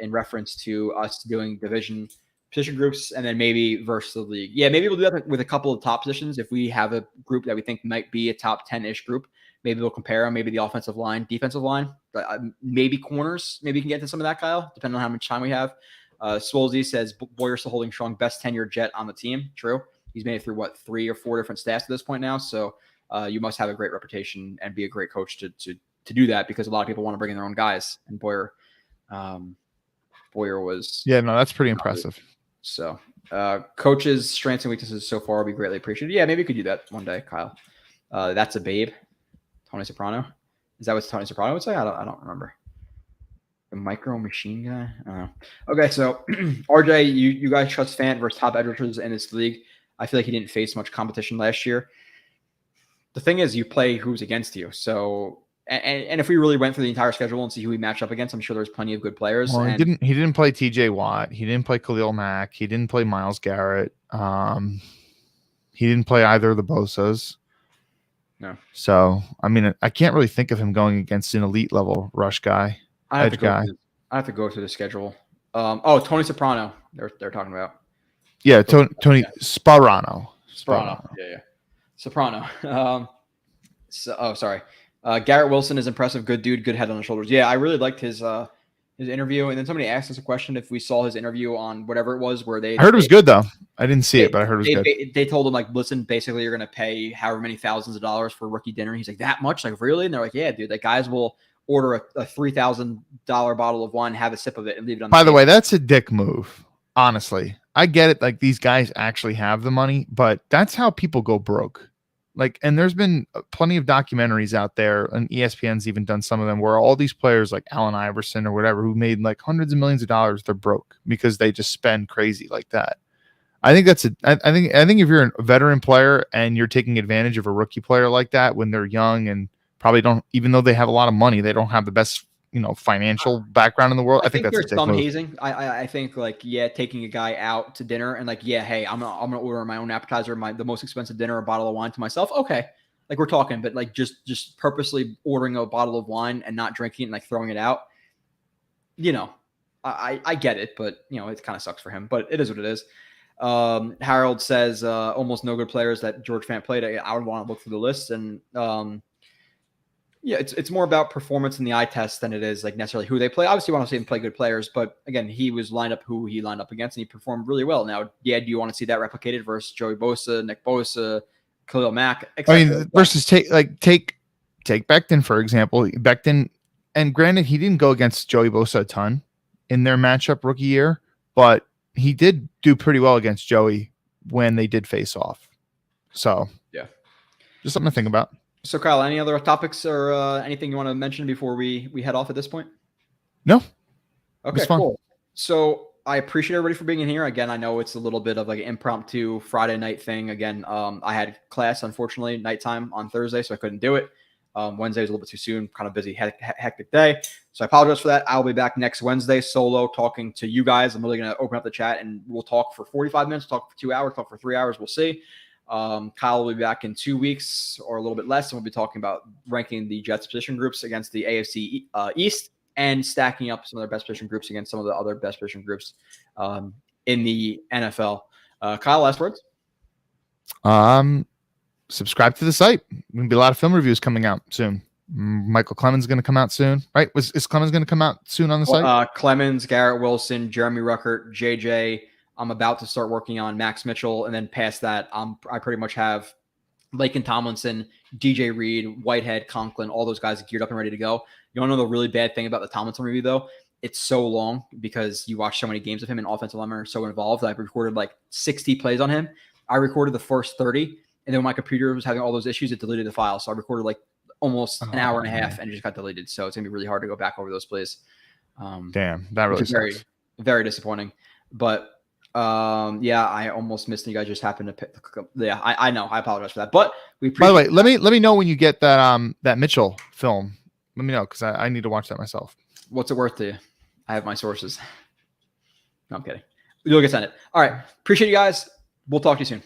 in reference to us doing division position groups and then maybe versus the league. Yeah, maybe we'll do that with a couple of top positions. If we have a group that we think might be a top 10-ish group, maybe we'll compare them. Maybe the offensive line, defensive line, maybe corners. Maybe we can get to some of that, Kyle, depending on how much time we have. Swolzy says Boyer's still holding strong, best tenured Jet on the team. True. He's made it through 3 or 4 different staffs at this point now. So you must have a great reputation and be a great coach to do that, because a lot of people want to bring in their own guys. And Boyer was. Yeah, no, that's pretty impressive. So coaches' strengths and weaknesses so far will be greatly appreciated. Yeah, maybe we could do that one day, Kyle. That's a babe. Tony Soprano. Is that what Tony Soprano would say? I don't remember. The micro machine guy. I don't know. Okay, so RJ, you guys trust Fant versus top edge rushers in this league. I feel like he didn't face much competition last year. The thing is, you play who's against you. So, and if we really went through the entire schedule and see who we match up against, I'm sure there's plenty of good players. Well, he didn't play TJ Watt. He didn't play Khalil Mack. He didn't play Myles Garrett. He didn't play either of the Bosas. No. So, I mean, I can't really think of him going against an elite level rush guy. I have to go through the schedule. Tony Soprano. They're talking about. Yeah, Tony Sparano. Yeah. Soprano. Sorry. Garrett Wilson is impressive. Good dude. Good head on the shoulders. Yeah, I really liked his interview. And then somebody asked us a question if we saw his interview on whatever it was where I heard it was good though. I didn't see it, but I heard it was good. They told him like, listen, basically you're going to pay however many thousands of dollars for rookie dinner. He's like, that much? Like, really? And they're like, yeah, dude. Like, guys will order a $3,000 bottle of wine, have a sip of it, and leave it on. By the way, that's a dick move. Honestly, I get it. Like, these guys actually have the money, but that's how people go broke. Like, and there's been plenty of documentaries out there, and ESPN's even done some of them, where all these players like Allen Iverson or whatever, who made like hundreds of millions of dollars, they're broke because they just spend crazy like that. I think I think if you're a veteran player and you're taking advantage of a rookie player like that when they're young and probably don't, even though they have a lot of money, they don't have the best, financial background in the world. I think that's there's some hazing. I think like, yeah, taking a guy out to dinner and like, yeah, hey, I'm gonna order my own appetizer, the most expensive dinner, a bottle of wine to myself. Okay, like we're talking, but like just purposely ordering a bottle of wine and not drinking it and like throwing it out. I get it, but it kind of sucks for him. But it is what it is. Harold says almost no good players that George Fant played. I would want to look through the list, and Yeah, it's more about performance in the eye test than it is like necessarily who they play. Obviously, you want to see them play good players, but again, he was lined up who he lined up against, and he performed really well. Now, yeah, do you want to see that replicated versus Joey Bosa, Nick Bosa, Khalil Mack? I mean, versus take Becton for example. Becton, and granted, he didn't go against Joey Bosa a ton in their matchup rookie year, but he did do pretty well against Joey when they did face off. So yeah, just something to think about. So, Kyle, any other topics or anything you want to mention before we head off at this point? No. Okay, cool. So I appreciate everybody for being in here. Again, I know it's a little bit of like an impromptu Friday night thing. Again, I had class, unfortunately, nighttime on Thursday, so I couldn't do it. Wednesday was a little bit too soon, kind of busy, hectic day. So I apologize for that. I'll be back next Wednesday solo talking to you guys. I'm really going to open up the chat and we'll talk for 45 minutes, talk for 2 hours, talk for 3 hours. We'll see. Kyle will be back in 2 weeks or a little bit less, and we'll be talking about ranking the Jets position groups against the AFC East and stacking up some of their best position groups against some of the other best position groups in the NFL. Kyle, last words? Subscribe to the site. There'll be a lot of film reviews coming out soon. Michael Clemens is going to come out soon, right? Is Clemens going to come out soon on the site? Clemens, Garrett Wilson, Jeremy Rucker, JJ. I'm about to start working on Max Mitchell, and then past that, I pretty much have Laken Tomlinson, DJ Reed, Whitehead, Conklin, all those guys geared up and ready to go. You want to know the really bad thing about the Tomlinson review, though? It's so long because you watch so many games of him, and offensive linemen are so involved. I've recorded like 60 plays on him. I recorded the first 30, and then when my computer was having all those issues, it deleted the file. So I recorded like almost an hour and a half, and it just got deleted. So it's going to be really hard to go back over those plays. Damn, that really very, sucks. very disappointing. But yeah, I almost missed. You guys just happened to pick. Yeah, I know. I apologize for that. But we. By the way, let me know when you get that Mitchell film. Let me know because I need to watch that myself. What's it worth to you? I have my sources. No, I'm kidding. You'll get sent it. All right. Appreciate you guys. We'll talk to you soon.